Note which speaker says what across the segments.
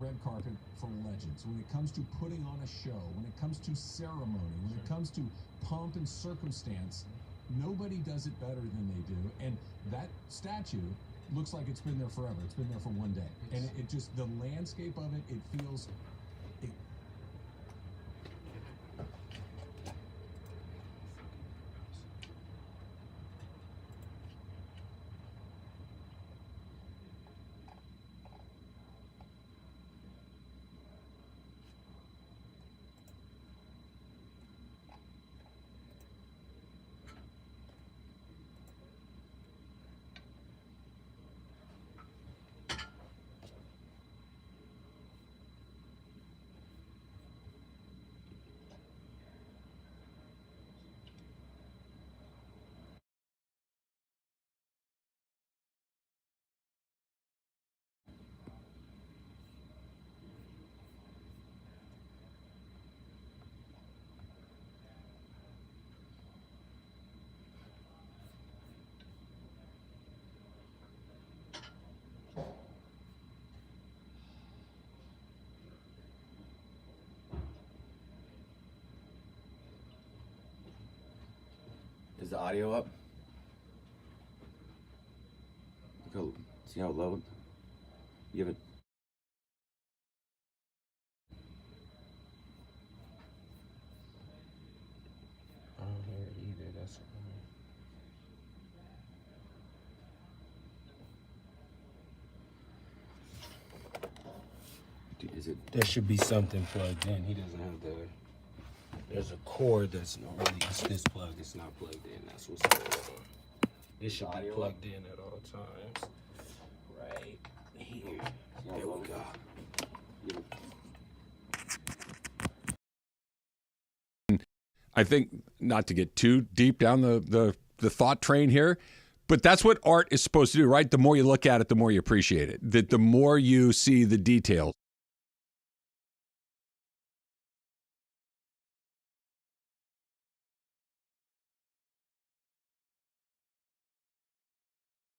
Speaker 1: red carpet for legends, when it comes to putting on a show, when it comes to ceremony, when it comes to pomp and circumstance, nobody does it better than they do. And that statue looks like it's been there forever. It's been there for one day. And it just, the landscape of it, it feels...
Speaker 2: Is the audio up? See how low? You have it.
Speaker 3: I don't hear it either. That's
Speaker 2: Is it?
Speaker 3: there should be something plugged in. He doesn't have the. There's a cord that's not really. It's this plug. It's not plugged in. That's what's going on. It should be plugged in at all times. Right here. There we go.
Speaker 4: I think, not to get too deep down the thought train here, but that's what art is supposed to do, right? The more you look at it, the more you appreciate it. The more you see the details.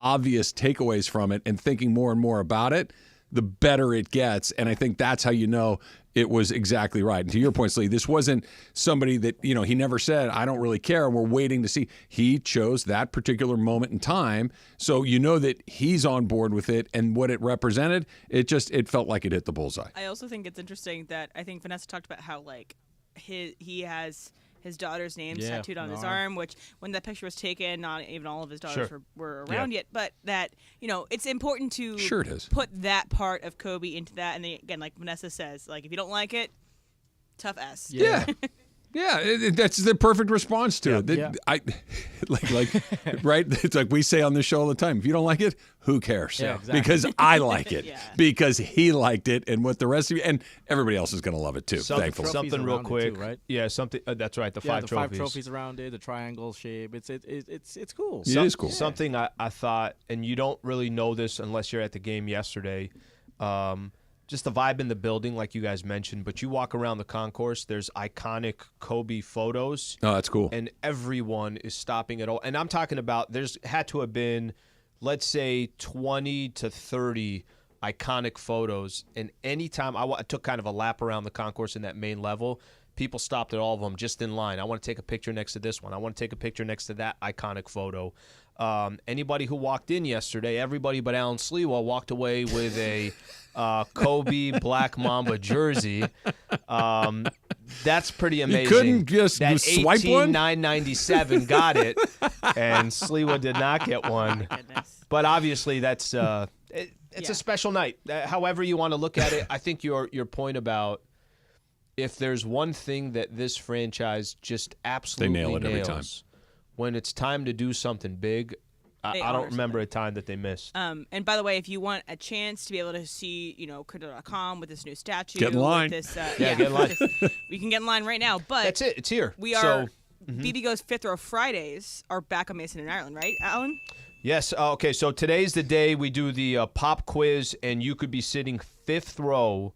Speaker 4: Obvious takeaways from it and thinking more and more about it, the better it gets. And I think that's how you know it was exactly right. And to your point, Slee, this wasn't somebody that, he never said, I don't really care, and we're waiting to see. He chose that particular moment in time. So you know that he's on board with it, and what it represented, it felt like it hit the bullseye.
Speaker 5: I also think it's interesting that I think Vanessa talked about how, like, he has his daughter's name tattooed on his arm, which when that picture was taken, not even all of his daughters were around yet. But that, it's important to put that part of Kobe into that. And then, again, like Vanessa says, like, if you don't like it, tough S.
Speaker 4: Yeah. Yeah, that's the perfect response to it. Right? It's like we say on this show all the time, if you don't like it, who cares?
Speaker 6: Yeah, exactly.
Speaker 4: Because I like it. Because he liked it, and what the rest of you, and everybody else is going to love it too, thankfully.
Speaker 6: Something real quick.
Speaker 7: Too, right?
Speaker 6: Yeah, something. That's right, the five trophies.
Speaker 7: 5 trophies around it, the triangle shape. It's cool.
Speaker 4: It is cool.
Speaker 6: Something I thought, and you don't really know this unless you're at the game yesterday, just the vibe in the building, like you guys mentioned, but you walk around the concourse, there's iconic Kobe photos.
Speaker 4: Oh, that's cool.
Speaker 6: And everyone is stopping at all. And I'm talking about there's had to have been, let's say, 20 to 30 iconic photos. And anytime I took kind of a lap around the concourse in that main level, people stopped at all of them just in line. I want to take a picture next to this one. I want to take a picture next to that iconic photo. Anybody who walked in yesterday, everybody but Alan Sliwa walked away with a Kobe Black Mamba jersey. That's pretty amazing.
Speaker 4: You couldn't just
Speaker 6: that
Speaker 4: swipe one?
Speaker 6: 18,997 got it, and Sliwa did not get one. But obviously, that's it's a special night. However you want to look at it, I think your point about if there's one thing that this franchise just absolutely
Speaker 4: nail it every time.
Speaker 6: When it's time to do something big, I don't remember a time that they missed.
Speaker 5: And by the way, if you want a chance to be able to see, Crypto.com with this new statue.
Speaker 4: Get in line.
Speaker 5: With this,
Speaker 6: get in line.
Speaker 5: We can get in line right now. But
Speaker 6: that's it. It's here.
Speaker 5: We are, BB Goes Fifth Row Fridays are back on Mason and Ireland, right, Alan?
Speaker 6: Yes. Okay, so today's the day we do the pop quiz, and you could be sitting fifth row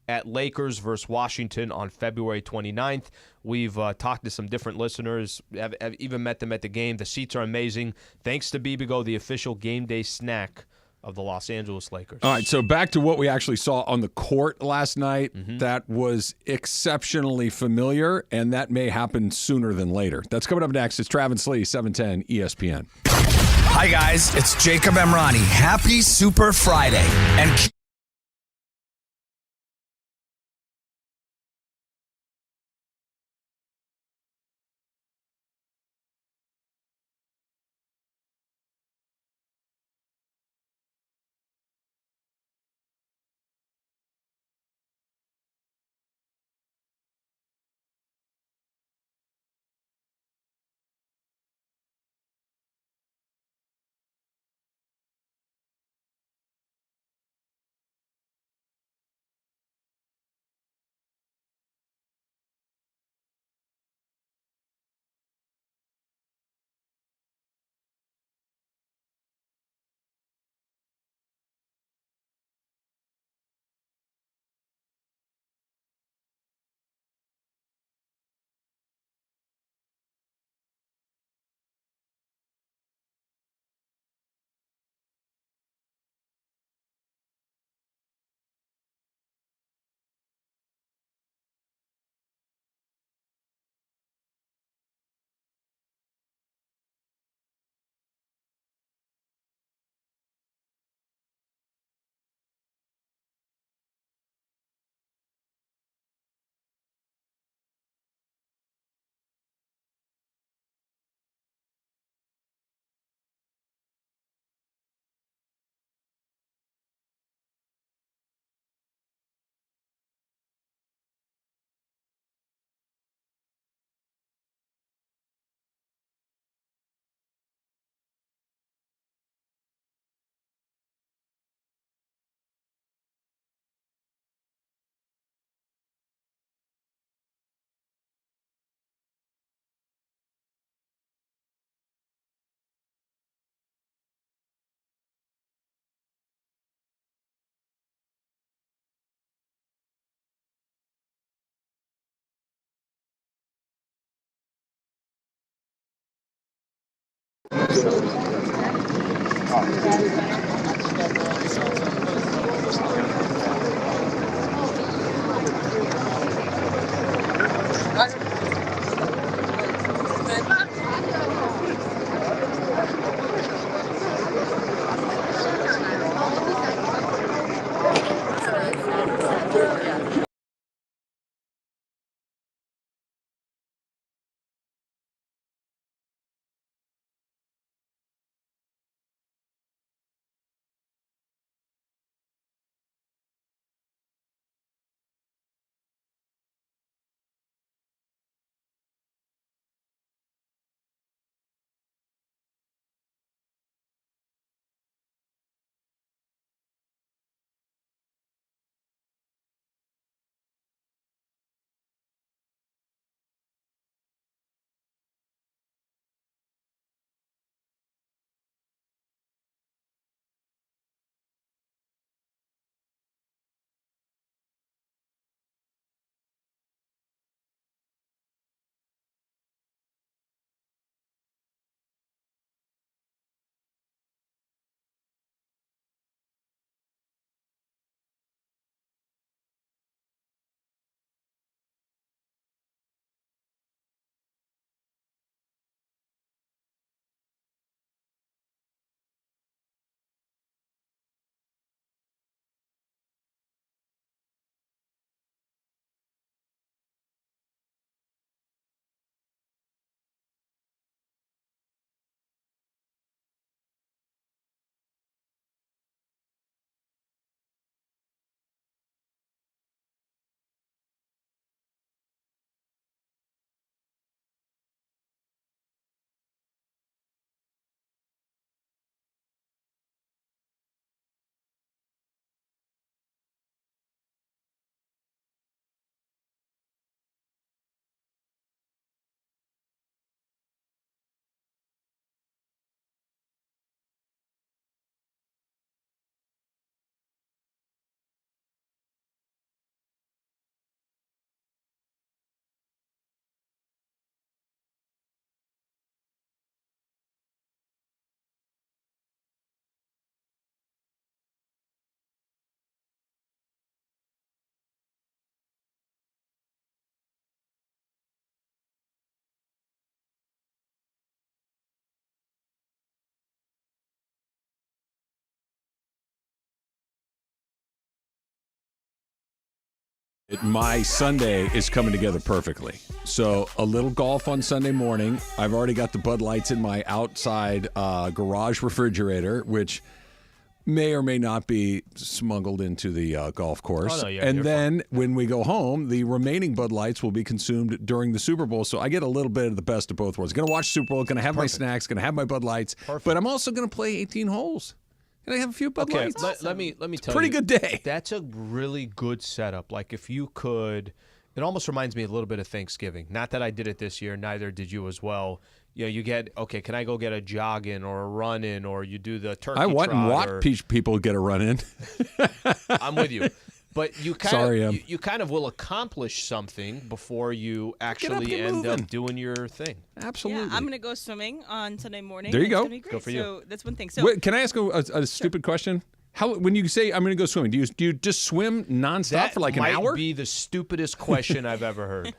Speaker 6: at Lakers versus Washington on February 29th. We've talked to some different listeners, have even met them at the game. The seats are amazing. Thanks to BBGO, the official game day snack of the Los Angeles Lakers.
Speaker 4: All right, so back to what we actually saw on the court last night. That was exceptionally familiar, and that may happen sooner than later. That's coming up next. It's Travis Lee, 710 ESPN.
Speaker 8: Hi, guys. It's Jacob Emrani. Happy Super Friday. And
Speaker 4: My Sunday is coming together perfectly. So a little golf on Sunday morning. I've already got the Bud Lights in my outside garage refrigerator, which may or may not be smuggled into the golf course.
Speaker 6: Oh, no, yeah,
Speaker 4: and
Speaker 6: you're
Speaker 4: then when we go home, the remaining Bud Lights will be consumed during the Super Bowl. So I get a little bit of the best of both worlds. Going to watch Super Bowl, going to have my snacks, going to have my Bud Lights.
Speaker 6: Perfect.
Speaker 4: But I'm also going to play 18 holes. Can I have a few Bud Lights?
Speaker 6: Let me tell you.
Speaker 4: Pretty good day.
Speaker 6: That's a really good setup. Like if you could, it almost reminds me a little bit of Thanksgiving. Not that I did it this year, neither did you as well. You know, you get, okay, can I go get a jog in or a run in, or you do the turkey
Speaker 4: I went and
Speaker 6: trot,
Speaker 4: watched people get a run in.
Speaker 6: I'm with you. But you kind
Speaker 4: Sorry,
Speaker 6: of you kind of will accomplish something before you actually end up doing your thing.
Speaker 4: Absolutely.
Speaker 5: Yeah, I'm gonna go swimming on Sunday morning.
Speaker 4: There you
Speaker 5: It's
Speaker 4: go.
Speaker 5: gonna be great.
Speaker 6: Go for you.
Speaker 5: So that's one thing. So
Speaker 4: Wait, can I ask a stupid question? How when you say I'm going to go swimming, do you just swim nonstop for like an hour?
Speaker 6: That might be the stupidest question I've ever heard.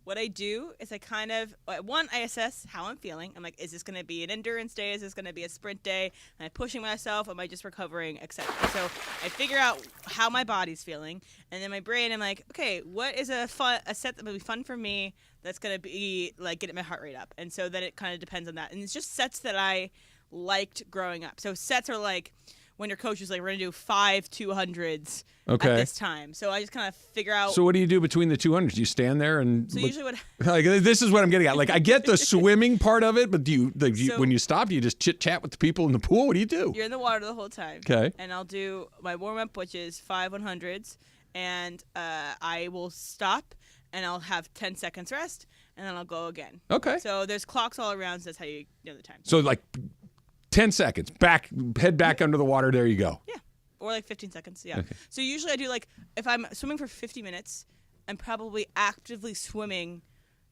Speaker 5: what I do is I kind of I assess how I'm feeling. I'm like, is this going to be an endurance day? Is this going to be a sprint day? Am I pushing myself? Am I just recovering, etc.? So I figure out how my body's feeling, and then my brain, I'm like, okay, what is a set that will be fun for me? That's going to be like getting my heart rate up, and so then it kind of depends on that. And it's just sets that I liked growing up. So sets are like when your coach is like, we're going to do 5 200s at this time. So I just kind of figure out.
Speaker 4: So what do you do between the 200s? Do you stand there and
Speaker 5: usually what
Speaker 4: like this is what I'm getting at. Like I get the swimming part of it, but when you stop, do you just chit chat with the people in the pool? What do you do?
Speaker 5: You're in the water the whole time.
Speaker 4: Okay.
Speaker 5: And I'll do my warm up, which is 5 100s, and I will stop and I'll have 10 seconds rest, and then I'll go again.
Speaker 4: Okay.
Speaker 5: So there's clocks all around, so that's how you know the time.
Speaker 4: So like 10 seconds, head back under the water. There you go.
Speaker 5: Yeah. Or like 15 seconds, yeah. Okay. So usually I do like, if I'm swimming for 50 minutes, I'm probably actively swimming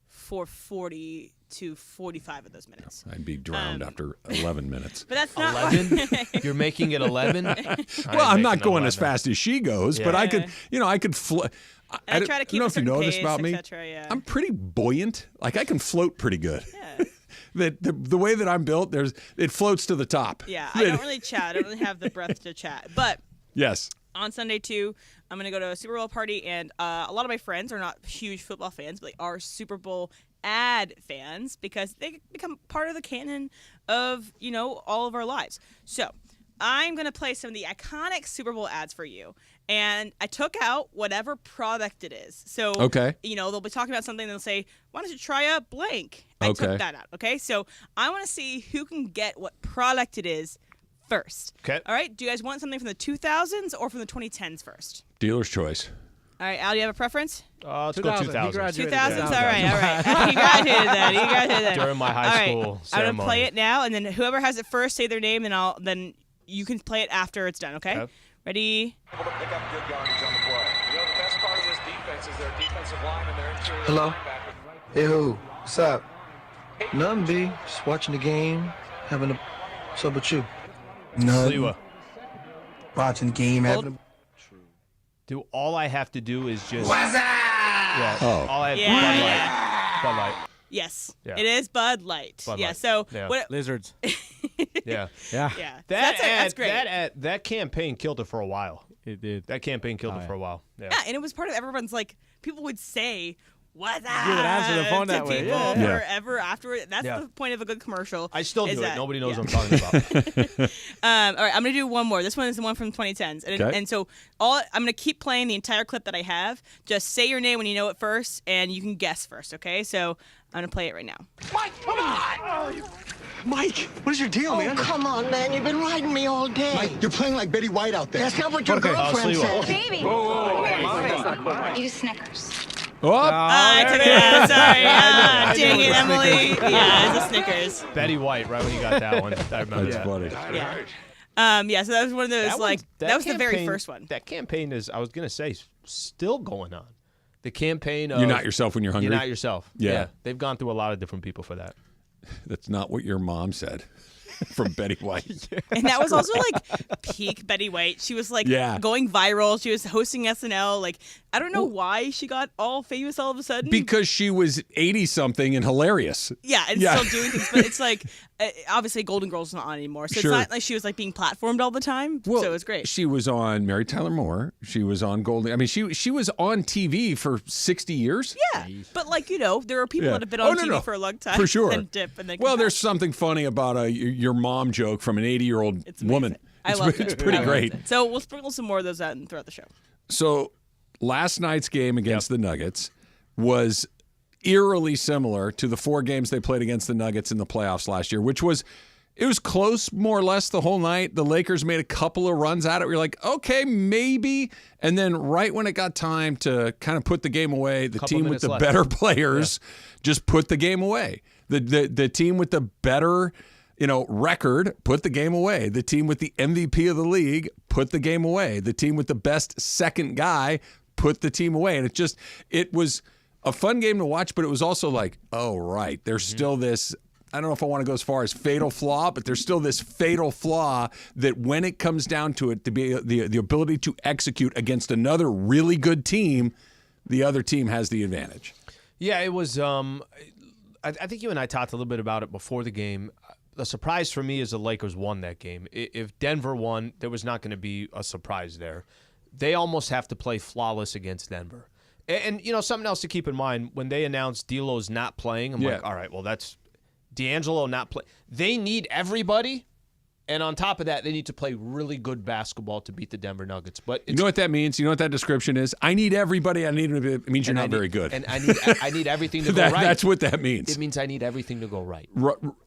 Speaker 5: for 40 to 45 of those minutes.
Speaker 4: I'd be drowned after 11 minutes.
Speaker 5: But that's not
Speaker 6: 11? You're making it 11?
Speaker 4: Well, I'm not going 11. As fast as she goes, but I could, I could float.
Speaker 5: I try to keep a certain
Speaker 4: know if you know
Speaker 5: pace,
Speaker 4: this about me.
Speaker 5: Yeah.
Speaker 4: I'm pretty buoyant. Like I can float pretty good.
Speaker 5: Yeah.
Speaker 4: The way that I'm built, it floats to the top.
Speaker 5: Yeah, I don't really chat. I don't really have the breath to chat. But
Speaker 4: yes,
Speaker 5: on Sunday too, I'm gonna go to a Super Bowl party, and a lot of my friends are not huge football fans, but they are Super Bowl ad fans because they become part of the canon of all of our lives. So I'm gonna play some of the iconic Super Bowl ads for you. And I took out whatever product it is. So, they'll be talking about something and they'll say, why don't you try a blank? I took that out, okay? So I want to see who can get what product it is first.
Speaker 6: Okay.
Speaker 5: All right? Do you guys want something from the 2000s or from the 2010s first?
Speaker 4: Dealer's choice.
Speaker 5: All right, Al, do you have a preference?
Speaker 6: Let's go 2000.
Speaker 5: 2000s, all right. He graduated then.
Speaker 6: During my high school ceremony.
Speaker 5: I'm going to play it now, and then whoever has it first, say their name, and then you can play it after it's done, okay? Ready?
Speaker 9: Able to pick up good yardage on the play. The best part of this defense is their defensive line and their interior
Speaker 10: Hello?
Speaker 9: linebackers.
Speaker 10: Hey, who? What's up? Nothing, B. Just watching the game, what's up with you?
Speaker 6: Sliwa.
Speaker 10: Watching the game, having
Speaker 6: all I have to do is just...
Speaker 10: What's up?
Speaker 6: Yeah.
Speaker 4: Oh.
Speaker 6: All I have Bud Light.
Speaker 5: Yes,
Speaker 6: yeah.
Speaker 5: It is Bud Light.
Speaker 6: Bud Light.
Speaker 5: So
Speaker 6: what?
Speaker 7: Lizards.
Speaker 6: Yeah.
Speaker 5: That's great.
Speaker 6: That campaign killed it for a while.
Speaker 7: It did.
Speaker 6: That campaign killed it for a while. Yeah.
Speaker 5: And it was part of everyone's people would say, "What's up?"
Speaker 7: You would answer the phone that way.
Speaker 5: People forever afterward. That's the point of a good commercial.
Speaker 6: I still do it. Nobody knows what I'm talking about.
Speaker 5: All right, I'm gonna do one more. This one is the one from 2010s, and so I'm gonna keep playing the entire clip that I have. Just say your name when you know it first, and you can guess first. Okay, so I'm gonna play it right now.
Speaker 10: Mike, come on! Mike, what is your deal, man?
Speaker 11: Oh, come on, man. You've been riding me all day.
Speaker 10: Mike, you're playing like Betty White out there.
Speaker 11: That's not what your girlfriend said.
Speaker 12: Baby. Whoa. Eat a Snickers.
Speaker 5: I took it out. Sorry. Dang it, Emily. Yeah, it's a Snickers.
Speaker 6: Betty White, right when you got that one. I remember.
Speaker 4: That's funny.
Speaker 5: Yeah. So that was one of those that was the very first one.
Speaker 6: That campaign is, I was gonna say, still going on. The campaign of
Speaker 4: You're not yourself when you're hungry.
Speaker 6: You're not yourself.
Speaker 4: Yeah.
Speaker 6: They've gone through a lot of different people for that.
Speaker 4: That's not what your mom said. from Betty White.
Speaker 5: And that was also like peak Betty White. She was like going viral. She was hosting SNL. Like, I don't know why she got all famous all of a sudden.
Speaker 4: Because she was 80-something and hilarious.
Speaker 5: Yeah, and still doing things. But it's like, obviously Golden Girls not on anymore. So it's not like she was like being platformed all the time.
Speaker 4: Well,
Speaker 5: so it was great.
Speaker 4: She was on Mary Tyler Moore. She was on Golden. I mean, she was on TV for 60 years.
Speaker 5: Yeah, but like, there are people that have been on TV for a long time.
Speaker 4: For sure.
Speaker 5: And dip and they
Speaker 4: there's something funny about your mom joke from an 80-year-old woman.
Speaker 5: I love it.
Speaker 4: It's pretty great.
Speaker 5: So we'll sprinkle some more of those out throughout the show.
Speaker 4: So last night's game against the Nuggets was eerily similar to the 4 games they played against the Nuggets in the playoffs last year, which was it was close more or less the whole night. The Lakers made a couple of runs at it. We were like, okay, maybe. And then right when it got time to kind of put the game away, the team with the better players just put the game away. The team with the better record put the game away. The team with the MVP of the league put the game away. The team with the best second guy put the team away. And it was a fun game to watch, but it was also like, oh, right, there's still this, I don't know if I want to go as far as fatal flaw, but there's still this fatal flaw that when it comes down to it, to be the ability to execute against another really good team, the other team has the advantage.
Speaker 6: Yeah, it was, I think you and I talked a little bit about it before the game. The surprise for me is the Lakers won that game. If Denver won, there was not going to be a surprise there. They almost have to play flawless against Denver. And something else to keep in mind, when they announced D'Lo's not playing, I'm like, all right, well, that's D'Angelo not play. They need everybody, and on top of that, they need to play really good basketball to beat the Denver Nuggets. But
Speaker 4: you know what that means? You know what that description is? I need everybody. It means you're not very good.
Speaker 6: And I need everything to go right.
Speaker 4: That's what that means.
Speaker 6: It means I need everything to go right.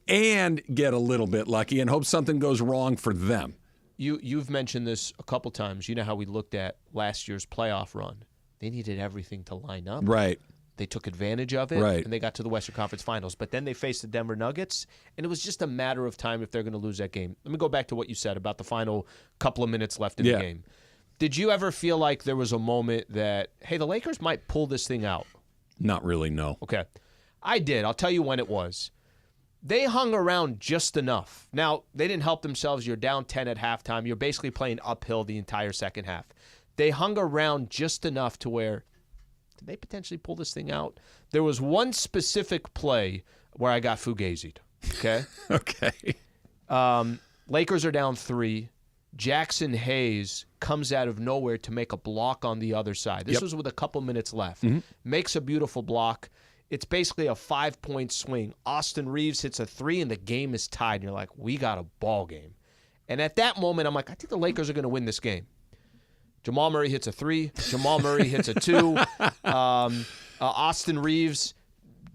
Speaker 4: And get a little bit lucky and hope something goes wrong for them.
Speaker 6: You've mentioned this a couple times. You know how we looked at last year's playoff run. They needed everything to line up.
Speaker 4: Right.
Speaker 6: They took advantage of it,
Speaker 4: right,
Speaker 6: and they got to the Western Conference Finals. But then they faced the Denver Nuggets, and it was just a matter of time if they're going to lose that game. Let me go back to what you said about the final couple of minutes left in the game. Did you ever feel like there was a moment that, hey, the Lakers might pull this thing out?
Speaker 4: Not really, no.
Speaker 6: Okay. I did. I'll tell you when it was. They hung around just enough. Now, they didn't help themselves. You're down 10 at halftime. You're basically playing uphill the entire second half. They hung around just enough to where, did they potentially pull this thing out? There was one specific play where I got fugazied. Okay?
Speaker 4: Okay.
Speaker 6: Lakers are down 3. Jackson Hayes comes out of nowhere to make a block on the other side. This was with a couple minutes left.
Speaker 4: Mm-hmm.
Speaker 6: Makes a beautiful block. It's basically a 5-point swing. Austin Reeves hits a 3, and the game is tied. And you're like, we got a ball game. And at that moment, I'm like, I think the Lakers are going to win this game. Jamal Murray hits a 3. Jamal Murray hits a 2. Austin Reeves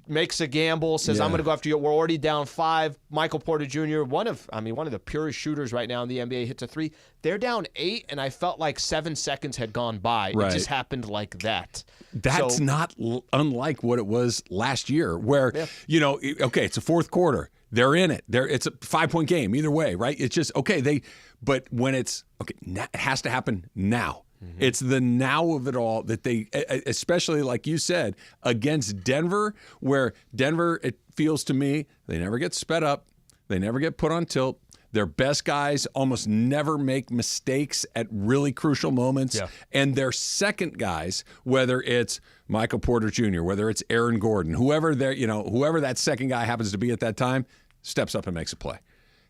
Speaker 6: makes a gamble, says, I'm going to go after you. We're already down 5. Michael Porter Jr., one of the purest shooters right now in the NBA, hits a 3. They're down 8, and I felt like 7 seconds had gone by.
Speaker 4: Right.
Speaker 6: It just happened like that.
Speaker 4: That's not unlike what it was last year where, okay, it's a fourth quarter. They're in it. It's a 5-point game either way, right? It's just, okay, but when it's, okay, it has to happen now. Mm-hmm. It's the now of it all that they, especially like you said, against Denver, where Denver, it feels to me, they never get sped up. They never get put on tilt. Their best guys almost never make mistakes at really crucial moments.
Speaker 6: Yeah.
Speaker 4: And their second guys, whether it's Michael Porter Jr., whether it's Aaron Gordon, whoever that second guy happens to be at that time, steps up and makes a play.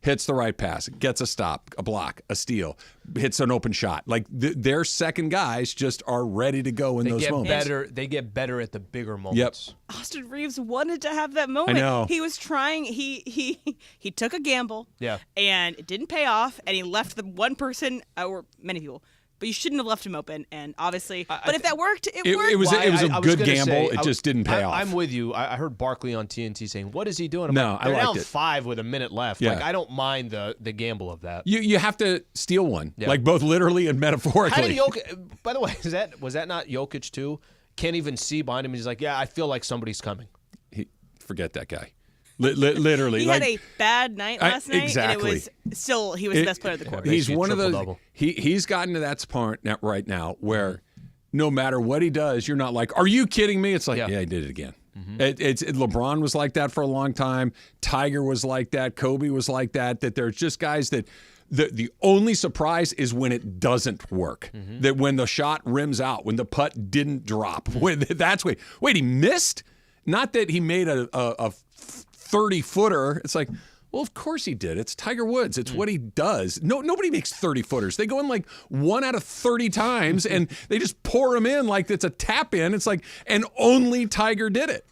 Speaker 4: Hits the right pass, gets a stop, a block, a steal, hits an open shot. Like their second guys just are ready to go in those moments.
Speaker 6: They get better at the bigger moments.
Speaker 4: Yep.
Speaker 5: Austin Reeves wanted to have that moment.
Speaker 4: I know.
Speaker 5: He was trying. He took a gamble.
Speaker 6: Yeah.
Speaker 5: And it didn't pay off. And he left the one person, or many people. But you shouldn't have left him open, and obviously. But if that worked, it worked.
Speaker 4: It was a good gamble. It just didn't pay off.
Speaker 6: I'm with you. I heard Barkley on TNT saying, "What is he doing?"
Speaker 4: No,
Speaker 6: they're
Speaker 4: I liked
Speaker 6: down
Speaker 4: it.
Speaker 6: 5 with a minute left.
Speaker 4: Yeah.
Speaker 6: Like I don't mind the gamble of that.
Speaker 4: You have to steal one,
Speaker 6: Yeah.
Speaker 4: like both literally and metaphorically.
Speaker 6: How did Jokic? By the way, was that not Jokic too? Can't even see behind him. He's like, yeah, I feel like somebody's coming.
Speaker 4: Forget that guy. Literally,
Speaker 5: he had a bad night last night,
Speaker 4: exactly.
Speaker 5: and it was still he was the best player of the court.
Speaker 4: He's one of those.
Speaker 6: Double.
Speaker 4: He's gotten to that part right now where no matter what he does, you're not like, are you kidding me? It's like, yeah, he did it again. LeBron was like that for a long time. Tiger was like that. Kobe was like that. That there's just guys that the only surprise is when it doesn't work. That when the shot rims out, when the putt didn't drop. When that's wait, he missed? Not that he made a 30-footer. It's like, well, of course he did. It's Tiger Woods. It's what he does. Nobody makes 30-footers. They go in like 1 out of 30 times, and they just pour them in like it's a tap in. It's like, and only Tiger did it.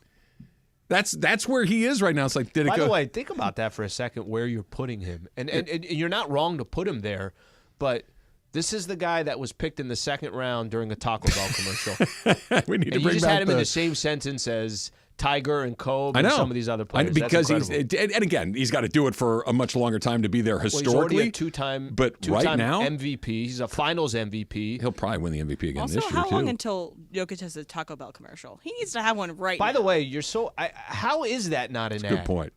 Speaker 4: That's where he is right now. It's like, did it go?
Speaker 6: By the way, think about that for a second, where you're putting him. And you're not wrong to put him there, but this is the guy that was picked in the second round during a Taco Bell commercial.
Speaker 4: We need to
Speaker 6: and
Speaker 4: bring
Speaker 6: you just
Speaker 4: back
Speaker 6: had him in the same sentence as Tiger and Kobe and some of these other players.
Speaker 4: Because and again, he's got to do it for a much longer time to be there historically.
Speaker 6: Well, he's already a two-time
Speaker 4: right now,
Speaker 6: MVP. He's a Finals MVP.
Speaker 4: He'll probably win the MVP again
Speaker 5: also,
Speaker 4: this year,
Speaker 5: how long until Jokic has a Taco Bell commercial? He needs to have one right now.
Speaker 6: By the way, you're so. How is that not an ad?
Speaker 4: Good point.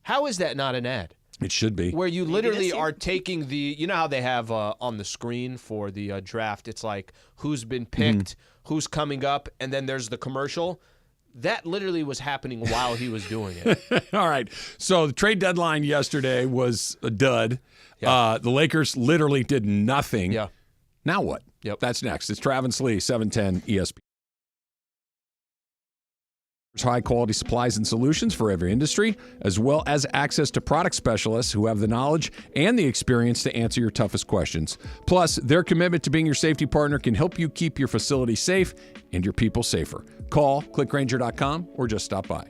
Speaker 6: How is that not an ad?
Speaker 4: It should be.
Speaker 6: Where you literally are taking the, you know how they have on the screen for the draft, it's like who's been picked, who's coming up, and then there's the commercial. That literally was happening while he was doing it.
Speaker 4: All right. So the trade deadline yesterday was a dud.
Speaker 6: Yeah.
Speaker 4: The Lakers literally did nothing.
Speaker 6: Yeah.
Speaker 4: Now what?
Speaker 6: Yep.
Speaker 4: That's next. It's Travis Lee, 710 ESPN. High-quality supplies and solutions for every industry, as well as access to product specialists who have the knowledge and the experience to answer your toughest questions. Plus, their commitment to being your safety partner can help you keep your facility safe and your people safer. Call, clickgranger.com, or just stop by.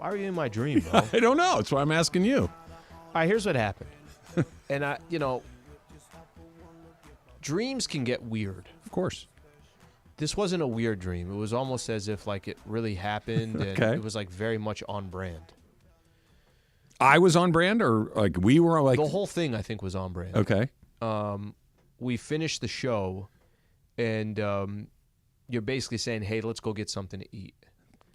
Speaker 6: Why were you in my dream, bro?
Speaker 4: I don't know. That's why I'm asking you.
Speaker 6: All right, here's what happened. And dreams can get weird.
Speaker 4: Of course.
Speaker 6: This wasn't a weird dream. It was almost as if like it really happened, and it was like very much on brand.
Speaker 4: I was on brand, or like we were like
Speaker 6: the whole thing. I think was on brand.
Speaker 4: Okay.
Speaker 6: We finished the show, and you're basically saying, "Hey, let's go get something to eat."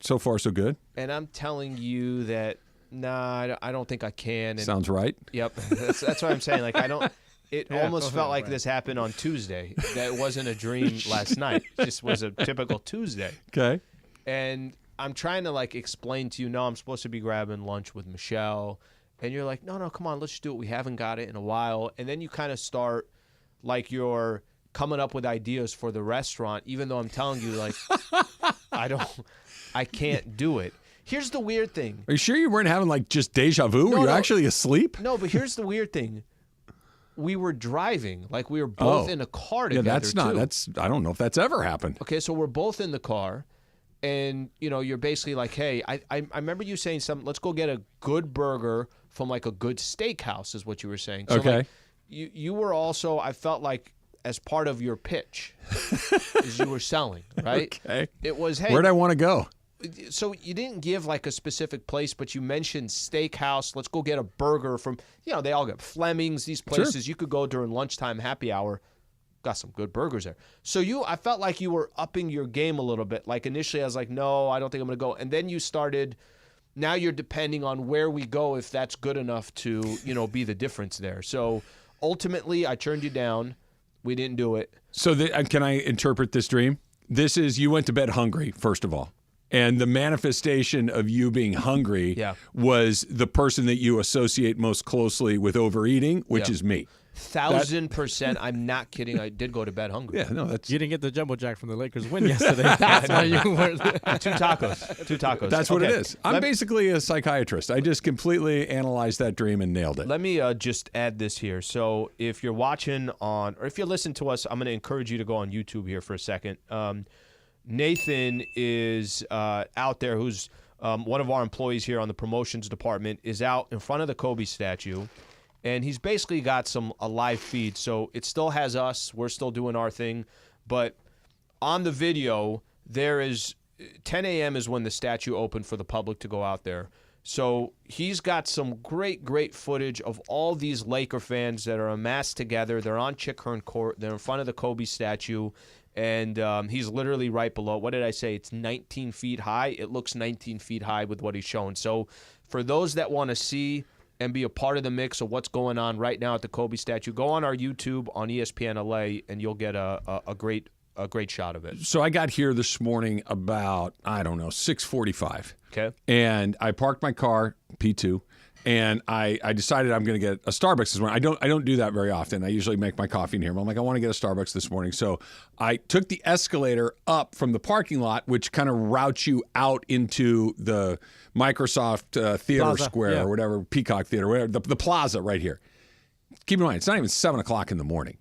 Speaker 4: So far, so good.
Speaker 6: And I'm telling you that, nah, I don't think I can. And
Speaker 4: sounds right.
Speaker 6: Yep, that's what I'm saying. Like I don't. It almost felt like this happened on Tuesday. That wasn't a dream last night. It just was a typical Tuesday.
Speaker 4: Okay.
Speaker 6: And I'm trying to like explain to you, no, I'm supposed to be grabbing lunch with Michelle. And you're like, no, come on, let's just do it. We haven't got it in a while. And then you kind of start like you're coming up with ideas for the restaurant, even though I'm telling you like, I can't do it. Here's the weird thing.
Speaker 4: Are you sure you weren't having like just deja vu? Were you actually asleep?
Speaker 6: No, but here's the weird thing. We were driving, like we were both in a car together.
Speaker 4: Yeah, I don't know if that's ever happened.
Speaker 6: Okay, so we're both in the car, and you're basically like, hey, I remember you saying something. Let's go get a good burger from like a good steakhouse, is what you were saying. So
Speaker 4: okay.
Speaker 6: Like, you were also, I felt like, as part of your pitch, as you were selling, right?
Speaker 4: Okay.
Speaker 6: It was, hey,
Speaker 4: where'd I want to go?
Speaker 6: So you didn't give like a specific place, but you mentioned steakhouse. Let's go get a burger from, they all got Fleming's, these places. Sure. You could go during lunchtime happy hour. Got some good burgers there. So I felt like you were upping your game a little bit. Like initially I was like, no, I don't think I'm going to go. And then you started, now you're depending on where we go, if that's good enough to, be the difference there. So ultimately I turned you down. We didn't do it.
Speaker 4: So can I interpret this dream? This is, you went to bed hungry, first of all. And the manifestation of you being hungry was the person that you associate most closely with overeating, which is me.
Speaker 6: 1,000%. I'm not kidding. I did go to bed hungry.
Speaker 4: Yeah, no,
Speaker 7: you didn't get the jumbo jack from the Lakers win yesterday. That's why you weren't.
Speaker 6: Two tacos.
Speaker 4: That's what it is. I'm basically a psychiatrist. I just completely analyzed that dream and nailed it.
Speaker 6: Let me just add this here. So if you're watching or if you're listening to us, I'm going to encourage you to go on YouTube here for a second. Nathan is out there, who's one of our employees here on the promotions department, is out in front of the Kobe statue, and he's basically got a live feed. So it still has us. We're still doing our thing. But on the video, there is 10 a.m. is when the statue opened for the public to go out there. So he's got some great footage of all these Laker fans that are amassed together. They're on Chick Hearn Court. They're in front of the Kobe statue. And he's literally right below. What did I say? It's 19 feet high. It looks 19 feet high with what he's showing. So for those that want to see and be a part of the mix of what's going on right now at the Kobe statue, go on our YouTube on ESPN LA, and you'll get a great shot of it.
Speaker 4: So I got here this morning about, 6:45.
Speaker 6: Okay.
Speaker 4: And I parked my car, P2. And I decided I'm going to get a Starbucks this morning. I don't do that very often. I usually make my coffee in here. But I'm like, I want to get a Starbucks this morning. So I took the escalator up from the parking lot, which kind of routes you out into the Microsoft Theater
Speaker 7: Plaza,
Speaker 4: Square or whatever, Peacock Theater, whatever, the plaza right here. Keep in mind, it's not even 7 o'clock in the morning.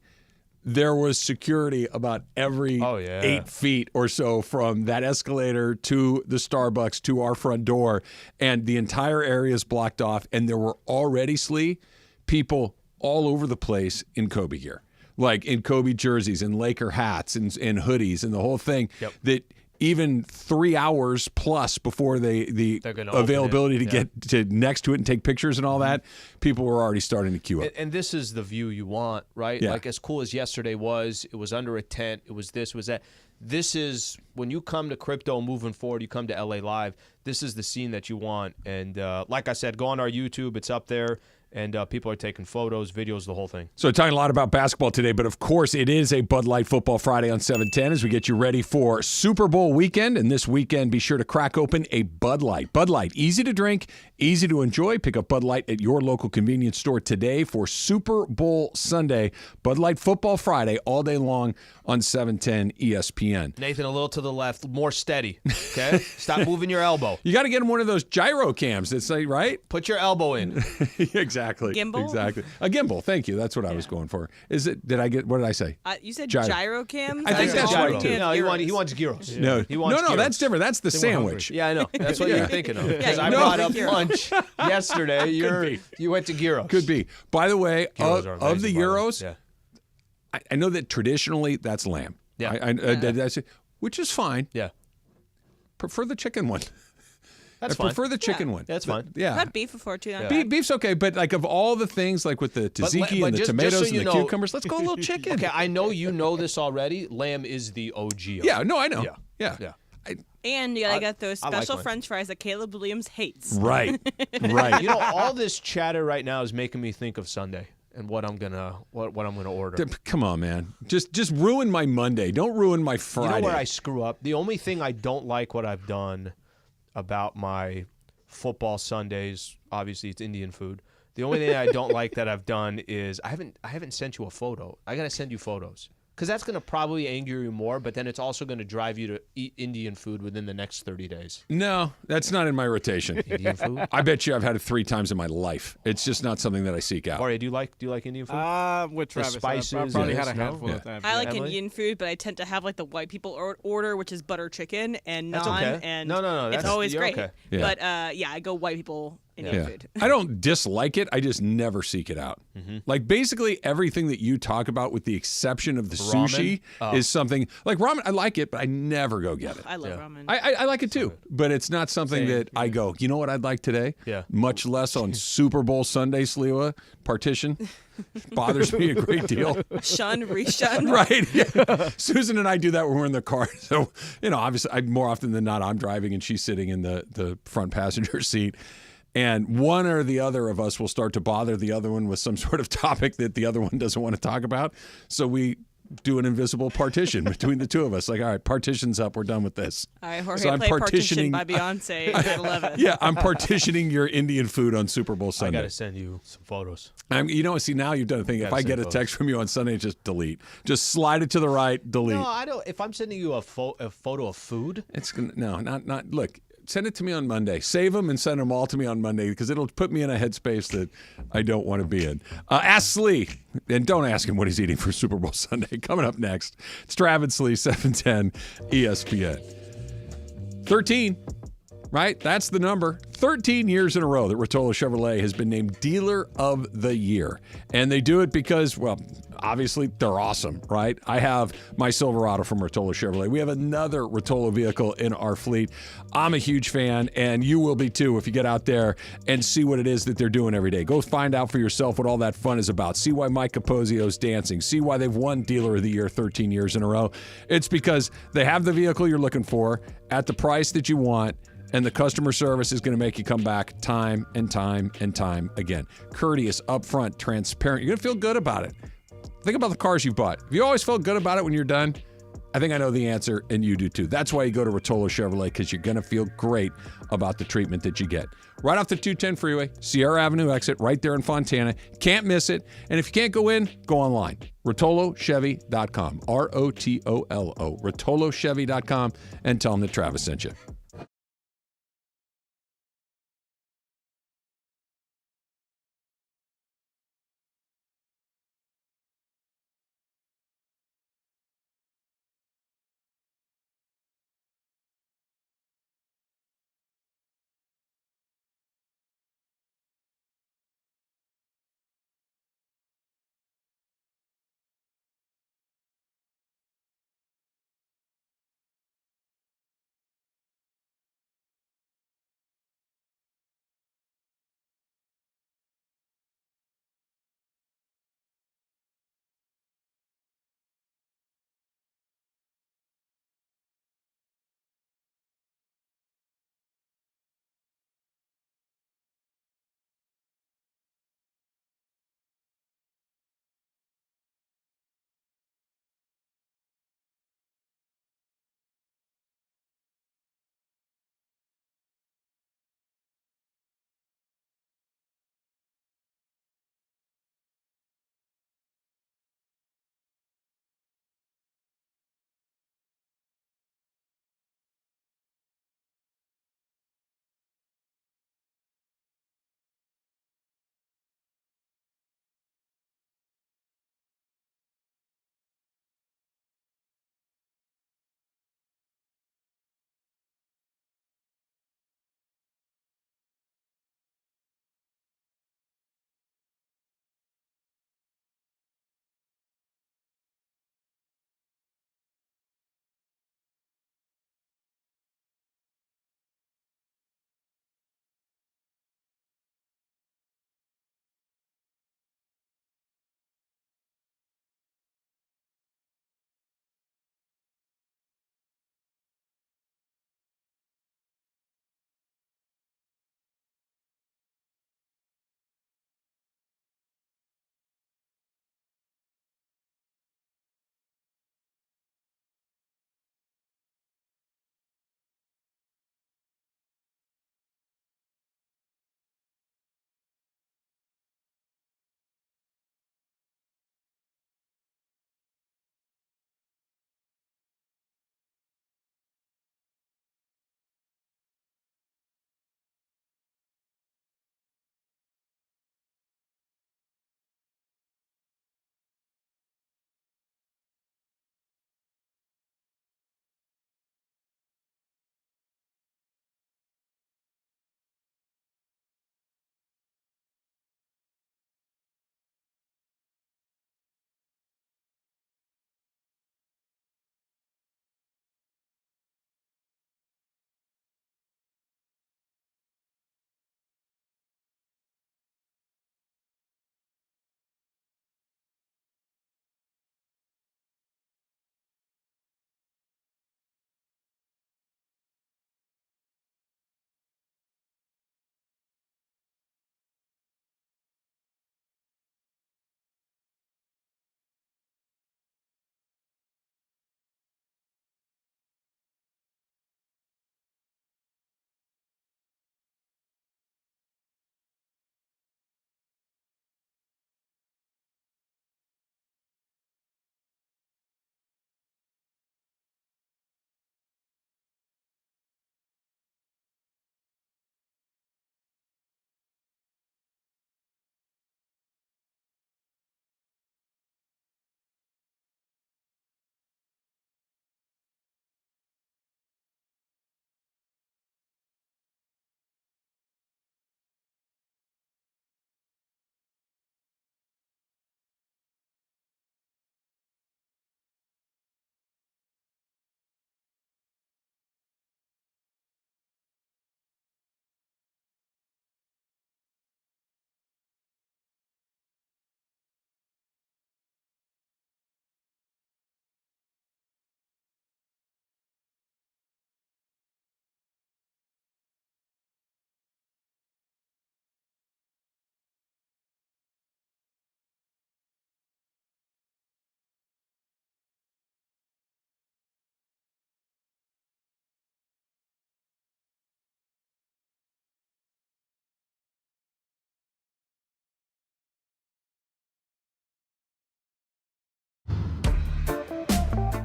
Speaker 4: There was security about every 8 feet or so from that escalator to the Starbucks to our front door, and the entire area is blocked off. And there were already, Slee, people all over the place in Kobe gear, like in Kobe jerseys and Laker hats and hoodies and the whole thing. That even 3 hours plus before the availability to get to next to it and take pictures and all that, people were already starting to queue up.
Speaker 6: And this is the view you want, right?
Speaker 4: Yeah.
Speaker 6: Like as cool as yesterday was, it was under a tent, it was this, it was that. This is, when you come to crypto moving forward, you come to LA Live, this is the scene that you want. And like I said, go on our YouTube, it's up there. And people are taking photos, videos, the whole thing.
Speaker 4: So talking a lot about basketball today, but of course it is a Bud Light Football Friday on 710 as we get you ready for Super Bowl weekend. And this weekend, be sure to crack open a Bud Light. Bud Light, easy to drink, easy to enjoy. Pick up Bud Light at your local convenience store today for Super Bowl Sunday. Bud Light Football Friday all day long on 710 ESPN.
Speaker 6: Nathan, a little to the left, more steady, okay? Stop moving your elbow.
Speaker 4: You got to get him one of those gyro cams. That's like, right?
Speaker 6: Put your elbow in.
Speaker 4: Exactly. Exactly.
Speaker 5: Gimbal?
Speaker 4: Exactly. A gimbal. Thank you. That's what I was going for. Is it? Did I get? What did I say?
Speaker 5: You said
Speaker 4: Gyro.
Speaker 5: gyrocams?
Speaker 4: I think that's right too.
Speaker 6: No, he wants gyros.
Speaker 4: No,
Speaker 6: he wants
Speaker 4: no,
Speaker 6: gyros.
Speaker 4: that's different. That's the sandwich.
Speaker 6: Yeah, I know. That's what you're thinking of. Because I
Speaker 5: you
Speaker 6: brought
Speaker 5: know.
Speaker 6: up lunch yesterday. You went to gyros.
Speaker 4: Could be. By the way,
Speaker 6: Gyros are
Speaker 4: of the
Speaker 6: amazing, by the way.
Speaker 4: gyros,
Speaker 6: Yeah.
Speaker 4: I know that traditionally that's lamb.
Speaker 6: Yeah.
Speaker 4: That's which is fine.
Speaker 6: Yeah.
Speaker 4: Prefer the chicken one.
Speaker 6: That's
Speaker 4: I
Speaker 6: fine.
Speaker 4: prefer the chicken one.
Speaker 6: That's fine.
Speaker 4: Yeah.
Speaker 5: I've had beef before too. Not
Speaker 6: Yeah.
Speaker 5: bad.
Speaker 4: Beef's okay, but like of all the things, like with the tzatziki
Speaker 6: but
Speaker 4: and the
Speaker 6: just
Speaker 4: tomatoes
Speaker 6: so
Speaker 4: and
Speaker 6: you
Speaker 4: the
Speaker 6: know-
Speaker 4: cucumbers, let's go a little chicken.
Speaker 6: Okay, I know you know this already. Lamb is the OG.
Speaker 4: Yeah, no, I know.
Speaker 6: Yeah.
Speaker 4: Yeah.
Speaker 5: And you gotta get those
Speaker 6: I like
Speaker 5: special
Speaker 6: mine.
Speaker 5: French fries that Caleb Williams hates.
Speaker 4: Right. Right.
Speaker 6: You know, all this chatter right now is making me think of Sunday and what I'm gonna order.
Speaker 4: Come on, man. Just ruin my Monday. Don't ruin my Friday.
Speaker 6: You know where I screw up? The only thing I don't like what I've done about my football Sundays, obviously it's Indian food. The only thing I don't like that I've done is I haven't sent you a photo. I gotta send you photos. Because that's going to probably anger you more, but then it's also going to drive you to eat Indian food within the next 30 days.
Speaker 4: No, that's not in my rotation.
Speaker 6: Indian food?
Speaker 4: I bet you I've had it 3 times in my life. It's just not something that I seek out.
Speaker 6: Mario, do you like Indian food?
Speaker 7: With
Speaker 6: The
Speaker 7: Travis,
Speaker 6: spices
Speaker 7: I probably
Speaker 6: and
Speaker 7: had a
Speaker 6: this, no?
Speaker 7: handful
Speaker 4: Yeah.
Speaker 7: of times.
Speaker 5: I like
Speaker 6: Emily?
Speaker 5: Indian food, but I tend to have like the white people order, which is butter chicken and
Speaker 6: That's
Speaker 5: naan,
Speaker 6: okay.
Speaker 5: and
Speaker 6: No,
Speaker 5: it's
Speaker 6: that's-
Speaker 5: always
Speaker 6: you're
Speaker 5: great.
Speaker 6: okay.
Speaker 4: Yeah.
Speaker 5: But I go white people Indian
Speaker 4: Yeah.
Speaker 5: food.
Speaker 4: I don't dislike it. I just never seek it out. Like basically everything that you talk about, with the exception of the
Speaker 6: Ramen?
Speaker 4: sushi,
Speaker 6: Oh.
Speaker 4: is something like ramen. I like it, but I never go get it.
Speaker 5: I love ramen.
Speaker 4: I like it too, but it's not something that I go, you know what I'd like today?
Speaker 6: Yeah.
Speaker 4: Much less on Super Bowl Sunday, Sliwa. Partition. Bothers me a great deal.
Speaker 5: Shun, reshun.
Speaker 4: Right. Yeah. Susan and I do that when we're in the car. So, obviously, more often than not, I'm driving and she's sitting in the front passenger seat. And one or the other of us will start to bother the other one with some sort of topic that the other one doesn't want to talk about. So we do an invisible partition between the two of us. Like, all right, partition's up. We're done with this.
Speaker 5: All right, Jorge,
Speaker 4: So I'm
Speaker 5: play
Speaker 4: partitioning-
Speaker 5: Partition by Beyonce at 11.
Speaker 4: Yeah, I'm partitioning your Indian food on Super Bowl
Speaker 6: I
Speaker 4: Sunday.
Speaker 6: got to send you some photos.
Speaker 4: See, now you've done a thing. If
Speaker 6: Gotta
Speaker 4: I
Speaker 6: send
Speaker 4: get a
Speaker 6: photos.
Speaker 4: text from you on Sunday, just delete. Just slide it to the right, delete.
Speaker 6: No, I don't. If I'm sending you a photo of food,
Speaker 4: It's gonna not. Look, send it to me on Monday. Save them and send them all to me on Monday because it'll put me in a headspace that I don't want to be in. Ask Slee, and don't ask him what he's eating for Super Bowl Sunday. Coming up next, it's Travis Slee, 710 ESPN. 13. Right? That's the number. 13 years in a row that Rotolo Chevrolet has been named Dealer of the Year. And they do it because, well, obviously they're awesome, right? I have my Silverado from Rotolo Chevrolet. We have another Rotolo vehicle in our fleet. I'm a huge fan, and you will be too if you get out there and see what it is that they're doing every day. Go find out for yourself what all that fun is about. See why Mike Capozio's dancing. See why they've won Dealer of the Year 13 years in a row. It's because they have the vehicle you're looking for at the price that you want, and the customer service is going to make you come back time and time and time again. Courteous, upfront, transparent. You're going to feel good about it. Think about the cars you've bought. Have you always felt good about it when you're done? I think I know the answer, and you do too. That's why you go to Rotolo Chevrolet, because you're going to feel great about the treatment that you get. Right off the 210 freeway, Sierra Avenue exit, right there in Fontana. Can't miss it. And if you can't go in, go online. RotoloChevy.com. ROTOLO. RotoloChevy.com, and tell them that Travis sent you.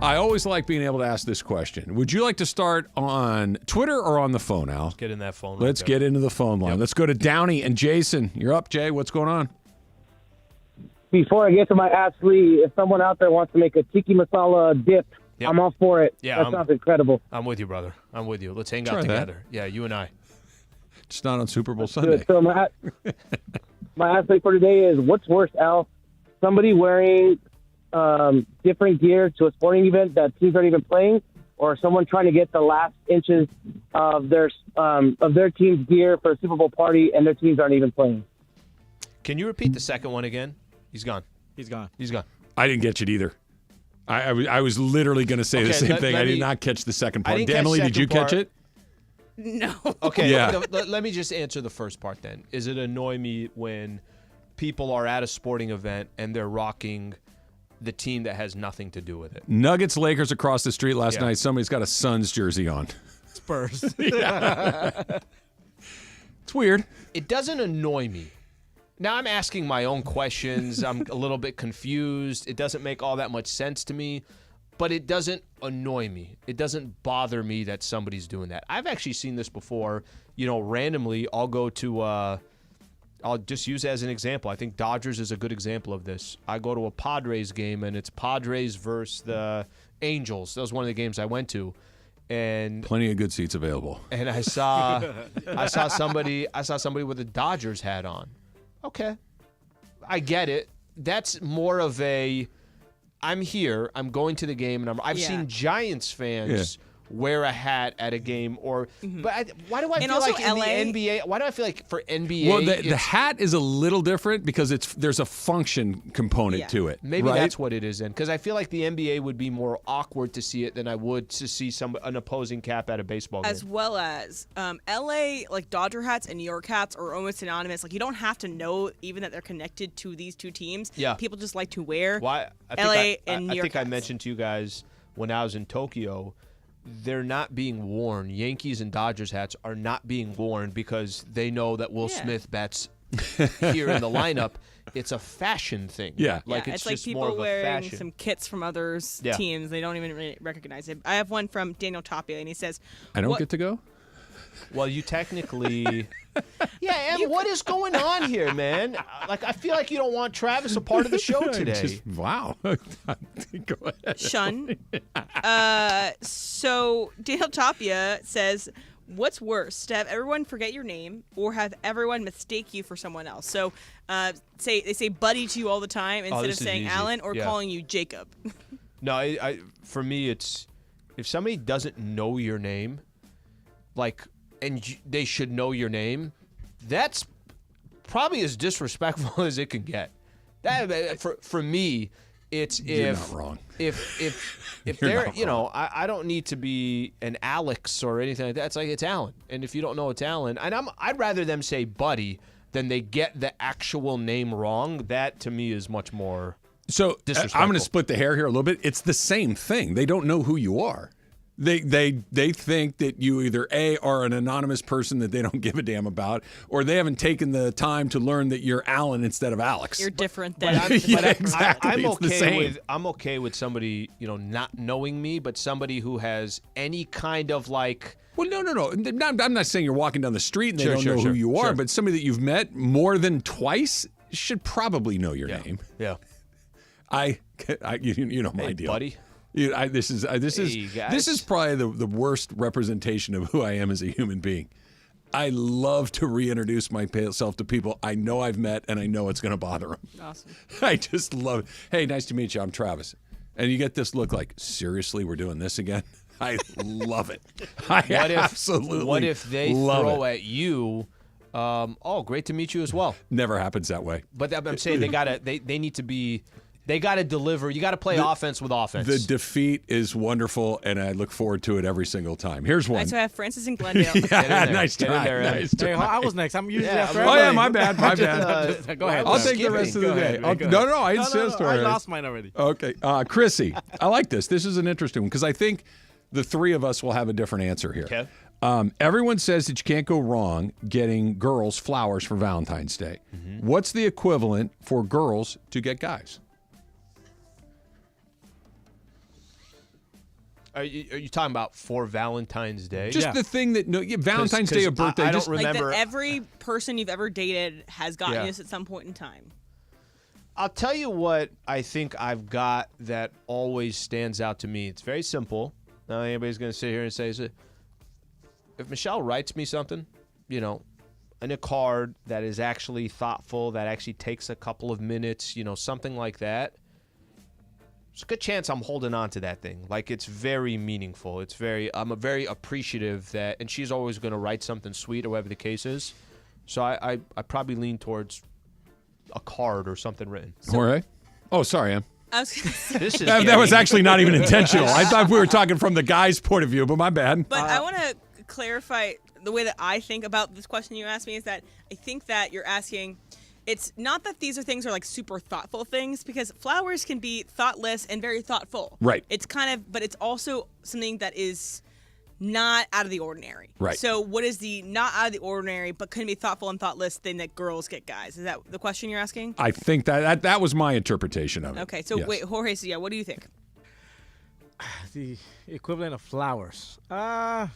Speaker 4: I always like being able to ask this question. Would you like to start on Twitter or on the phone, Al?
Speaker 6: Let's get in that phone.
Speaker 4: Let's get into the phone line. Yep. Let's go to Downey and Jason. You're up, Jay. What's going on?
Speaker 13: Before I get to my Ask Lee, if someone out there wants to make a tiki masala dip, I'm all for it.
Speaker 6: Yeah,
Speaker 13: that sounds incredible.
Speaker 6: I'm with you, brother. I'm with you. Let's hang out together. Yeah, you and I.
Speaker 4: Just not on Super Bowl Sunday.
Speaker 13: Good. So my Ask Lee for today is, what's worse, Al? Somebody wearing different gear to a sporting event that teams aren't even playing, or someone trying to get the last inches of their team's gear for a Super Bowl party and their teams aren't even playing?
Speaker 6: Can you repeat the second one again? He's gone.
Speaker 7: He's gone.
Speaker 6: He's gone.
Speaker 4: I didn't get it either. I was literally going to say the same thing. I did not catch the second part. Emily, did you catch it?
Speaker 5: No.
Speaker 6: Okay.
Speaker 4: Yeah.
Speaker 6: Let me just answer the first part then. Is it annoy me when people are at a sporting event and they're rocking the team that has nothing to do with it?
Speaker 4: Nuggets Lakers across the street last night. Somebody's got a Suns jersey on.
Speaker 7: Spurs.
Speaker 4: It's weird.
Speaker 6: It doesn't annoy me. Now I'm asking my own questions. I'm a little bit confused. It doesn't make all that much sense to me, but it doesn't annoy me. It doesn't bother me that somebody's doing that. I've actually seen this before. Randomly, I'll go to, I'll just use as an example. I think Dodgers is a good example of this. I go to a Padres game, and it's Padres versus the Angels. That was one of the games I went to. And
Speaker 4: plenty of good seats available.
Speaker 6: And I saw somebody with a Dodgers hat on. Okay, I get it. That's more of a, I'm here, I'm going to the game, and I've seen Giants fans wear a hat at a game, but why do I feel like in the NBA? Why do I feel like for NBA?
Speaker 4: Well, the hat is a little different because there's a function component to it.
Speaker 6: Maybe that's what it is then, because I feel like the NBA would be more awkward to see it than I would to see an opposing cap at a baseball game.
Speaker 5: As well as LA, like Dodger hats and New York hats are almost synonymous. Like you don't have to know even that they're connected to these two teams.
Speaker 6: Yeah,
Speaker 5: people just like to wear
Speaker 6: LA and New York. I think I mentioned to you guys when I was in Tokyo. They're not being worn. Yankees and Dodgers hats are not being worn because they know that Will Smith bats here in the lineup. It's a fashion thing.
Speaker 4: Yeah.
Speaker 5: It's like people wearing some kits from others teams. They don't even really recognize it. I have one from Daniel Tapia, and he says,
Speaker 4: I don't get to go?
Speaker 6: Well, you technically... what is going on here, man? Like, I feel like you don't want Travis a part of the show today.
Speaker 4: Wow. Go ahead.
Speaker 5: Shun. So Daniel Tapia says, what's worse, to have everyone forget your name or have everyone mistake you for someone else? So they say buddy to you all the time instead of saying Alan or calling you Jacob.
Speaker 6: No, for me, it's if somebody doesn't know your name, and they should know your name, that's probably as disrespectful as it can get. That for me, it's
Speaker 4: You're not wrong.
Speaker 6: If they're I don't need to be an Alex or anything like that. It's like it's Alan, and if you don't know it's Alan, and I'd rather them say buddy than they get the actual name wrong. That to me is much more.
Speaker 4: So
Speaker 6: disrespectful.
Speaker 4: I'm going to split the hair here a little bit. It's the same thing. They don't know who you are. They think that you either are an anonymous person that they don't give a damn about, or they haven't taken the time to learn that you're Alan instead of Alex.
Speaker 5: You're different than.
Speaker 4: Exactly.
Speaker 6: I'm okay with somebody not knowing me, but somebody who has any kind of like.
Speaker 4: Well, no. I'm not saying you're walking down the street and they don't know who you are, but somebody that you've met more than twice should probably know your name.
Speaker 6: Yeah.
Speaker 4: You know my deal,
Speaker 6: buddy.
Speaker 4: This is probably the worst representation of who I am as a human being. I love to reintroduce myself to people I know I've met and I know it's going to bother them.
Speaker 5: Awesome.
Speaker 4: I just love it. Hey, nice to meet you. I'm Travis. And you get this look like, seriously, we're doing this again? I love it. Absolutely.
Speaker 6: What if they throw at you? Great to meet you as well.
Speaker 4: Never happens that way.
Speaker 6: But I'm saying they need to be. They got to deliver. You got to play offense with offense.
Speaker 4: The defeat is wonderful, and I look forward to it every single time. Here's one.
Speaker 5: All right, so I have Francis in Glendale.
Speaker 4: Nice try.
Speaker 7: Hey, I was next. I'm usually after.
Speaker 4: Oh, yeah, my bad.
Speaker 7: Go ahead.
Speaker 4: I'll take the rest of the day. No, I insist.
Speaker 7: I lost mine already.
Speaker 4: Okay. Chrissy, I like this. This is an interesting one because I think the three of us will have a different answer here.
Speaker 6: Okay.
Speaker 4: Everyone says that you can't go wrong getting girls flowers for Valentine's Day. Mm-hmm. What's the equivalent for girls to get guys?
Speaker 6: Are you talking about for Valentine's Day?
Speaker 4: Just the thing that Valentine's Day, a birthday.
Speaker 6: I don't
Speaker 4: just
Speaker 6: remember.
Speaker 5: Like that every person you've ever dated has gotten this at some point in time.
Speaker 6: I'll tell you what I think I've got that always stands out to me. It's very simple. Now anybody's going to sit here and say, if Michelle writes me something, in a card that is actually thoughtful, that actually takes a couple of minutes, something like that, there's a good chance I'm holding on to that thing. Like, it's very meaningful. I'm very appreciative that, and she's always going to write something sweet or whatever the case is. So I probably lean towards a card or something written.
Speaker 4: Jorge? Oh, sorry, Em.
Speaker 5: I was
Speaker 4: that was actually not even intentional. I thought we were talking from the guy's point of view, but my bad.
Speaker 5: But I want to clarify the way that I think about this question you asked me is that I think that you're asking, it's not that these things are like super thoughtful things, because flowers can be thoughtless and very thoughtful.
Speaker 4: Right.
Speaker 5: It's but it's also something that is not out of the ordinary.
Speaker 4: Right.
Speaker 5: So what is the not out of the ordinary but can be thoughtful and thoughtless thing that girls get guys? Is that the question you're asking?
Speaker 4: I think that was my interpretation of it.
Speaker 5: Okay, so
Speaker 4: yes.
Speaker 5: wait, Jorge, so what do you think?
Speaker 7: The equivalent of flowers. Brenda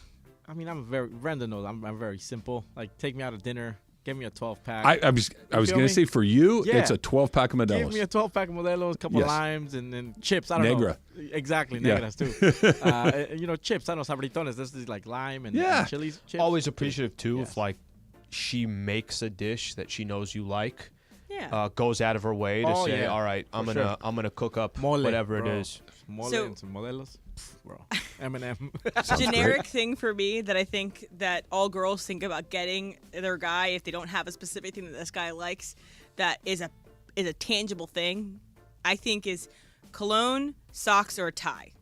Speaker 7: knows I'm very simple. Like, take me out to dinner, give me a 12-pack.
Speaker 4: I was going to say, for you, it's a 12-pack of Modelo's.
Speaker 7: Give me a 12-pack of Modelo's, a couple of limes, and then chips. I don't
Speaker 4: Negra.
Speaker 7: know. Exactly, negras too. Chips. I know sabritones. This is like lime and chilies. Chips.
Speaker 6: Always appreciative too if like she makes a dish that she knows you like.
Speaker 5: Yeah.
Speaker 6: Goes out of her way to say, all right, I'm gonna cook up whatever it is.
Speaker 7: Mole and some Modelos. Bro, M&M.
Speaker 5: Generic thing for me that I think that all girls think about getting their guy if they don't have a specific thing that this guy likes that is a tangible thing, I think is cologne, socks, or a tie.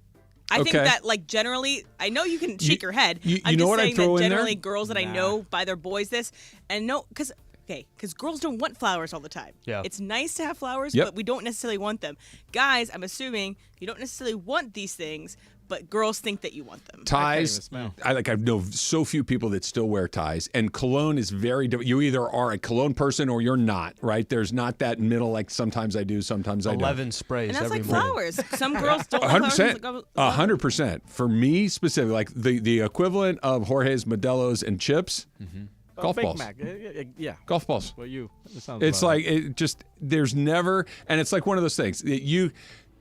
Speaker 5: I think that, like, generally, I know you can shake your head. I'm just saying that generally girls that I know buy their boys this, and because girls don't want flowers all the time.
Speaker 6: Yeah.
Speaker 5: It's nice to have flowers, but we don't necessarily want them. Guys, I'm assuming you don't necessarily want these things, but girls think that you want them.
Speaker 4: Ties, I know so few people that still wear ties, and cologne is very different. You either are a cologne person or you're not, right? There's not that middle, like sometimes I do, sometimes I don't.
Speaker 6: 11 sprays
Speaker 5: and that's
Speaker 6: every
Speaker 5: like
Speaker 6: morning.
Speaker 5: flowers. Some girls don't like flowers.
Speaker 4: 100%. For me specifically, like the equivalent of Jorge's, Modelo's, and chips, golf balls.
Speaker 7: Mac. Yeah.
Speaker 4: Golf balls.
Speaker 7: Well,
Speaker 4: It's like, there's never, and it's like one of those things that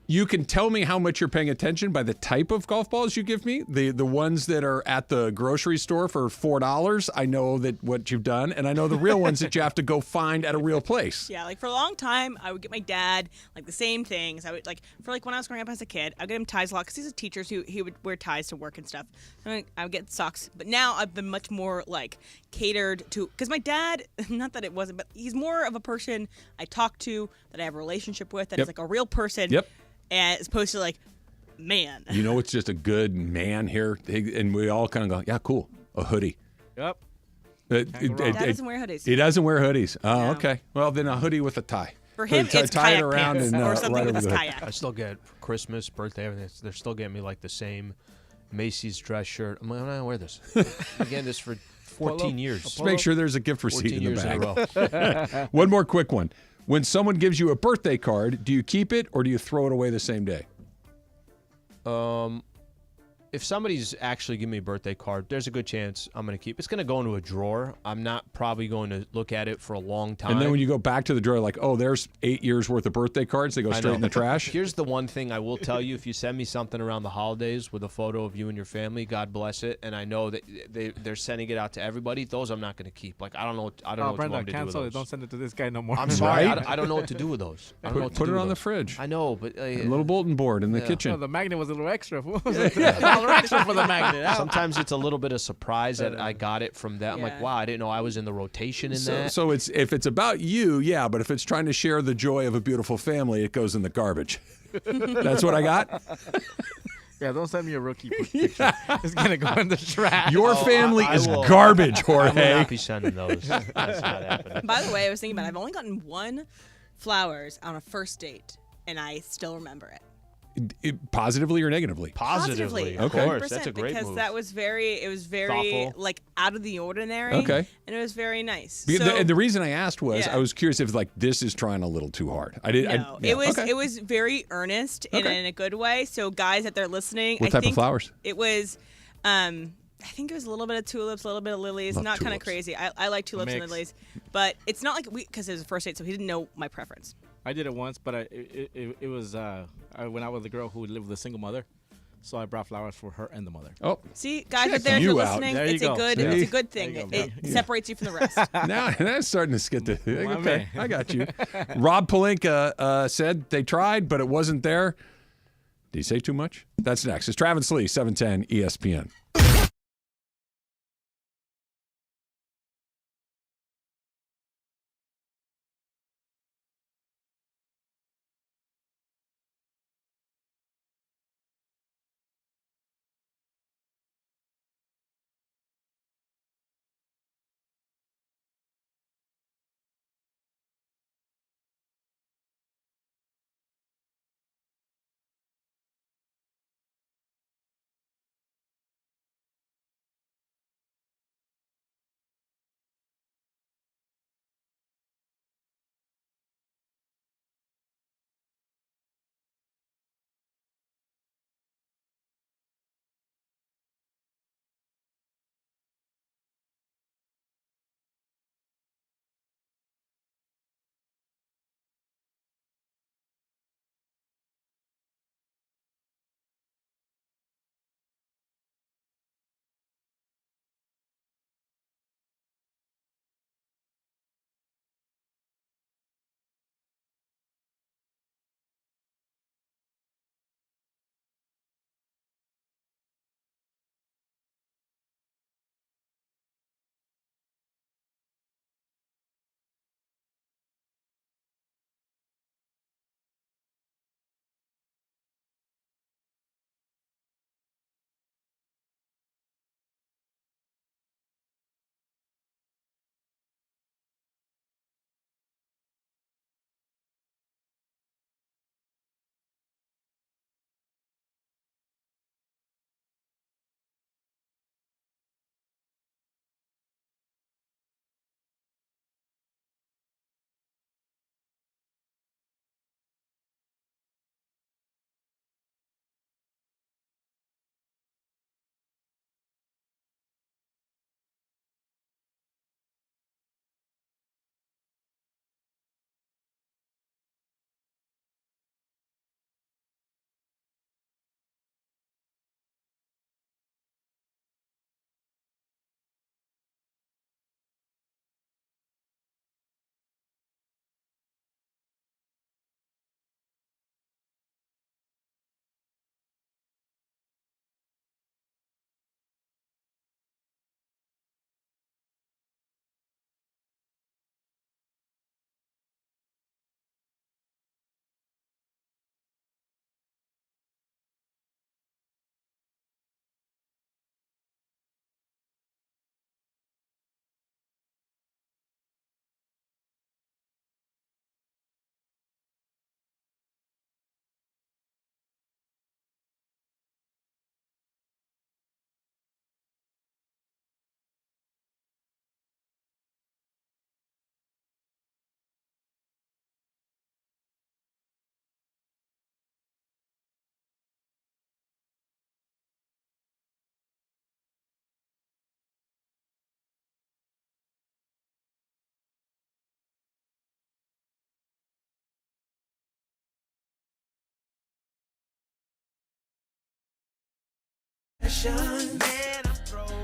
Speaker 4: you can tell me how much you're paying attention by the type of golf balls you give me. The ones that are at the grocery store for $4, I know that what you've done, and I know the real ones that you have to go find at a real place.
Speaker 5: Yeah, like for a long time, I would get my dad like the same things. I would when I was growing up as a kid, I would get him ties a lot because he's a teacher, so he would wear ties to work and stuff. I would get socks, but now I've been much more like catered to, because my dad, not that it wasn't, but he's more of a person I talk to, that I have a relationship with, that is like a real person.
Speaker 4: Yep.
Speaker 5: As opposed to like, man.
Speaker 4: You know, it's just a good man here, and we all kind of go, yeah, cool, a hoodie.
Speaker 7: Yep.
Speaker 5: Dad doesn't wear hoodies.
Speaker 4: He doesn't wear hoodies. Oh, no. Okay. Well, then a hoodie with a tie.
Speaker 5: For him, it's
Speaker 4: tie it
Speaker 5: kayak
Speaker 4: around
Speaker 5: pants
Speaker 4: and
Speaker 5: or something
Speaker 4: right
Speaker 5: with
Speaker 4: over
Speaker 5: his
Speaker 4: the
Speaker 5: kayak.
Speaker 6: I still get Christmas, birthday, everything. They're still getting me like the same Macy's dress shirt. I'm like, I'm not gonna wear this. Again, this for 14 years.
Speaker 4: Just make sure there's a gift receipt in the bag.
Speaker 6: In a row.
Speaker 4: One more quick one. When someone gives you a birthday card, do you keep it or do you throw it away the same day?
Speaker 6: If somebody's actually giving me a birthday card, there's a good chance I'm going to keep it. It's going to go into a drawer. I'm not probably going to look at it for a long time.
Speaker 4: And then when you go back to the drawer, like, oh, there's 8 years worth of birthday cards, they go straight in the trash.
Speaker 6: Here's the one thing I will tell you. If you send me something around the holidays with a photo of you and your family, God bless it, and I know that they're sending it out to everybody, those I'm not going to keep. Like, I don't know what
Speaker 7: Brenda,
Speaker 6: you want me to do with
Speaker 7: cancel
Speaker 6: those.
Speaker 7: it. Don't send it to this guy no more.
Speaker 6: I'm sorry.
Speaker 4: Right?
Speaker 6: I don't know what to do with those. I don't know what to
Speaker 4: Put
Speaker 6: do
Speaker 4: it
Speaker 6: with
Speaker 4: on the
Speaker 6: those.
Speaker 4: fridge.
Speaker 6: I know, but
Speaker 4: A little bulletin board in the kitchen.
Speaker 7: No, the magnet was a little extra. What was it? $1 extra for the magnet.
Speaker 6: Sometimes it's a little bit of surprise that I got it from that. I'm like, wow, I didn't know I was in the rotation in that.
Speaker 4: So it's if it's about you, yeah, but if it's trying to share the joy of a beautiful family, it goes in the garbage. That's what I got?
Speaker 7: Yeah, don't send me a rookie picture. It's going to go in the trash.
Speaker 4: Your family is garbage, Jorge.
Speaker 6: I will not be sending those. That's not happening.
Speaker 5: By the way, I was thinking about it. I've only gotten one flowers on a first date, and I still remember it.
Speaker 4: Positively or negatively?
Speaker 6: Positively. Of
Speaker 4: Okay.
Speaker 6: course. That's a great
Speaker 5: because
Speaker 6: move.
Speaker 5: it was very
Speaker 6: Thoughtful.
Speaker 5: like out of the ordinary.
Speaker 4: Okay.
Speaker 5: And it was very nice.
Speaker 4: And the reason I asked was
Speaker 5: Yeah.
Speaker 4: I was curious if like this is trying a little too hard. I did.
Speaker 5: No,
Speaker 4: Yeah,
Speaker 5: it was very earnest and in a good way. So guys that they're listening,
Speaker 4: What
Speaker 5: I
Speaker 4: type
Speaker 5: think
Speaker 4: of flowers?
Speaker 5: It was I think it was a little bit of tulips, a little bit of lilies.
Speaker 4: Love
Speaker 5: Not kind of
Speaker 4: tulips.
Speaker 5: crazy. I like tulips and
Speaker 7: Mix.
Speaker 5: lilies, but it's not like because it was a first date, so he didn't know my preference.
Speaker 7: I did it once, but it was when I was the girl who lived with a single mother, so I brought flowers for her and the mother.
Speaker 4: Oh,
Speaker 5: See, guys,
Speaker 4: check
Speaker 5: out there, if
Speaker 4: you
Speaker 5: you're
Speaker 4: out.
Speaker 5: listening,
Speaker 7: There you
Speaker 5: it's a
Speaker 7: go.
Speaker 5: good,
Speaker 4: See?
Speaker 5: it's a good thing.
Speaker 7: There you
Speaker 5: It
Speaker 7: go.
Speaker 5: separates you from the rest.
Speaker 4: now it's starting to get to.
Speaker 7: My
Speaker 4: Okay,
Speaker 7: man.
Speaker 4: I got you. Rob Palinka said they tried, but it wasn't there. Did he say too much? That's next. It's Travis Lee, 710 ESPN.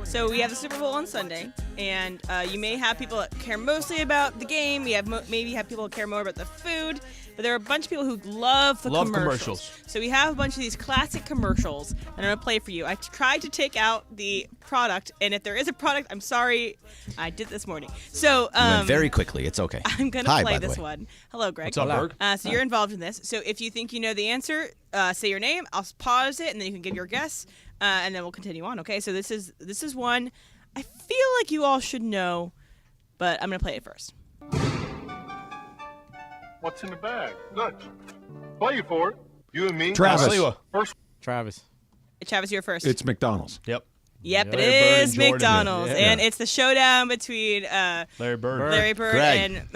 Speaker 5: So we have the Super Bowl on Sunday, and you may have people that care mostly about the game. We have maybe have people that care more about the food, but there are a bunch of people who love the commercials. So we have a bunch of these classic commercials that I'm going to play for you. I tried to take out the product, and if there is a product, I'm sorry, I did this morning. So
Speaker 8: Went very quickly. It's okay.
Speaker 5: I'm going to play this one. Hello, Greg.
Speaker 6: What's up, Berg?
Speaker 5: So you're involved in this. So if you think you know the answer, say your name. I'll pause it, and then you can give your guess, and then we'll continue on. Okay? So this is one I feel like you all should know, but I'm going to play it first.
Speaker 14: What's in the bag? Nuts. Play you for it. You and me.
Speaker 4: Travis.
Speaker 7: Travis.
Speaker 5: Travis, you're first.
Speaker 4: It's McDonald's.
Speaker 6: Yep.
Speaker 5: Yep,
Speaker 6: Larry
Speaker 5: it
Speaker 6: Bird
Speaker 5: is
Speaker 6: and Jordan.
Speaker 5: McDonald's,
Speaker 6: Yeah.
Speaker 5: and it's the showdown between
Speaker 6: Larry Bird,
Speaker 5: Greg. And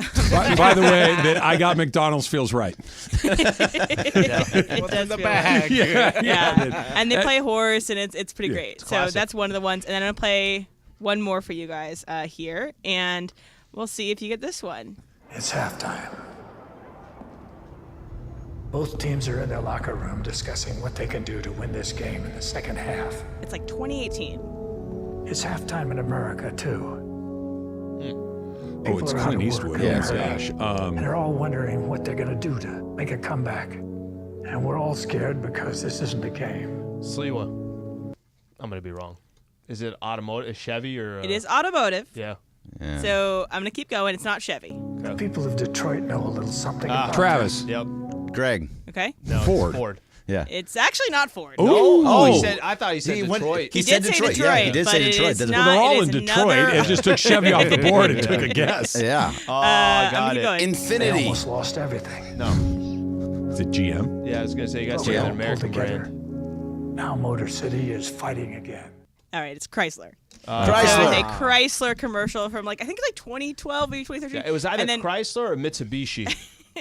Speaker 4: By the way, that I got McDonald's feels right.
Speaker 5: What's in
Speaker 7: the bag?
Speaker 5: Yeah. And they play horse, and it's pretty great. So
Speaker 6: classic.
Speaker 5: that's one of the ones, and then I'm gonna play one more for you guys here, and we'll see if you get this one.
Speaker 15: It's halftime. Both teams are in their locker room discussing what they can do to win this game in the second half.
Speaker 5: It's like 2018.
Speaker 15: It's halftime in America, too.
Speaker 4: Oh, it's
Speaker 15: People are out
Speaker 4: Clint
Speaker 15: of
Speaker 4: Eastwood.
Speaker 15: work.
Speaker 4: Oh, my gosh.
Speaker 15: And they're all wondering what they're going to do to make a comeback. And we're all scared because this isn't a game.
Speaker 6: Sliwa. I'm going to be wrong. Is it automotive? Chevy or?
Speaker 5: It is automotive.
Speaker 6: Yeah.
Speaker 5: So I'm gonna keep going. It's not Chevy.
Speaker 15: The people of Detroit know a little something about
Speaker 4: Travis.
Speaker 6: Yep.
Speaker 2: Greg.
Speaker 5: Okay.
Speaker 6: No,
Speaker 4: Ford.
Speaker 6: It's Ford.
Speaker 2: Yeah.
Speaker 5: It's actually not Ford.
Speaker 6: Oh, he said. I thought he said Detroit.
Speaker 2: He
Speaker 5: did say Detroit.
Speaker 2: Yeah, he did
Speaker 5: but
Speaker 2: say
Speaker 5: it
Speaker 2: Detroit.
Speaker 5: is
Speaker 2: Doesn't-
Speaker 5: not-
Speaker 4: Well, they're all
Speaker 5: it
Speaker 4: in
Speaker 5: is
Speaker 4: Detroit.
Speaker 5: another-
Speaker 4: It just took Chevy off the board and took a guess.
Speaker 2: Yeah.
Speaker 6: Oh, I
Speaker 5: I'm
Speaker 6: got
Speaker 5: gonna
Speaker 6: it.
Speaker 5: go in.
Speaker 15: They
Speaker 2: Infinity.
Speaker 15: almost lost everything.
Speaker 6: No.
Speaker 4: Is it GM?
Speaker 6: Yeah, I was going to say you got to
Speaker 15: But
Speaker 6: say
Speaker 15: we
Speaker 6: an
Speaker 15: all pulled
Speaker 6: American
Speaker 15: together.
Speaker 6: brand.
Speaker 15: Now Motor City is fighting again.
Speaker 5: All right, it's Chrysler. So
Speaker 2: Chrysler.
Speaker 5: it's a Chrysler commercial from I think 2012, maybe 2013.
Speaker 6: Yeah, it was either
Speaker 5: and then,
Speaker 6: Chrysler or Mitsubishi.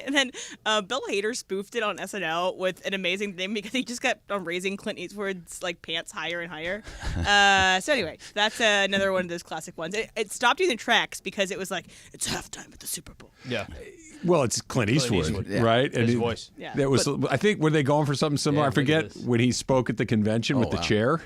Speaker 5: And then Bill Hader spoofed it on SNL with an amazing thing because he just kept on raising Clint Eastwood's pants higher and higher. So anyway, that's another one of those classic ones. It stopped you in the tracks because it was it's halftime at the Super Bowl.
Speaker 6: Yeah.
Speaker 4: Well, it's Clint Eastwood, right?
Speaker 6: His voice.
Speaker 5: Yeah.
Speaker 4: That was. I think were they going for something similar?
Speaker 6: Yeah,
Speaker 4: I forget
Speaker 6: look at this.
Speaker 4: when he spoke at the convention with the
Speaker 2: wow.
Speaker 4: chair.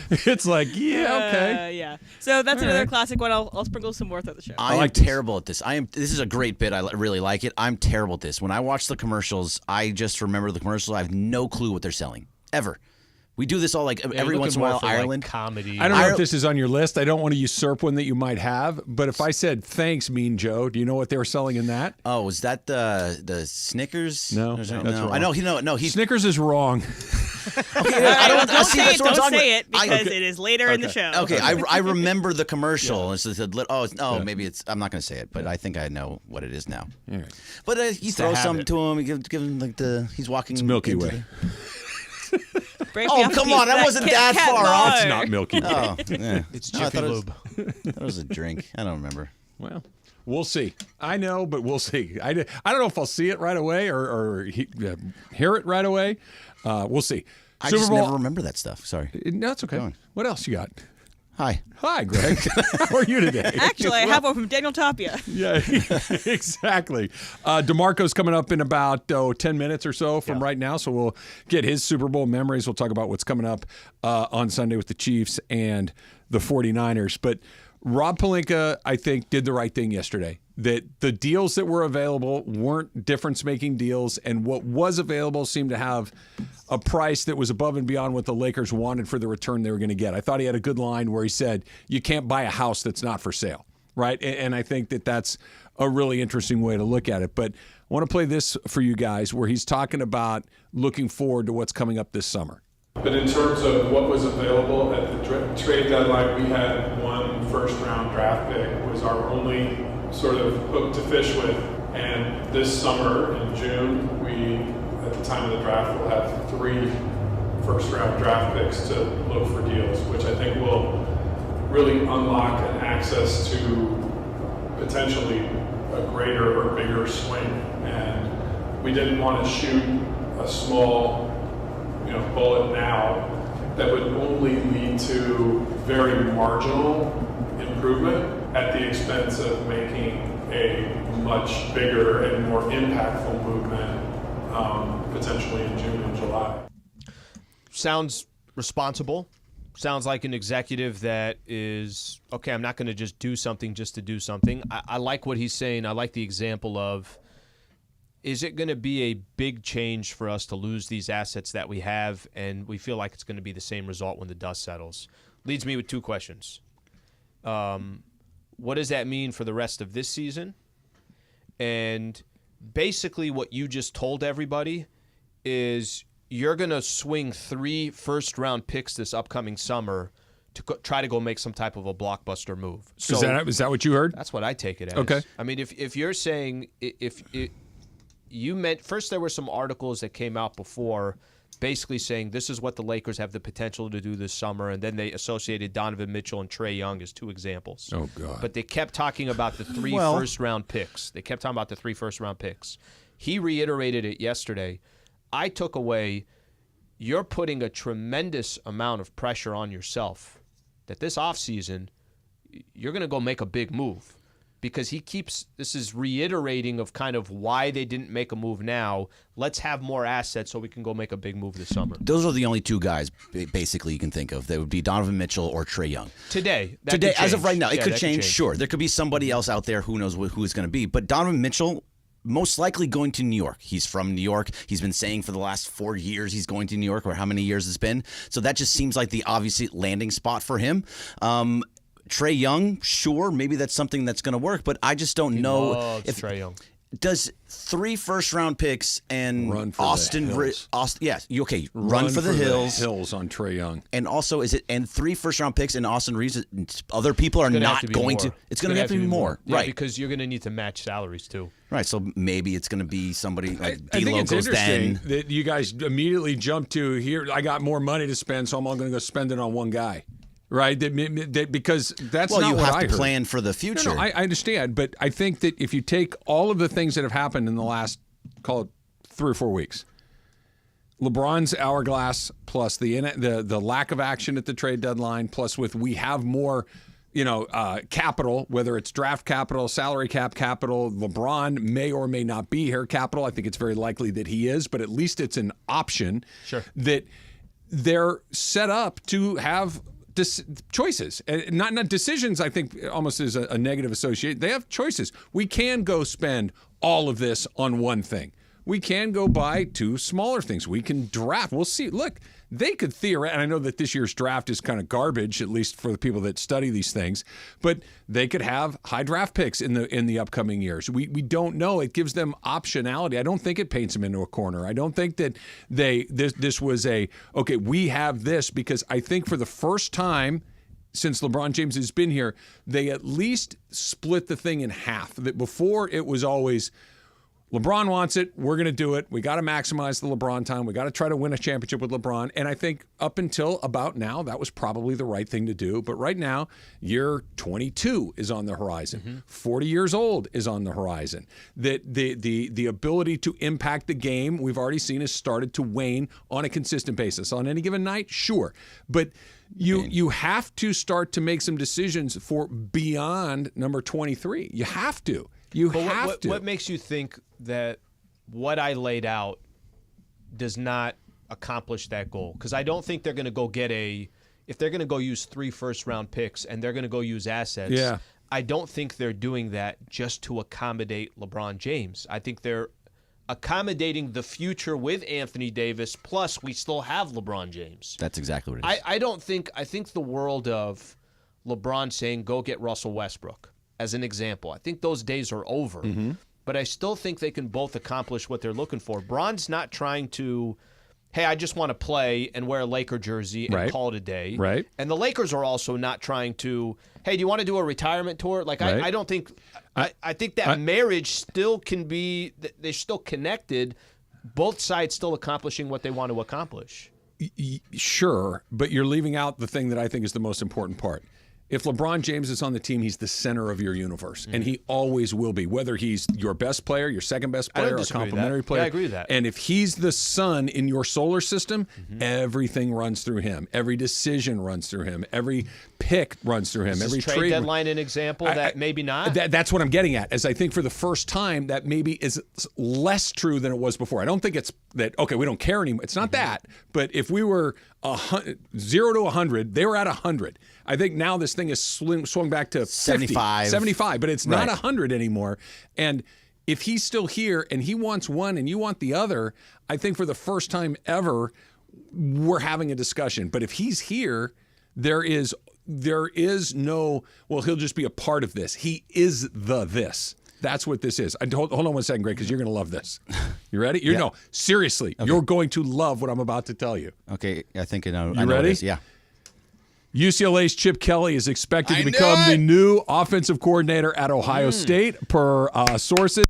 Speaker 4: It's okay.
Speaker 5: Yeah. So that's another classic one. I'll sprinkle some more throughout the show.
Speaker 2: I am
Speaker 4: like this.
Speaker 2: terrible at this. This is a great bit. I really like it. I'm terrible at this. When I watch the commercials, I just remember the commercials. I have no clue what they're selling ever. We do this all every once in a while. Ireland
Speaker 6: comedy.
Speaker 4: I don't know if this is on your list. I don't want to usurp one that you might have. But if I said thanks, Mean Joe, do you know what they were selling in that?
Speaker 2: Oh, was that the Snickers?
Speaker 4: No, that's wrong.
Speaker 2: I know. No,
Speaker 4: Snickers is wrong.
Speaker 5: Don't
Speaker 2: see,
Speaker 5: say
Speaker 2: that's
Speaker 5: it.
Speaker 2: what I'm
Speaker 5: Don't
Speaker 2: talking
Speaker 5: say
Speaker 2: about.
Speaker 5: it because it is later in the show.
Speaker 2: Okay, I remember the commercial. It's just maybe it's. I'm not going to say it, but I think I know what it is now.
Speaker 4: All right.
Speaker 2: But you throw something to him. You give him he's walking.
Speaker 4: It's Milky Way.
Speaker 2: Oh, come on. I wasn't that far off.
Speaker 4: It's not Milky Way.
Speaker 2: Oh, yeah.
Speaker 6: It's
Speaker 2: No, I
Speaker 6: Jiffy
Speaker 2: thought
Speaker 6: Lube.
Speaker 2: That was a drink. I don't remember.
Speaker 4: Well, we'll see. I know, but we'll see. I don't know if I'll see it right away or hear it right away. We'll see.
Speaker 2: I
Speaker 4: Super
Speaker 2: just
Speaker 4: Bowl.
Speaker 2: never remember that stuff. Sorry.
Speaker 4: No, it's okay.
Speaker 2: Go on.
Speaker 4: What else you got?
Speaker 2: Hi.
Speaker 4: Hi, Greg. How are you today?
Speaker 5: Actually, I have one from Daniel Tapia.
Speaker 4: Yeah, exactly. DeMarco's coming up in about 10 minutes or so from right now, so we'll get his Super Bowl memories. We'll talk about what's coming up on Sunday with the Chiefs and the 49ers. But Rob Pelinka, I think, did the right thing yesterday. That the deals that were available weren't difference-making deals, and what was available seemed to have a price that was above and beyond what the Lakers wanted for the return they were going to get. I thought he had a good line where he said, you can't buy a house that's not for sale, right? And I think that that's a really interesting way to look at it. But I want to play this for you guys where he's talking about looking forward to what's coming up this summer.
Speaker 16: But in terms of what was available at the trade deadline, we had one first-round draft pick was our only sort of hook to fish with. And this summer in June, at the time of the draft, will have 3 first-round draft picks to look for deals, which I think will really unlock an access to potentially a greater or bigger swing. And we didn't want to shoot a small bullet now that would only lead to very marginal improvement at the expense of making a much bigger and more impactful movement potentially in June and July.
Speaker 6: Sounds responsible. Sounds like an executive that is, okay, I'm not going to just do something just to do something. I like what he's saying. I like the example of, is it going to be a big change for us to lose these assets that we have, and we feel like it's going to be the same result when the dust settles? Leads me with 2 questions. What does that mean for the rest of this season? And basically what you just told everybody is you're going to swing 3 first-round picks this upcoming summer to try to go make some type of a blockbuster move. So
Speaker 4: Is that what you heard?
Speaker 6: That's what I take it as.
Speaker 4: Okay.
Speaker 6: I mean, if you're saying if you meant first there were some articles that came out before basically saying this is what the Lakers have the potential to do this summer, and then they associated Donovan Mitchell and Trae Young as 2 examples.
Speaker 4: Oh, God.
Speaker 6: But they kept talking about the 3 first-round picks. They kept talking about the 3 first-round picks. He reiterated it yesterday. I took away, you're putting a tremendous amount of pressure on yourself that this offseason you're going to go make a big move. Because this is reiterating of kind of why they didn't make a move now. Let's have more assets so we can go make a big move this summer.
Speaker 2: Those are the only 2 guys, basically, you can think of. That would be Donovan Mitchell or Trae Young.
Speaker 6: Today,
Speaker 2: as of right now, it could change. Sure, there could be somebody else out there. Who knows who it's going to be? But Donovan Mitchell, most likely going to New York. He's from New York. He's been saying for the last 4 years he's going to New York, or how many years it's been. So that just seems like the obvious landing spot for him. Trae Young, sure, maybe that's something that's going to work, but I just don't know if
Speaker 6: Trae Young.
Speaker 2: Does 3 first-round picks and
Speaker 4: run for
Speaker 2: Austin,
Speaker 4: the hills.
Speaker 2: Yes, okay, run for the hills.
Speaker 4: Hills on Trae Young,
Speaker 2: and also and 3 first-round picks and Austin Reeves. Other people are not going to. It's going to have to be more,
Speaker 6: yeah,
Speaker 2: right?
Speaker 6: Because you're going to need to match salaries too.
Speaker 2: Right, so maybe it's going to be somebody like
Speaker 4: I think it's interesting
Speaker 2: then.
Speaker 4: that you guys immediately jump to here. I got more money to spend, so I'm all going to go spend it on one guy. Right, because that's not what I heard.
Speaker 2: Well, you have to plan for the future.
Speaker 4: No, I understand, but I think that if you take all of the things that have happened in the last, call it 3 or 4 weeks, LeBron's hourglass plus the lack of action at the trade deadline, plus we have more, capital, whether it's draft capital, salary cap capital. LeBron may or may not be here capital. I think it's very likely that he is, but at least it's an option.
Speaker 6: Sure.
Speaker 4: That they're set up to have choices, not decisions. I think almost is a negative association. They have choices. We can go spend all of this on one thing. We can go buy 2 smaller things. We can draft. We'll see. Look, they could theoretically, and I know that this year's draft is kind of garbage, at least for the people that study these things, but they could have high draft picks in the upcoming years. We don't know. It gives them optionality. I don't think it paints them into a corner. I don't think that this was okay, we have this, because I think for the first time since LeBron James has been here, they at least split the thing in half. That before it was always, LeBron wants it, we're going to do it. We got to maximize the LeBron time. We got to try to win a championship with LeBron. And I think up until about now, that was probably the right thing to do. But right now, year 22 is on the horizon. Mm-hmm. 40 years old is on the horizon. The ability to impact the game, we've already seen, has started to wane on a consistent basis. On any given night, sure. But you have to start to make some decisions for beyond number 23. You have to. What
Speaker 6: makes you think that what I laid out does not accomplish that goal? Because I don't think they're going to go if they're going to go use 3 first-round picks and they're going to go use assets,
Speaker 4: yeah.
Speaker 6: I don't think they're doing that just to accommodate LeBron James. I think they're accommodating the future with Anthony Davis, plus we still have LeBron James.
Speaker 2: That's exactly what it is.
Speaker 6: I think the world of LeBron saying, go get Russell Westbrook, as an example, I think those days are over. Mm-hmm. But I still think they can both accomplish what they're looking for. Bron's not trying to, hey, I just want to play and wear a Laker jersey and call it a day.
Speaker 4: Right.
Speaker 6: And the Lakers are also not trying to, hey, do you want to do a retirement tour? Like, right. I don't think, I think that marriage still can be, they're still connected, both sides still accomplishing what they want to accomplish.
Speaker 4: Sure, but you're leaving out the thing that I think is the most important part. If LeBron James is on the team, he's the center of your universe, and he always will be, whether he's your best player, your second best player, or complimentary player.
Speaker 6: Yeah, I agree with that.
Speaker 4: And if he's the sun in your solar system, everything runs through him. Every decision runs through him. Every pick runs through him.
Speaker 6: Is
Speaker 4: every
Speaker 6: trade deadline an example that maybe not?
Speaker 4: That's what I'm getting at, as I think for the first time that maybe is less true than it was before. I don't think it's that, okay, we don't care anymore. It's not that. But if we were 0 to 100, they were at 100. I think now this thing is swung back to 75, but it's not 100 anymore. And if he's still here and he wants one and you want the other, I think for the first time ever, we're having a discussion. But if he's here, there is no, well, he'll just be a part of this. He is this. That's what this is. Hold on 1 second, Greg, because you're going to love this. You ready? No, seriously. Okay. You're going to love what I'm about to tell you.
Speaker 2: Okay, I think I know.
Speaker 4: You ready?
Speaker 2: Yeah.
Speaker 4: UCLA's Chip Kelly is expected to become the new offensive coordinator at Ohio State, per sources.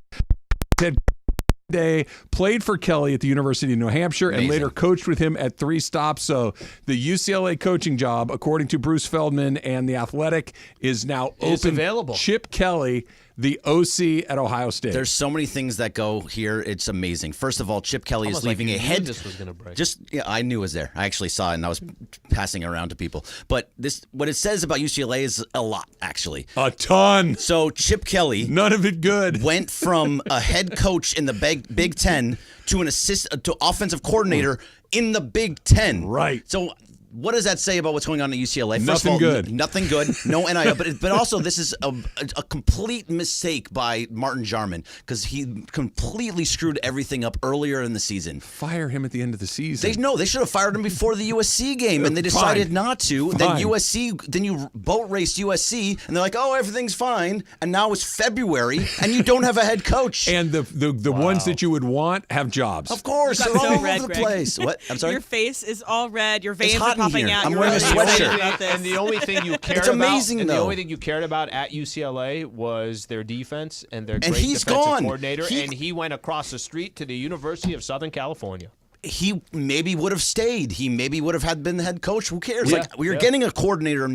Speaker 4: day, played for Kelly at the University of New Hampshire, and later coached with him at 3 stops. So the UCLA coaching job, according to Bruce Feldman and The Athletic, is now open.
Speaker 6: It's available.
Speaker 4: Chip Kelly, the OC at Ohio State.
Speaker 2: There's so many things that go here. It's amazing. First of all, Chip Kelly is leaving a head.
Speaker 6: This was gonna break.
Speaker 2: I knew it was there. I actually saw it and I was passing it around to people. But what it says about UCLA is a lot, actually.
Speaker 4: A ton.
Speaker 2: So Chip Kelly,
Speaker 4: none of it good,
Speaker 2: went from a head coach in the Big Ten to an to offensive coordinator in the Big Ten.
Speaker 4: Right.
Speaker 2: So what does that say about what's going on at UCLA? First
Speaker 4: Nothing
Speaker 2: of all,
Speaker 4: good.
Speaker 2: Nothing good. No NIL. But also, this is a complete mistake by Martin Jarman because he completely screwed everything up earlier in the season.
Speaker 4: Fire him at the end of the season.
Speaker 2: They should have fired him before the USC game, and they decided not to. Then you boat raced USC, and they're like, oh, everything's fine. And now it's February, and you don't have a head coach.
Speaker 4: And the ones that you would want have jobs.
Speaker 2: Of course, they're all over the place. What? I'm sorry.
Speaker 5: Your face is all red. Your veins
Speaker 2: It's
Speaker 5: are
Speaker 2: hot in
Speaker 5: popping
Speaker 2: here.
Speaker 5: out.
Speaker 2: I'm
Speaker 5: You're
Speaker 2: wearing a
Speaker 5: really excited
Speaker 2: sweatshirt.
Speaker 5: about this.
Speaker 6: And the only thing you cared
Speaker 2: It's amazing,
Speaker 6: about, and
Speaker 2: though.
Speaker 6: the only thing you cared about at UCLA was their defense and their great
Speaker 2: he's
Speaker 6: defensive
Speaker 2: gone.
Speaker 6: coordinator, and he went across the street to the University of Southern California.
Speaker 2: He maybe would have stayed. He maybe would have been the head coach. Who cares?
Speaker 6: Yeah,
Speaker 2: Like we were getting a coordinator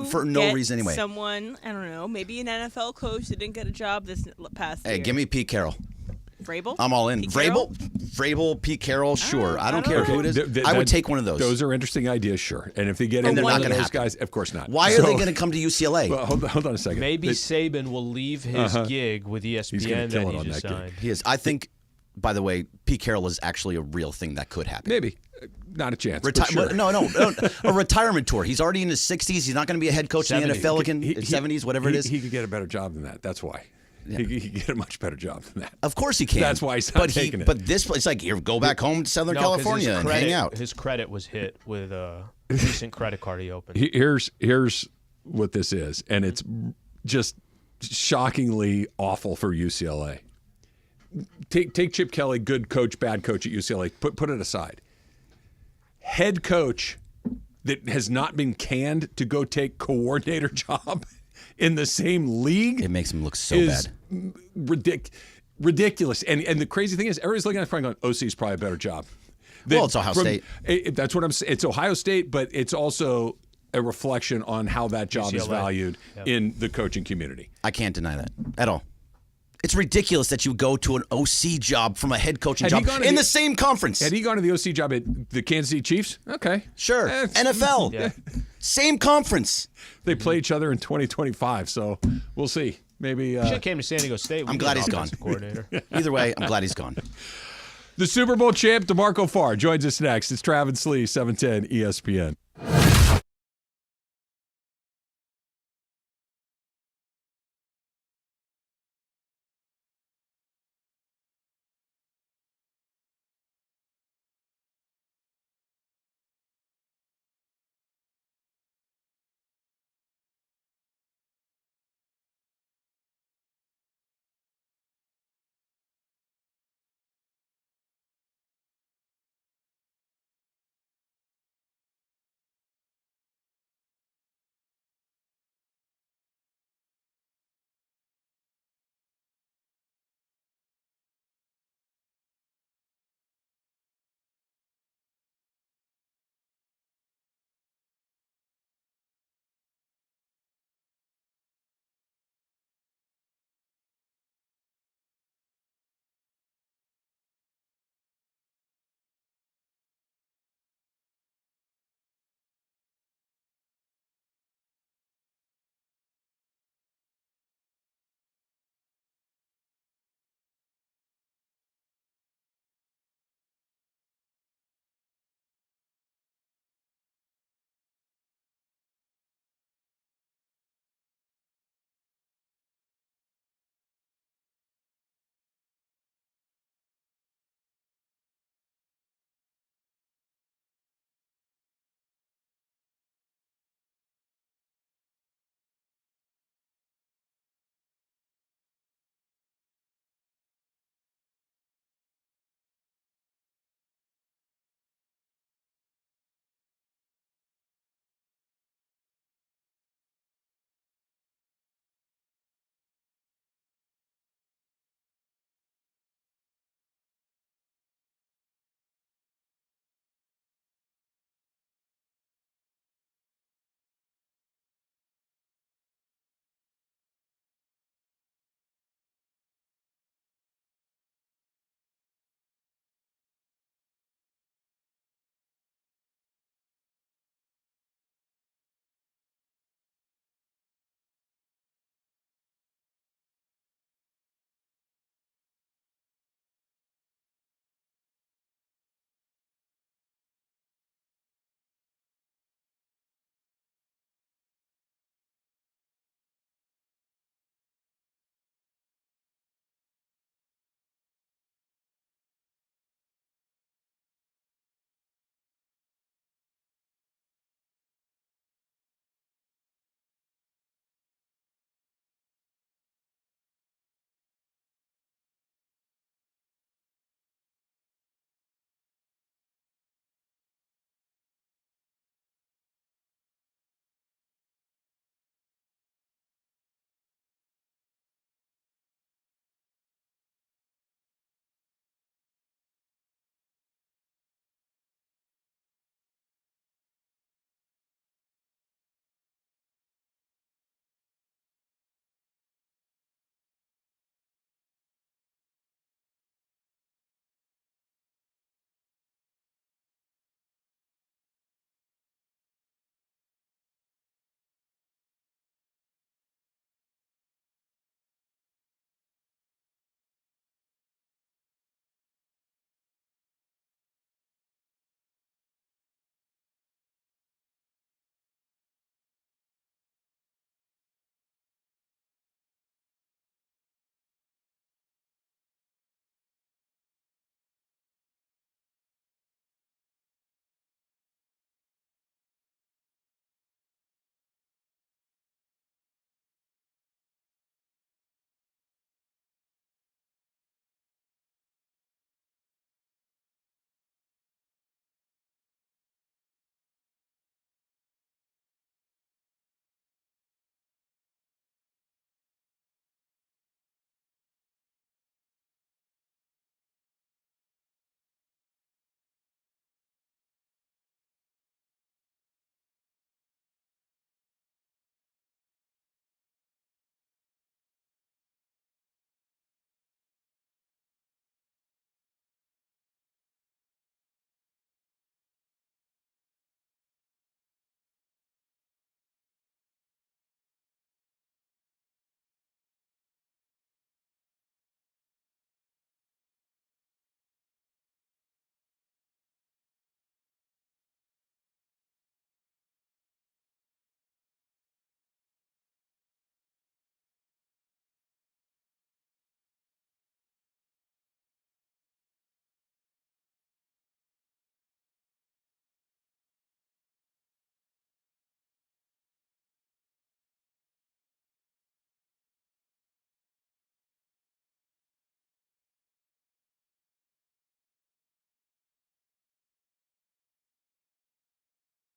Speaker 2: for no
Speaker 5: get
Speaker 2: reason anyway.
Speaker 5: Someone, I don't know, maybe an NFL coach that didn't get a job this past year.
Speaker 2: Hey, give me Pete Carroll.
Speaker 5: Vrabel?
Speaker 2: I'm all in.
Speaker 5: Pete Carroll?
Speaker 2: Vrabel, Pete Carroll, sure. I don't care
Speaker 4: Okay,
Speaker 2: who it is. I would take one of those.
Speaker 4: Those are interesting ideas, sure. And if they get
Speaker 2: And
Speaker 4: into
Speaker 2: they're
Speaker 4: one
Speaker 2: not
Speaker 4: of
Speaker 2: gonna
Speaker 4: those
Speaker 2: happen.
Speaker 4: guys, of course not.
Speaker 2: Why are they going to come to UCLA?
Speaker 4: Well, hold on a second.
Speaker 6: Maybe Saban will leave his gig with
Speaker 4: He's gonna
Speaker 6: ESPN
Speaker 4: kill
Speaker 6: that
Speaker 4: it
Speaker 6: he
Speaker 4: on
Speaker 6: just
Speaker 4: that gig.
Speaker 6: signed.
Speaker 2: He is. I think, by the way, Pete Carroll is actually a real thing that could happen.
Speaker 4: Maybe. Not a chance. but sure.
Speaker 2: No. A retirement tour. He's already in his 60s. He's not going to be a head coach in the
Speaker 6: 70s.
Speaker 2: NFL again. 70s, whatever it is.
Speaker 4: He could get a better job than that. That's why.
Speaker 2: Yeah.
Speaker 4: He could get a much better job than that.
Speaker 2: Of course he can.
Speaker 4: That's why he's not taking it.
Speaker 2: But this place, like, here, go back home to Southern California and hang out.
Speaker 6: His credit was hit with a recent credit card he opened.
Speaker 4: Here's what this is, and it's just shockingly awful for UCLA. Take Chip Kelly, good coach, bad coach at UCLA. Put it aside. Head coach that has not been canned to go take coordinator job in the same league.
Speaker 2: It makes him look so
Speaker 4: is
Speaker 2: bad.
Speaker 4: Ridiculous. And the crazy thing is, everybody's looking at it and going, OC's probably a better job.
Speaker 2: Well, it's Ohio State.
Speaker 4: That's what I'm saying. It's Ohio State, but it's also a reflection on how that job is
Speaker 6: UCLA.
Speaker 4: valued in the coaching community.
Speaker 2: I can't deny that at all. It's ridiculous that you go to an OC job from a head coaching job in the same conference.
Speaker 4: Had he gone to the OC job at the Kansas City Chiefs? Okay.
Speaker 2: Sure. NFL.
Speaker 6: Yeah.
Speaker 2: Same conference.
Speaker 4: They play each other in 2025, so we'll see. Maybe.
Speaker 6: Should have came to San Diego State.
Speaker 2: I'm glad he's gone.
Speaker 6: Coordinator.
Speaker 2: Either way, I'm glad he's gone.
Speaker 4: The Super Bowl champ, DeMarco Farr, joins us next. It's Travis Lee, 710 ESPN.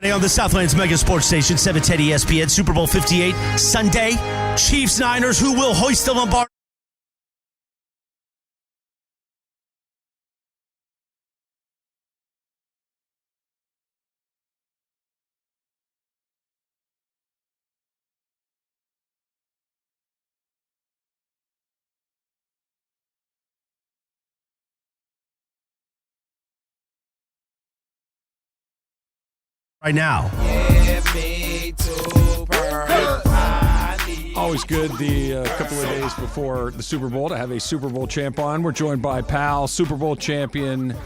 Speaker 14: On the Southlands Mega Sports Station, 710 ESPN, Super Bowl 58, Sunday, Chiefs-Niners, who will hoist the Lombardi. Right now.
Speaker 4: Always good the couple of days before the Super Bowl to have a Super Bowl champ on. We're joined by Pal, Super Bowl champion,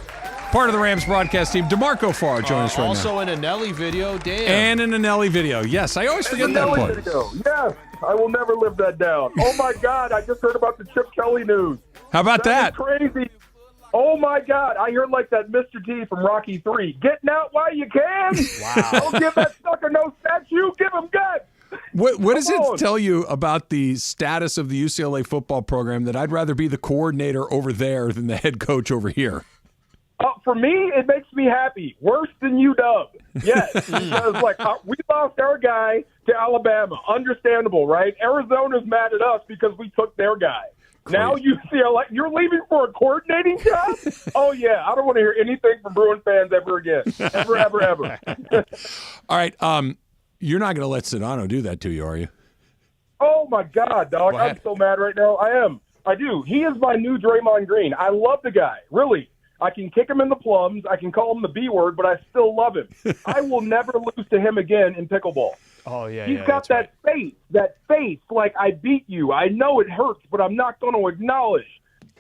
Speaker 4: part of the Rams broadcast team, DeMarco Farr, joining us right now.
Speaker 6: Also in a Nelly video, damn.
Speaker 4: And in a Nelly video, yes. I always forget that part.
Speaker 17: Video. Yes, I will never live that down. Oh, my God, I just heard about the Chip Kelly news.
Speaker 4: How about that?
Speaker 17: Crazy. Oh, my God. I heard like that Mr. T from Rocky 3. Getting out while you can.
Speaker 6: Wow.
Speaker 17: Don't give that sucker no statue. Give him guts.
Speaker 4: What does it tell you about the status of the UCLA football program that I'd rather be the coordinator over there than the head coach over here?
Speaker 17: For me, it makes me happy. Worse than UW. Yes. Because, we lost our guy to Alabama. Understandable, right? Arizona's mad at us because we took their guy. Crazy. Now UCLA, you're leaving for a coordinating job? Oh, yeah. I don't want to hear anything from Bruin fans ever again. Ever, ever, ever.
Speaker 4: All right. You're not going to let Sedano do that to you, are you?
Speaker 17: Oh, my God, dog. I'm so mad right now. I am. I do. He is my new Draymond Green. I love the guy. Really. I can kick him in the plums. I can call him the B word, but I still love him. I will never lose to him again in pickleball.
Speaker 6: Oh, yeah,
Speaker 17: He's got that face, like I beat you. I know it hurts, but I'm not going to acknowledge.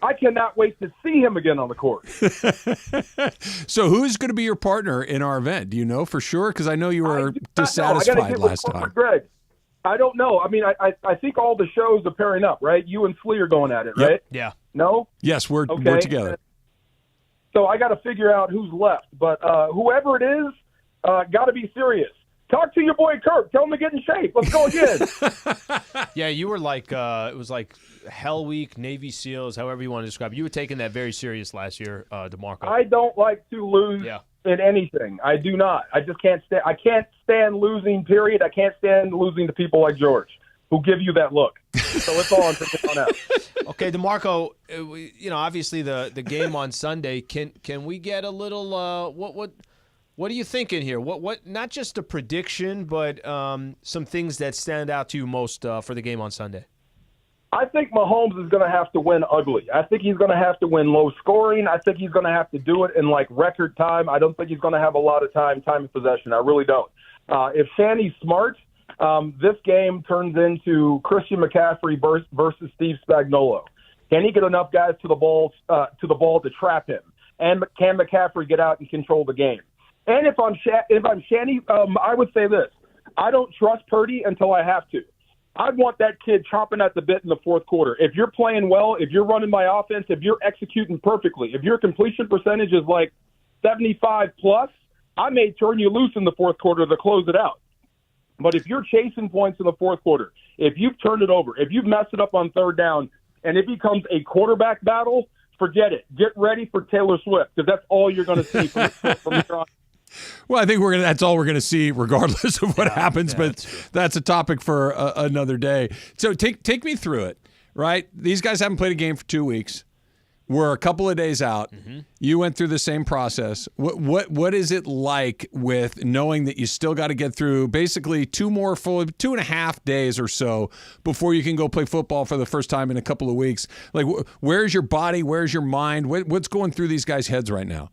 Speaker 17: I cannot wait to see him again on the court.
Speaker 4: So who's going to be your partner in our event? Do you know for sure? Because I know you were dissatisfied last time.
Speaker 17: Greg. I don't know. I mean, I think all the shows are pairing up, right? You and Slee are going at it, right?
Speaker 6: Yeah.
Speaker 17: No?
Speaker 4: Yes, we're together.
Speaker 17: So I got to figure out who's left. But whoever it is, got to be serious. Talk to your boy Kirk. Tell him to get in shape. Let's go again.
Speaker 6: Yeah, you were like, it was like Hell Week, Navy SEALs, however you want to describe it. You were taking that very serious last year, DeMarco.
Speaker 17: I don't like to lose in anything. I do not. I just can't stand. I can't stand losing, period. I can't stand losing to people like George who give you that look. So it's all on out.
Speaker 6: Okay, DeMarco, obviously the game on Sunday, can we get a little what are you thinking here? What not just a prediction, but some things that stand out to you most for the game on Sunday?
Speaker 17: I think Mahomes is going to have to win ugly. I think he's going to have to win low scoring. I think he's going to have to do it in like record time. I don't think he's going to have a lot of time of possession. I really don't. If Shanny's smart, this game turns into Christian McCaffrey versus Steve Spagnuolo. Can he get enough guys to the ball to trap him? And can McCaffrey get out and control the game? And if I'm Shanny, I would say this. I don't trust Purdy until I have to. I want that kid chomping at the bit in the fourth quarter. If you're playing well, if you're running my offense, if you're executing perfectly, if your completion percentage is like 75 plus, I may turn you loose in the fourth quarter to close it out. But if you're chasing points in the fourth quarter, if you've turned it over, if you've messed it up on third down, and it becomes a quarterback battle, forget it. Get ready for Taylor Swift, because that's all you're going to see from here on.
Speaker 4: Well, I think that's all we're going to see regardless of what happens, but that's a topic for another day. So take me through it, right? These guys haven't played a game for 2 weeks. We're a couple of days out. Mm-hmm. You went through the same process. What is it like with knowing that you still got to get through basically 2.5 days or so before you can go play football for the first time in a couple of weeks? Like, where's your body? Where's your mind? What's going through these guys' heads right now?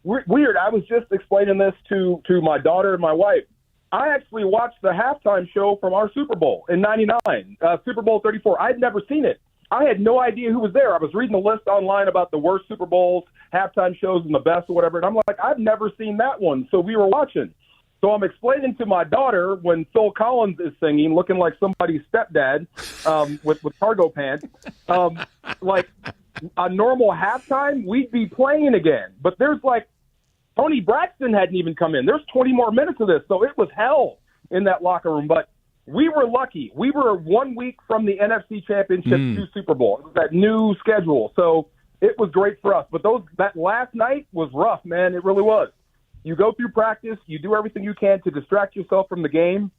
Speaker 17: Weird. I was just explaining this to my daughter and my wife. I actually watched the halftime show from our Super Bowl in '99, Super Bowl 34. I'd never seen it. I had no idea who was there. I was reading the list online about the worst Super Bowls, halftime shows, and the best or whatever, and I'm like, I've never seen that one. So we were watching. So I'm explaining to my daughter when Phil Collins is singing, looking like somebody's stepdad with cargo pants, like a normal halftime, we'd be playing again. But there's like Tony Braxton hadn't even come in. There's 20 more minutes of this, so it was hell in that locker room. But we were lucky. We were 1 week from the NFC Championship to Super Bowl. It was that new schedule, so it was great for us. But that last night was rough, man. It really was. You go through practice, you do everything you can to distract yourself from the game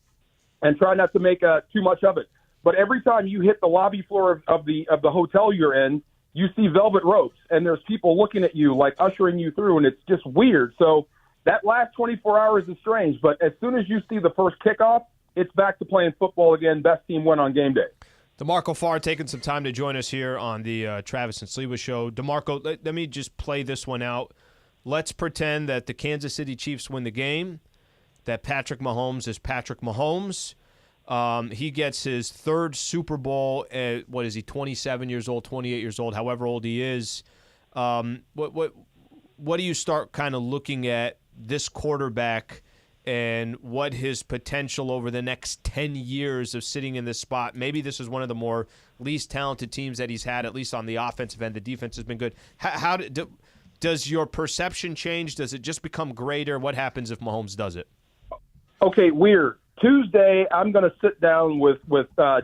Speaker 17: and try not to make too much of it. But every time you hit the lobby floor of the hotel you're in, you see velvet ropes, and there's people looking at you, like ushering you through, and it's just weird. So that last 24 hours is strange, but as soon as you see the first kickoff, it's back to playing football again. Best team win on game day.
Speaker 6: DeMarco Farr taking some time to join us here on the Travis and Sliwa Show. DeMarco, let me just play this one out. Let's pretend that the Kansas City Chiefs win the game, that Patrick Mahomes is Patrick Mahomes. He gets his third Super Bowl at, 27 years old, 28 years old, however old he is. What do you start kind of looking at this quarterback and what his potential over the next 10 years of sitting in this spot? Maybe this is one of the more least talented teams that he's had, at least on the offensive end. The defense has been good. Does your perception change? Does it just become greater? What happens if Mahomes does it?
Speaker 17: Okay, weird. Tuesday, I'm going to sit down with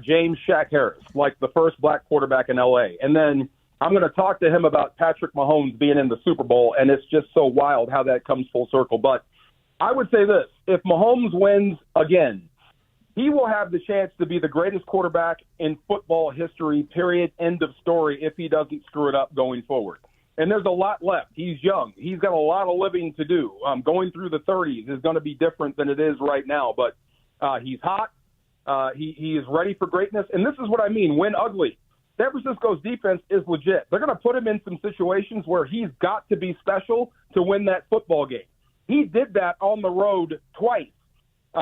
Speaker 17: James Shaq Harris, like the first black quarterback in L.A., and then I'm going to talk to him about Patrick Mahomes being in the Super Bowl, and it's just so wild how that comes full circle. But I would say this. If Mahomes wins again, he will have the chance to be the greatest quarterback in football history, period, end of story, if he doesn't screw it up going forward. And there's a lot left. He's young. He's got a lot of living to do. Going through the 30s is going to be different than it is right now, but he's hot. He is ready for greatness. And this is what I mean, win ugly. San Francisco's defense is legit. They're going to put him in some situations where he's got to be special to win that football game. He did that on the road twice.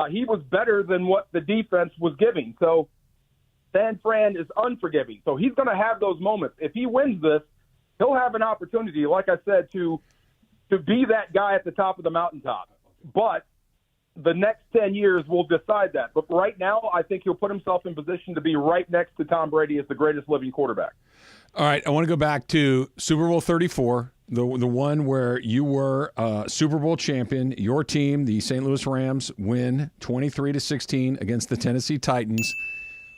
Speaker 17: He was better than what the defense was giving. So San Fran is unforgiving. So he's going to have those moments. If he wins this, he'll have an opportunity, like I said, to be that guy at the top of the mountaintop. But the next 10 years will decide that. But right now, I think he'll put himself in position to be right next to Tom Brady as the greatest living quarterback.
Speaker 4: All right, I want to go back to Super Bowl 34, the one where you were Super Bowl champion. Your team, the St. Louis Rams, win 23-16 against the Tennessee Titans.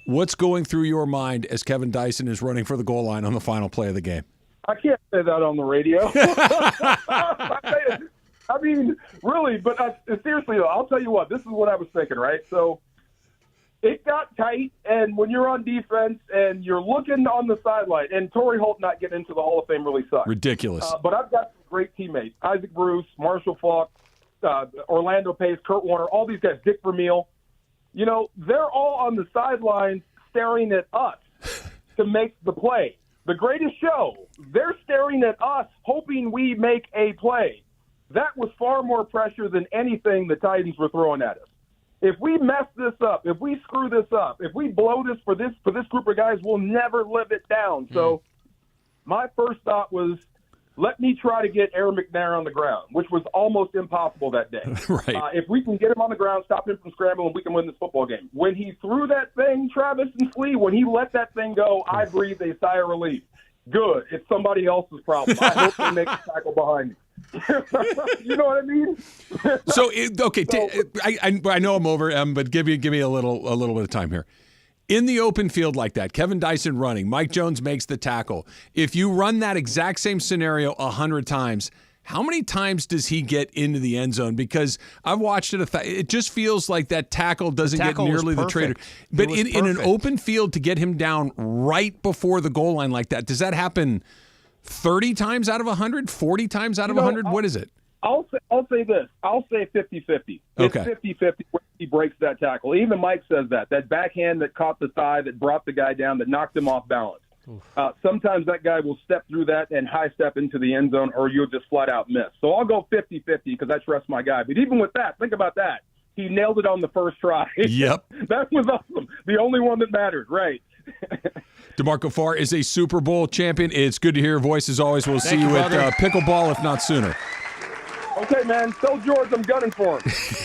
Speaker 4: What's going through your mind as Kevin Dyson is running for the goal line on the final play of the game?
Speaker 17: I can't say that on the radio. I mean, really, but seriously, though, I'll tell you what, this is what I was thinking, right? So it got tight, and when you're on defense and you're looking on the sideline, and Torrey Holt not getting into the Hall of Fame really sucks.
Speaker 4: Ridiculous.
Speaker 17: But I've got some great teammates, Isaac Bruce, Marshall Faulk, Orlando Pace, Kurt Warner, all these guys, Dick Vermeil. You know, they're all on the sidelines staring at us to make the play. The greatest show, they're staring at us hoping we make a play. That was far more pressure than anything the Titans were throwing at us. If we mess this up, if we screw this up, if we blow this for this group of guys, we'll never live it down. So my first thought was, let me try to get Aaron McNair on the ground, which was almost impossible that day.
Speaker 4: Right.
Speaker 17: If we can get him on the ground, stop him from scrambling, we can win this football game. When he threw that thing, Travis and Slee, when he let that thing go, I breathed a sigh of relief. Good. It's somebody else's problem. I hope they make a tackle behind me. You know what I mean?
Speaker 4: I know I'm over, but give me a little bit of time here. In the open field like that, Kevin Dyson running, Mike Jones makes the tackle. If you run that exact same scenario 100 times, how many times does he get into the end zone? Because I've watched it. It just feels like that tackle doesn't get nearly the trader. But in an open field, to get him down right before the goal line like that, does that happen 30 times out of 100, 40 times out of 100? What is it?
Speaker 17: I'll say this. I'll say 50-50. It's 50-50 when he breaks that tackle. Even Mike says that. That backhand that caught the thigh, that brought the guy down, that knocked him off balance. Sometimes that guy will step through that and high step into the end zone, or you'll just flat out miss. So I'll go 50-50 because I trust my guy. But even with that, think about that. He nailed it on the first try.
Speaker 4: Yep.
Speaker 17: That was awesome. The only one that mattered, right?
Speaker 4: DeMarco Farr is a Super Bowl champion. It's good to hear your voice as always. We'll see you at pickleball, if not sooner.
Speaker 17: Okay, man. Tell George I'm gunning for him.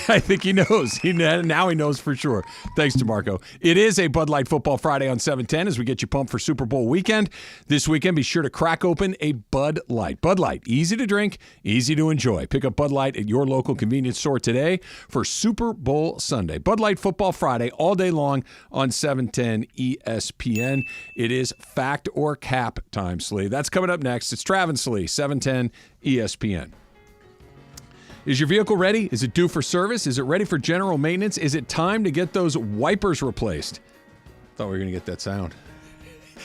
Speaker 4: I think he knows. Now he knows for sure. Thanks, DeMarco. It is a Bud Light Football Friday on 710 as we get you pumped for Super Bowl weekend. This weekend, be sure to crack open a Bud Light. Bud Light, easy to drink, easy to enjoy. Pick up Bud Light at your local convenience store today for Super Bowl Sunday. Bud Light Football Friday all day long on 710 ESPN. It is fact or cap time, Slee. That's coming up next. It's Travis Slee, 710 ESPN. Is your vehicle ready? Is it due for service? Is it ready for general maintenance? Is it time to get those wipers replaced? Thought we were going to get that sound.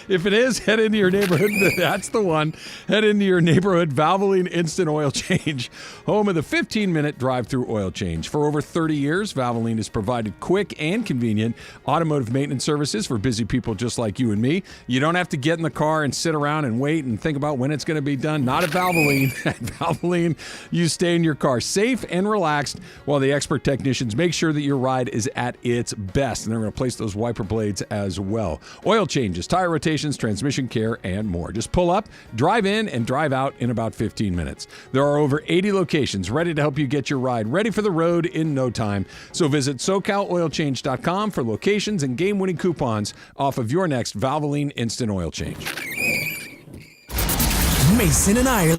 Speaker 4: If it is, head into your neighborhood. That's the one. Head into your neighborhood Valvoline Instant Oil Change, home of the 15-minute drive-through oil change. For over 30 years, Valvoline has provided quick and convenient automotive maintenance services for busy people just like you and me. You don't have to get in the car and sit around and wait and think about when it's going to be done. Not at Valvoline. At Valvoline, you stay in your car safe and relaxed while the expert technicians make sure that your ride is at its best. And they're going to place those wiper blades as well. Oil changes, tire rotations, transmission care, and more. Just pull up, drive in, and drive out in about 15 minutes. There are over 80 locations ready to help you get your ride ready for the road in no time. So visit SoCalOilChange.com for locations and game-winning coupons off of your next Valvoline Instant Oil Change.
Speaker 8: Mason and I are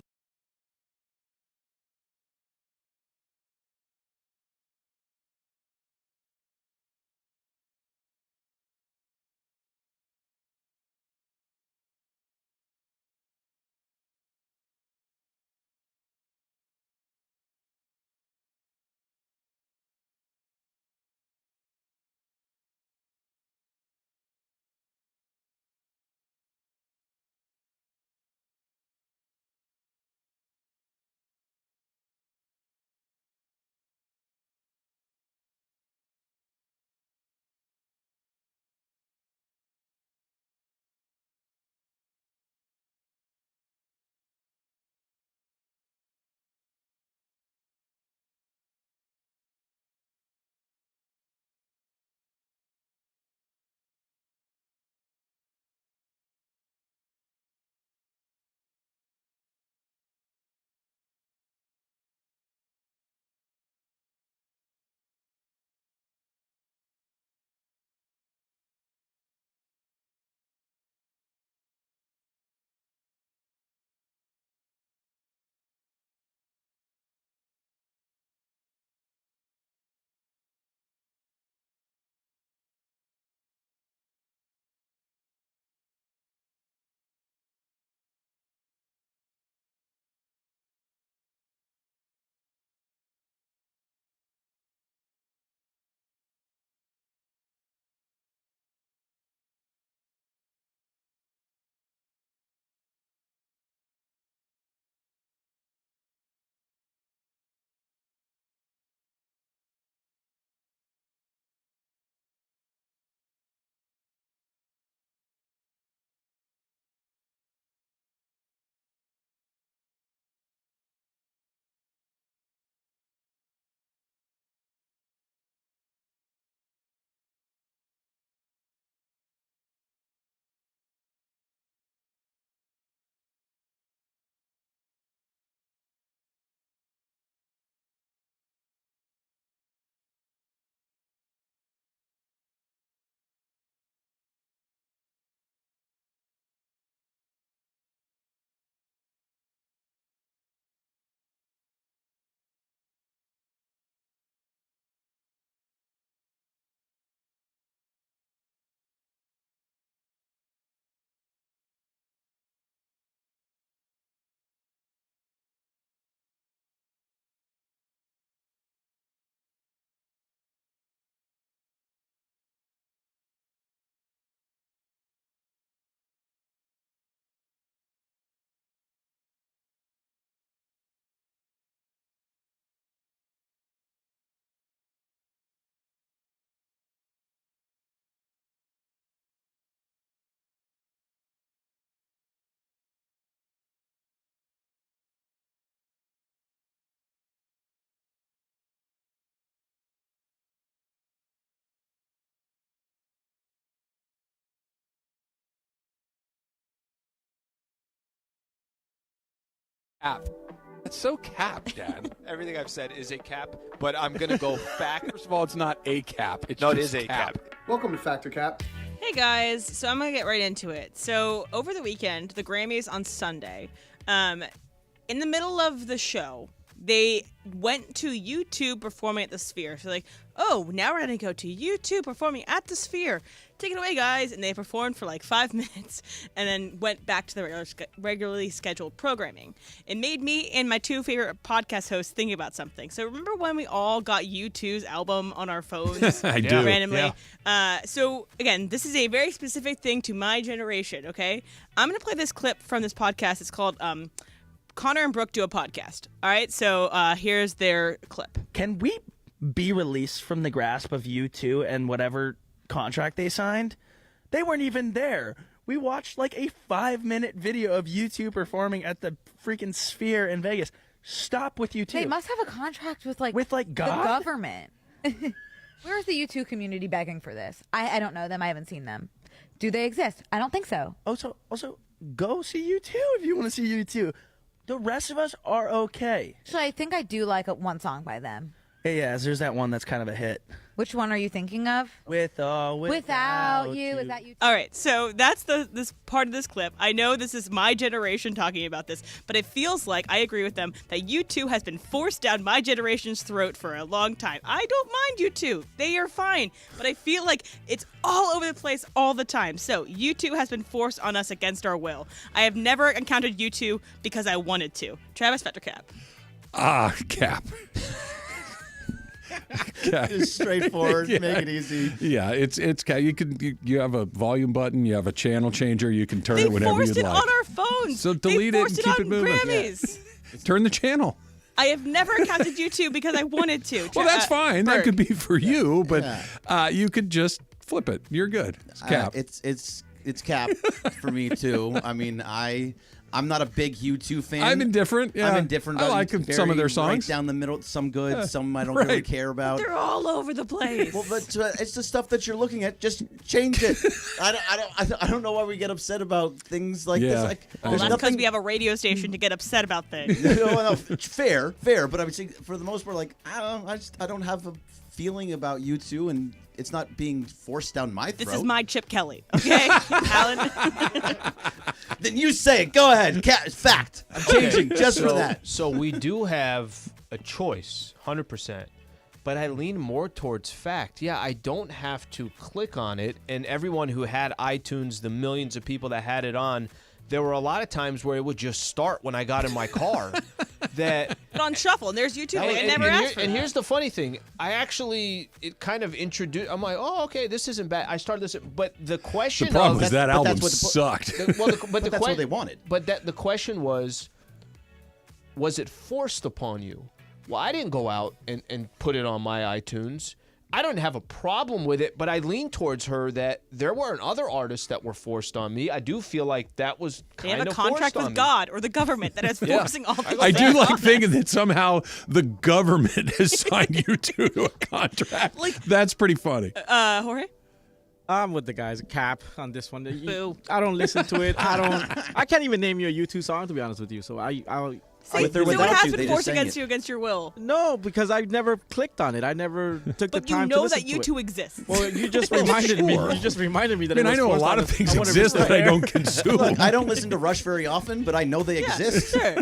Speaker 4: Cap. That's so cap, Dad.
Speaker 6: Everything I've said is a cap, but I'm going to go fact.
Speaker 4: First of all, it's not a cap. It's
Speaker 6: no,
Speaker 4: just
Speaker 6: it is a cap.
Speaker 18: Welcome to Factor Cap.
Speaker 5: Hey guys, so I'm gonna get right into it. So over the weekend, the Grammys on Sunday, in the middle of the show, they went to YouTube performing at the Sphere. So like, oh, now we're going to go to YouTube performing at the Sphere. Take it away, guys. And they performed for like 5 minutes and then went back to the regularly scheduled programming. It made me and my two favorite podcast hosts think about something. So remember when we all got U2's album on our phones
Speaker 4: I do.
Speaker 5: randomly?
Speaker 6: Yeah.
Speaker 5: So again, this is a very specific thing to my generation, okay? I'm going to play this clip from this podcast. It's called Connor and Brooke Do a Podcast. All right, so here's their clip.
Speaker 18: Can we be released from the grasp of U2 and whatever contract they signed? They weren't even there. We watched like a 5-minute video of U2 performing at the freaking Sphere in Vegas. Stop with U2.
Speaker 19: They must have a contract with
Speaker 18: God?
Speaker 19: the government. Where is the U2 community begging for this? I don't know them. I haven't seen them. Do they exist? I don't think so.
Speaker 18: Also, go see U2 if you want to see U2. The rest of us are okay.
Speaker 19: So I think I do like one song by them.
Speaker 18: Yeah, there's that one that's kind of a hit.
Speaker 19: Which one are you thinking of?
Speaker 18: Without
Speaker 19: you. Is that you?
Speaker 5: All right, so that's this part of this clip. I know this is my generation talking about this, but it feels like I agree with them that U2 has been forced down my generation's throat for a long time. I don't mind U2. They are fine, but I feel like it's all over the place all the time. So U2 has been forced on us against our will. I have never encountered U2 because I wanted to. Travis, Fetcher, Cap.
Speaker 4: Cap.
Speaker 2: Just straightforward, make it easy.
Speaker 4: Yeah, it's you have a volume button, you have a channel changer, you can turn it whenever you'd like.
Speaker 5: They forced it on our phones.
Speaker 4: So delete it and keep it moving.
Speaker 5: Grammys.
Speaker 4: Turn the channel.
Speaker 5: I have never encountered U2 because I wanted to.
Speaker 4: Well, that's fine. That could be for you, but you could just flip it. You're good. It's Cap.
Speaker 2: It's Cap for me too. I mean, I'm not a big U2 fan.
Speaker 4: I'm indifferent. Yeah.
Speaker 2: I'm indifferent.
Speaker 4: I like some of their songs.
Speaker 2: Right down the middle. Some good. Some I don't really care about.
Speaker 5: They're all over the place.
Speaker 2: Well, but it's the stuff that you're looking at. Just change it. I don't know why we get upset about things like this. Like,
Speaker 5: well, that's because we have a radio station to get upset about things.
Speaker 2: no, fair. But I would say for the most part, like I don't have a feeling about U2 and. It's not being forced down my throat.
Speaker 5: This is my Chip Kelly, okay, Alan?
Speaker 2: Then you say it. Go ahead. Fact. I'm changing just for that.
Speaker 6: So we do have a choice, 100%. But I lean more towards fact. Yeah, I don't have to click on it. And everyone who had iTunes, the millions of people that had it on, there were a lot of times where it would just start when I got in my car. That
Speaker 5: on shuffle, and there's YouTube. I never asked for that.
Speaker 6: And here's the funny thing: it kind of introduced. I'm like, oh, okay, this isn't bad. I started this, but the question.
Speaker 4: The problem is that album sucked.
Speaker 2: But that's what they wanted.
Speaker 6: But the question was it forced upon you? Well, I didn't go out and put it on my iTunes. I don't have a problem with it, but I lean towards her that there weren't other artists that were forced on me. I do feel like that was kind of forced on me.
Speaker 5: They have a contract with God or the government that is forcing all these
Speaker 4: I do like thinking that somehow the government has signed you to a contract. That's pretty funny.
Speaker 5: Jorge?
Speaker 7: I'm with the guys. Cap on this one.
Speaker 5: Boo.
Speaker 7: I don't listen to it. I can't even name you a U2 song, to be honest with you. So I'll
Speaker 5: so it has been forced against you against your will.
Speaker 7: No, because I never clicked on it. I never took the time to listen to it.
Speaker 5: But you know that U2 exists.
Speaker 7: Well, you just reminded me. You just reminded me that.
Speaker 4: I know a lot of things exist that I don't consume.
Speaker 2: Look, I don't listen to Rush very often, but I know they exist.
Speaker 5: Sure.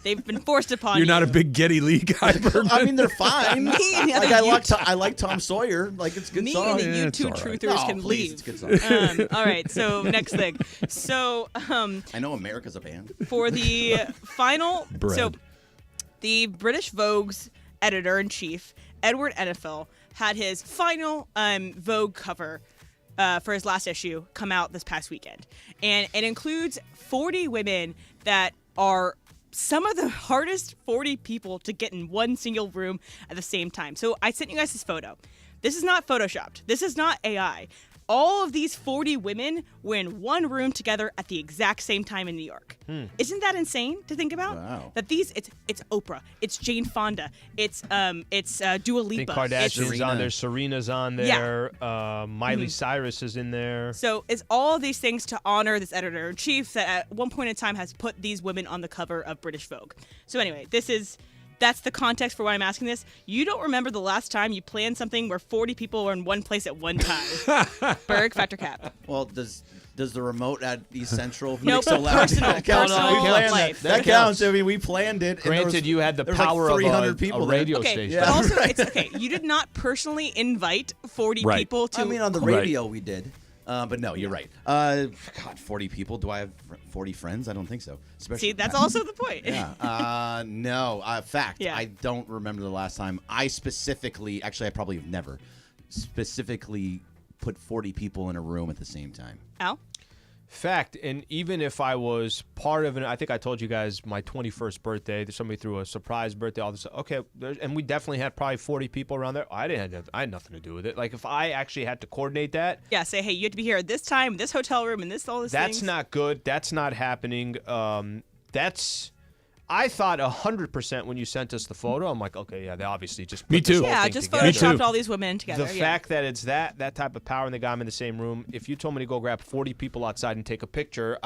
Speaker 5: They've been forced upon you.
Speaker 4: You're not a big Geddy Lee guy, Bergman?
Speaker 2: I mean, they're fine. I like Tom Sawyer. Like, it's a good song.
Speaker 5: Me and the U2 truthers can leave.
Speaker 2: It's a good song.
Speaker 5: All right, so next thing. So
Speaker 2: I know America's a band.
Speaker 5: For the final, so the British Vogue's editor-in-chief, Edward Enfield, had his final Vogue cover for his last issue come out this past weekend. And it includes 40 women that are some of the hardest 40 people to get in one single room at the same time. So I sent you guys this photo. This is not photoshopped. This is not AI. All of these 40 women were in one room together at the exact same time in New York. Isn't that insane to think about?
Speaker 2: Wow.
Speaker 5: That it's Oprah, it's Jane Fonda, it's Dua Lipa.
Speaker 6: I think Kardashian's on there, Serena's on there, Miley Cyrus is in there.
Speaker 5: So it's all of these things to honor this editor-in-chief that at one point in time has put these women on the cover of British Vogue. So anyway, this is that's the context for why I'm asking this. You don't remember the last time you planned something where 40 people were in one place at one time. Berg, factor cap.
Speaker 2: Well, does the remote at East Central
Speaker 5: Nope.
Speaker 2: make so loud?
Speaker 5: Personal life.
Speaker 2: That counts. I mean, we planned it.
Speaker 6: Granted, you had the power
Speaker 2: like 300
Speaker 6: of
Speaker 2: people
Speaker 6: a radio
Speaker 5: okay,
Speaker 6: station.
Speaker 5: but also it's okay. You did not personally invite 40
Speaker 4: Right.
Speaker 5: people to.
Speaker 2: I mean, on the radio we did. But no, you're right. God, 40 people. Do I have 40 friends? I don't think so.
Speaker 5: See, that's also the point.
Speaker 2: Yeah. No. Fact.
Speaker 5: Yeah.
Speaker 2: I don't remember the last time I specifically. Actually, I probably have never specifically put 40 people in a room at the same time.
Speaker 5: Al?
Speaker 6: Fact, and even if I was part of it, I think I told you guys my 21st birthday, somebody threw a surprise birthday, all this. Okay, and we definitely had probably 40 people around there. I had nothing to do with it. Like if I actually had to coordinate that,
Speaker 5: Yeah, say, hey, you have to be here at this time, this hotel room, and all this.
Speaker 6: that's not good. That's not happening. I thought 100% when you sent us the photo. I'm like, okay, yeah, they obviously just put
Speaker 4: Me
Speaker 6: this
Speaker 4: too.
Speaker 6: whole
Speaker 5: Yeah,
Speaker 6: thing
Speaker 5: just
Speaker 6: together.
Speaker 5: photoshopped all these women together.
Speaker 6: The
Speaker 5: yeah.
Speaker 6: fact that it's that type of power and they got them in the same room. If you told me to go grab 40 people outside and take a picture,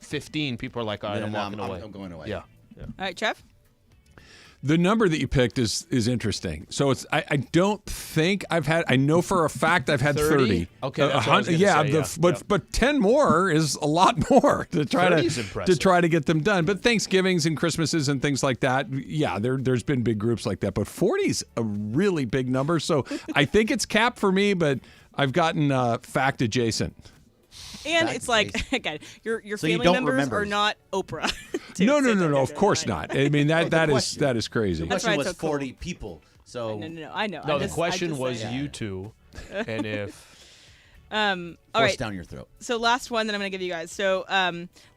Speaker 6: 15 people are like, all right, I'm walking away.
Speaker 2: I'm going away.
Speaker 6: Yeah.
Speaker 5: All right, Trev?
Speaker 4: The number that you picked is interesting. So it's I don't think I know for a fact I've had 30.
Speaker 6: Okay, that's what I was gonna say,
Speaker 4: but 10 more is a lot more to try
Speaker 6: 30 is
Speaker 4: to
Speaker 6: impressive.
Speaker 4: try to get them done. But Thanksgivings and Christmases and things like that, yeah, there's been big groups like that. But 40's a really big number. So I think it's capped for me, but I've gotten fact adjacent.
Speaker 5: And it's like, again, your
Speaker 2: So you
Speaker 5: family
Speaker 2: don't
Speaker 5: members
Speaker 2: remember.
Speaker 5: are not Oprah. to
Speaker 4: No,
Speaker 5: sit there
Speaker 4: of
Speaker 5: and
Speaker 4: course
Speaker 5: do it.
Speaker 4: not. I mean that is crazy.
Speaker 2: The
Speaker 5: That's
Speaker 2: question
Speaker 5: why
Speaker 2: was
Speaker 5: it's so cool.
Speaker 2: 40 people. So
Speaker 5: No, I know.
Speaker 6: No,
Speaker 5: I
Speaker 6: the
Speaker 5: just-
Speaker 6: question
Speaker 5: I just
Speaker 6: was
Speaker 5: say-
Speaker 6: you two, and if
Speaker 5: All
Speaker 2: force
Speaker 5: right.
Speaker 2: down your throat.
Speaker 5: So last one that I'm going to give you guys. So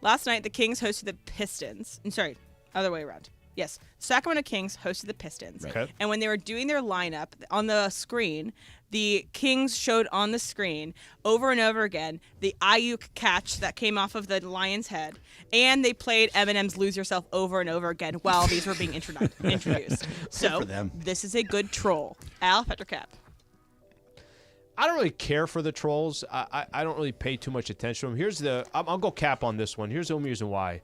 Speaker 5: last night the Kings hosted the Pistons. I'm sorry, other way around. Yes, Sacramento Kings hosted the Pistons.
Speaker 6: Okay.
Speaker 5: And when they were doing their lineup on the screen, the Kings showed on the screen over and over again the Ayuk catch that came off of the Lion's head, and they played Eminem's "Lose Yourself" over and over again while these were being introduced. So
Speaker 2: for them.
Speaker 5: this is a good troll. Al, Petrocap.
Speaker 6: I don't really care for the trolls. I don't really pay too much attention to them. I'll go cap on this one. Here's the only reason why.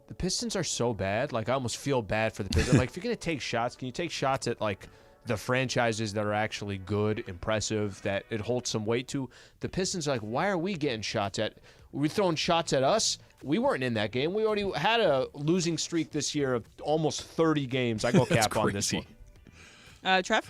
Speaker 6: The Pistons are so bad. Like, I almost feel bad for the Pistons. Like, if you're going to take shots, can you take shots at, like, the franchises that are actually good, impressive, that it holds some weight to? The Pistons are like, why are we getting shots at? Were we throwing shots at us? We weren't in that game. We already had a losing streak this year of almost 30 games. I go cap on this one.
Speaker 5: Trev?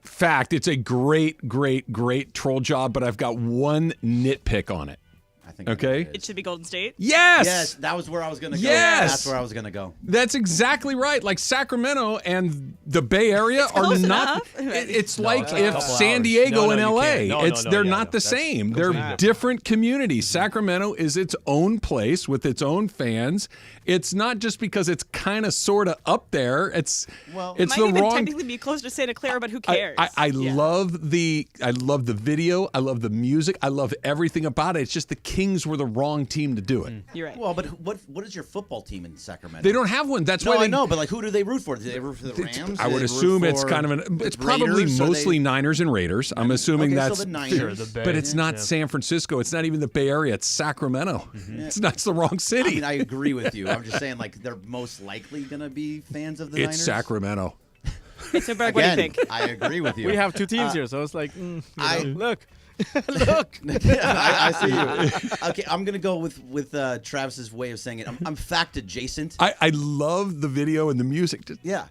Speaker 4: Fact, it's a great troll job, but I've got one nitpick on it.
Speaker 2: I think
Speaker 4: Okay.
Speaker 5: It should be Golden State.
Speaker 4: Yes.
Speaker 2: Yes, that was where I was going to go.
Speaker 4: Yes.
Speaker 2: That's where I was going to go.
Speaker 4: That's exactly right. Like Sacramento and the Bay Area are
Speaker 5: close
Speaker 4: not.
Speaker 5: enough.
Speaker 4: It's
Speaker 6: No,
Speaker 4: like
Speaker 6: it's like a
Speaker 4: if
Speaker 6: couple
Speaker 4: San
Speaker 6: hours.
Speaker 4: Diego
Speaker 6: No,
Speaker 4: and
Speaker 6: you
Speaker 4: LA.
Speaker 6: can't. No,
Speaker 4: They're
Speaker 6: yeah,
Speaker 4: not the
Speaker 6: that's
Speaker 4: same.
Speaker 6: completely
Speaker 4: They're different communities. Sacramento is its own place with its own fans. It's not just because it's kind of sort of up there. It's
Speaker 5: It
Speaker 4: it's
Speaker 5: might
Speaker 4: the
Speaker 5: even
Speaker 4: wrong.
Speaker 5: technically be closer to Santa Clara, but who cares?
Speaker 4: I love the video. I love the music. I love everything about it. It's just the Kings were the wrong team to do it.
Speaker 5: You're right.
Speaker 2: Well, but what is your football team in Sacramento?
Speaker 4: They don't have one. That's
Speaker 2: No,
Speaker 4: why
Speaker 2: I know, but like, who do they root for? Do they root for the Rams?
Speaker 4: I
Speaker 2: Do
Speaker 4: would
Speaker 2: they
Speaker 4: assume
Speaker 2: root
Speaker 4: it's
Speaker 2: for
Speaker 4: kind of it's
Speaker 2: the
Speaker 4: probably
Speaker 2: Raiders? Are
Speaker 4: mostly
Speaker 2: they-
Speaker 4: Niners and Raiders. I'm assuming
Speaker 2: Okay, so
Speaker 4: that's
Speaker 2: the Niners. Sure,
Speaker 6: the Bay,
Speaker 4: but it's not
Speaker 6: yeah.
Speaker 4: San Francisco. It's not even the Bay Area. It's Sacramento. It's not the wrong
Speaker 2: I
Speaker 4: city.
Speaker 2: mean, I agree with you. I'm just saying, like, they're most likely going to be fans of the
Speaker 4: It's
Speaker 2: Niners.
Speaker 4: Sacramento.
Speaker 5: So, Berg, what do you
Speaker 2: Again,
Speaker 5: think?
Speaker 2: I agree with you.
Speaker 7: We have two teams here, so it's like, look.
Speaker 2: Look. I see you. Okay, I'm going to go with Travis's way of saying it. I'm fact adjacent.
Speaker 4: I love the video and the music.
Speaker 2: Yeah.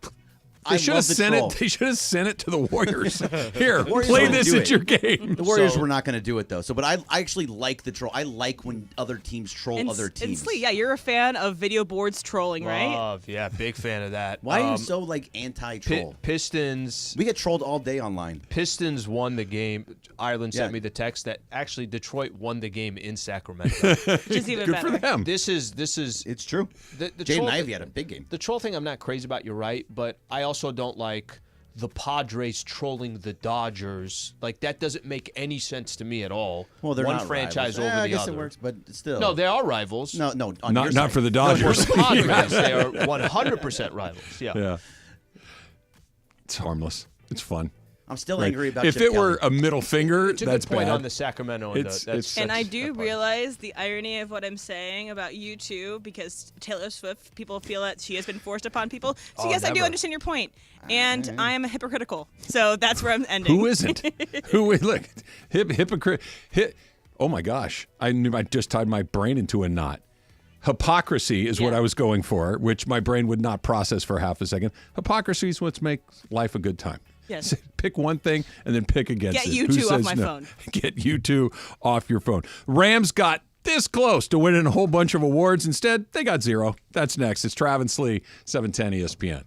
Speaker 4: They
Speaker 2: I
Speaker 4: should
Speaker 2: love
Speaker 4: have
Speaker 2: the
Speaker 4: sent
Speaker 2: troll.
Speaker 4: it. They should have sent it to the Warriors. Here,
Speaker 2: Warriors
Speaker 4: play
Speaker 2: wouldn't
Speaker 4: this
Speaker 2: do
Speaker 4: at
Speaker 2: it.
Speaker 4: your game.
Speaker 2: The Warriors
Speaker 6: So-
Speaker 2: were not going to do it, though. So, but I actually like the troll. I like when other teams troll other
Speaker 5: And
Speaker 2: teams.
Speaker 5: Slee, yeah, you're a fan of video boards trolling, right?
Speaker 6: Love, yeah, big fan of that.
Speaker 2: Why are you so, like, anti-troll?
Speaker 6: Pistons.
Speaker 2: We get trolled all day online.
Speaker 6: Pistons won the game. Ireland sent
Speaker 2: Yeah.
Speaker 6: me the text that actually Detroit won the game in Sacramento.
Speaker 5: Which is even
Speaker 4: Good
Speaker 5: better.
Speaker 4: for them.
Speaker 6: This is
Speaker 2: It's true.
Speaker 6: the
Speaker 2: Jaden
Speaker 6: troll
Speaker 2: Ivey had a big game.
Speaker 6: The troll thing I'm not crazy about, you're right, but I also don't like the Padres trolling the Dodgers. Like, that doesn't make any sense to me at all.
Speaker 2: Well, they're
Speaker 6: one
Speaker 2: not
Speaker 6: franchise
Speaker 2: rivals.
Speaker 6: over
Speaker 2: I
Speaker 6: the
Speaker 2: guess
Speaker 6: other.
Speaker 2: it works, but still.
Speaker 6: No, they are rivals.
Speaker 2: No, on your
Speaker 4: Not
Speaker 2: side.
Speaker 4: for the
Speaker 6: No, for
Speaker 4: Dodgers.
Speaker 6: the Padres, they are 100% rivals. Yeah.
Speaker 4: Yeah. It's harmless. It's fun.
Speaker 2: I'm still
Speaker 4: Right.
Speaker 2: angry about
Speaker 4: if
Speaker 2: Chip
Speaker 4: it were
Speaker 2: Kelly.
Speaker 4: a middle finger,
Speaker 6: It's a
Speaker 4: that's
Speaker 6: good point
Speaker 4: bad.
Speaker 6: on the Sacramento.
Speaker 5: And I do realize the irony of what I'm saying about U2 because Taylor Swift, people feel that she has been forced upon people. So
Speaker 6: Oh,
Speaker 5: yes, I do
Speaker 6: never.
Speaker 5: understand your point, and I am a hypocritical. So that's where I'm ending.
Speaker 4: Who isn't? Look, hypocrite. Oh my gosh! I knew I just tied my brain into a knot. Hypocrisy is what I was going for, which my brain would not process for half a second. Hypocrisy is what makes life a good time.
Speaker 5: Yes.
Speaker 4: Pick one thing and then pick against
Speaker 5: Get
Speaker 4: it.
Speaker 5: you
Speaker 4: Who
Speaker 5: two off
Speaker 4: says
Speaker 5: my
Speaker 4: no?
Speaker 5: phone.
Speaker 4: Get you two off your phone. Rams got this close to winning a whole bunch of awards. Instead, they got 0. That's next. It's Travis Lee, 710 ESPN.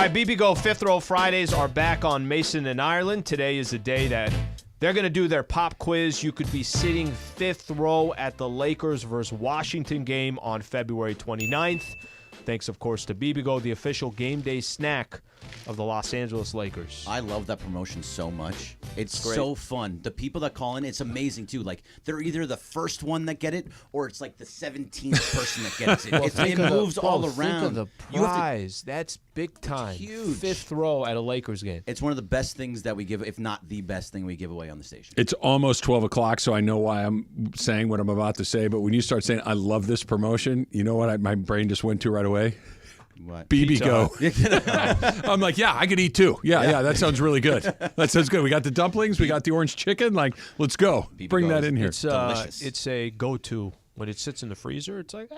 Speaker 6: right, BB Go Fifth Row Fridays are back on Mason and Ireland. Today is the day that they're going to do their pop quiz. You could be sitting fifth row at the Lakers versus Washington game on February 29th. Thanks, of course, to BB Go, the official game day snack of the Los Angeles Lakers.
Speaker 2: I love that promotion so much. It's
Speaker 6: Great.
Speaker 2: so fun. The people that call in, it's amazing, too. Like, they're either the first one that get it, or it's like the 17th person that gets it. It moves all around.
Speaker 6: Think of the prize. That's big time.
Speaker 2: Huge.
Speaker 6: Fifth row at a Lakers game.
Speaker 2: It's one of the best things that we give, if not the best thing we give away on the station.
Speaker 4: It's almost 12 o'clock, so I know why I'm saying what I'm about to say. But when you start saying, I love this promotion, you know what my brain just went to right away?
Speaker 2: What?
Speaker 4: BB Go. I'm like, yeah, I could eat too. Yeah, that sounds really good. That sounds good. We got the dumplings. We got the orange chicken. Like, let's go. Bring that in here.
Speaker 6: It's delicious. It's a go-to. When it sits in the freezer, it's like,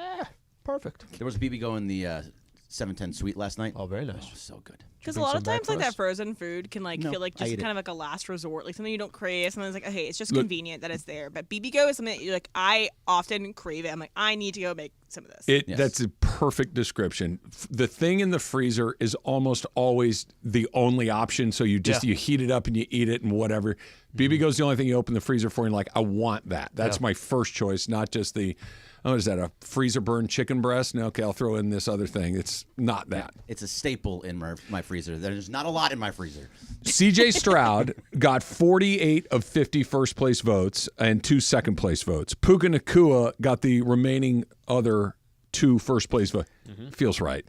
Speaker 6: perfect.
Speaker 2: There was BB Go in the 710 suite last night.
Speaker 6: Oh, very nice.
Speaker 2: Oh, so good.
Speaker 5: Because a lot of times, like, that frozen food can, like, feel like
Speaker 2: I
Speaker 5: just
Speaker 2: ate
Speaker 5: kind
Speaker 2: it.
Speaker 5: of like a last resort, like something you don't crave. Something that's like, okay, it's just convenient that it's there. But BB Go is something that you're like, I often crave it. I'm like, I need to go make some of this.
Speaker 4: That's a perfect description. The thing in the freezer is almost always the only option. So you just you heat it up and you eat it and whatever. BB Go's the only thing you open the freezer for and you're like, I want that. That's my first choice, not just the. Oh, is that a freezer burned chicken breast? No, okay, I'll throw in this other thing. It's not that.
Speaker 2: It's a staple in my freezer. There's not a lot in my freezer.
Speaker 4: CJ Stroud got 48 of 50 first place votes and 2 second place votes. Puka Nacua got the remaining other 2 first place votes. Feels right.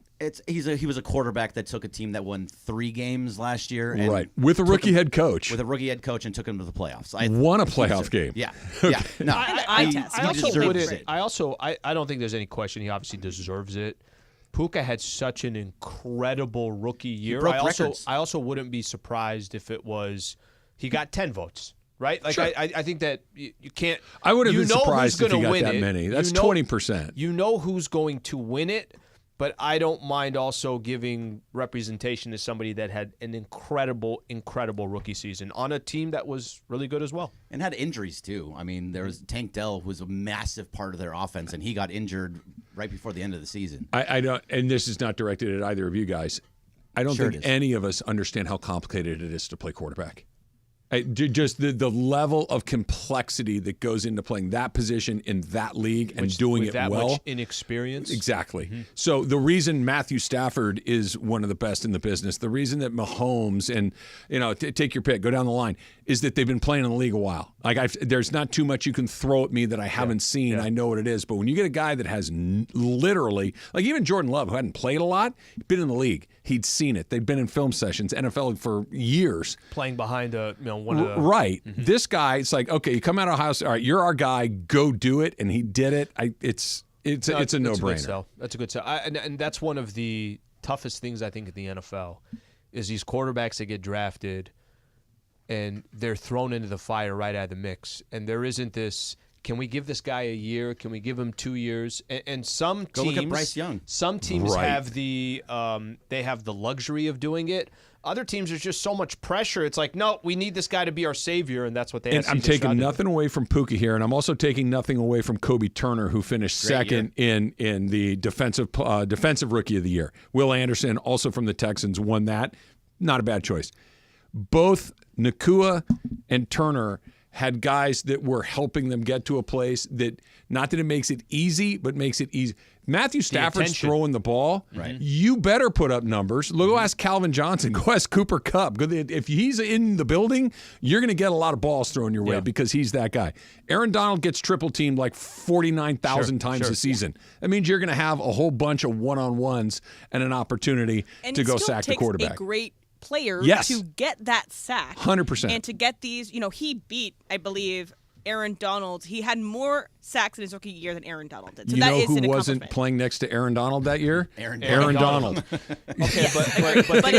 Speaker 2: He was a quarterback that took a team that won 3 games last year. And
Speaker 4: right. With a rookie head coach.
Speaker 2: With a rookie head coach and took him to the playoffs.
Speaker 4: Won a playoff game.
Speaker 2: Yeah. Yeah. No.
Speaker 6: I don't think there's any question. He obviously deserves it. Puka had such an incredible rookie year. I also wouldn't be surprised if it was he got 10 votes. Right? Like
Speaker 4: sure.
Speaker 6: I think that you can't.
Speaker 4: I would have been surprised if he got that many. That's 20%.
Speaker 6: You know who's going to win it, but I don't mind also giving representation to somebody that had an incredible rookie season on a team that was really good as well.
Speaker 2: And had injuries, too. I mean, there was Tank Dell, who was a massive part of their offense, and he got injured right before the end of the season.
Speaker 4: I don't, and this is not directed at either of you guys. I don't think any of us understand how complicated it is to play quarterback. Just the level of complexity that goes into playing that position in that league and doing it
Speaker 6: that
Speaker 4: well.
Speaker 6: Much inexperience.
Speaker 4: Exactly. Mm-hmm. So the reason Matthew Stafford is one of the best in the business, the reason that Mahomes and, take your pick, go down the line, is that they've been playing in the league a while. Like there's not too much you can throw at me that I haven't seen. Yeah. I know what it is. But when you get a guy that has literally, like even Jordan Love, who hadn't played a lot, been in the league, he'd seen it. They'd been in film sessions, NFL for years.
Speaker 6: Playing behind one of the...
Speaker 4: Right. Mm-hmm. This guy, it's like, okay, you come out of house, all right, you're our guy, go do it, and he did it. It's a no-brainer.
Speaker 6: That's a good sell. And that's one of the toughest things, I think, in the NFL, is these quarterbacks that get drafted and they're thrown into the fire right out of the mix. And there isn't this, can we give this guy a year? Can we give him 2 years? And some teams...
Speaker 2: Go look at Bryce Young.
Speaker 6: Some teams have the luxury of doing it. Other teams, there's just so much pressure. It's like, no, we need this guy to be our savior, and that's what they. And
Speaker 4: I'm taking nothing away from Puka here, and I'm also taking nothing away from Kobe Turner, who finished second in the defensive rookie of the year. Will Anderson, also from the Texans, won that. Not a bad choice. Both Nacua and Turner had guys that were helping them get to a place that, not that it makes it easy, but makes it easy. Matthew Stafford's throwing the ball.
Speaker 2: Right.
Speaker 4: You better put up numbers. Go ask Calvin Johnson. Go ask Cooper Kupp. If he's in the building, you're going to get a lot and balls thrown your way because he's that guy. Aaron Donald gets triple teamed like 49,000 times a season. That means you're going to have a whole bunch of one-on-ones and an opportunity to go sack the quarterback.
Speaker 5: A great player to get that sack.
Speaker 4: 100%.
Speaker 5: And to get these, he beat, I believe, Aaron Donald. He had more sacks in his rookie year than Aaron Donald did. So
Speaker 4: you know who wasn't playing next to Aaron Donald that year?
Speaker 2: Aaron
Speaker 4: Donald.
Speaker 6: Okay, but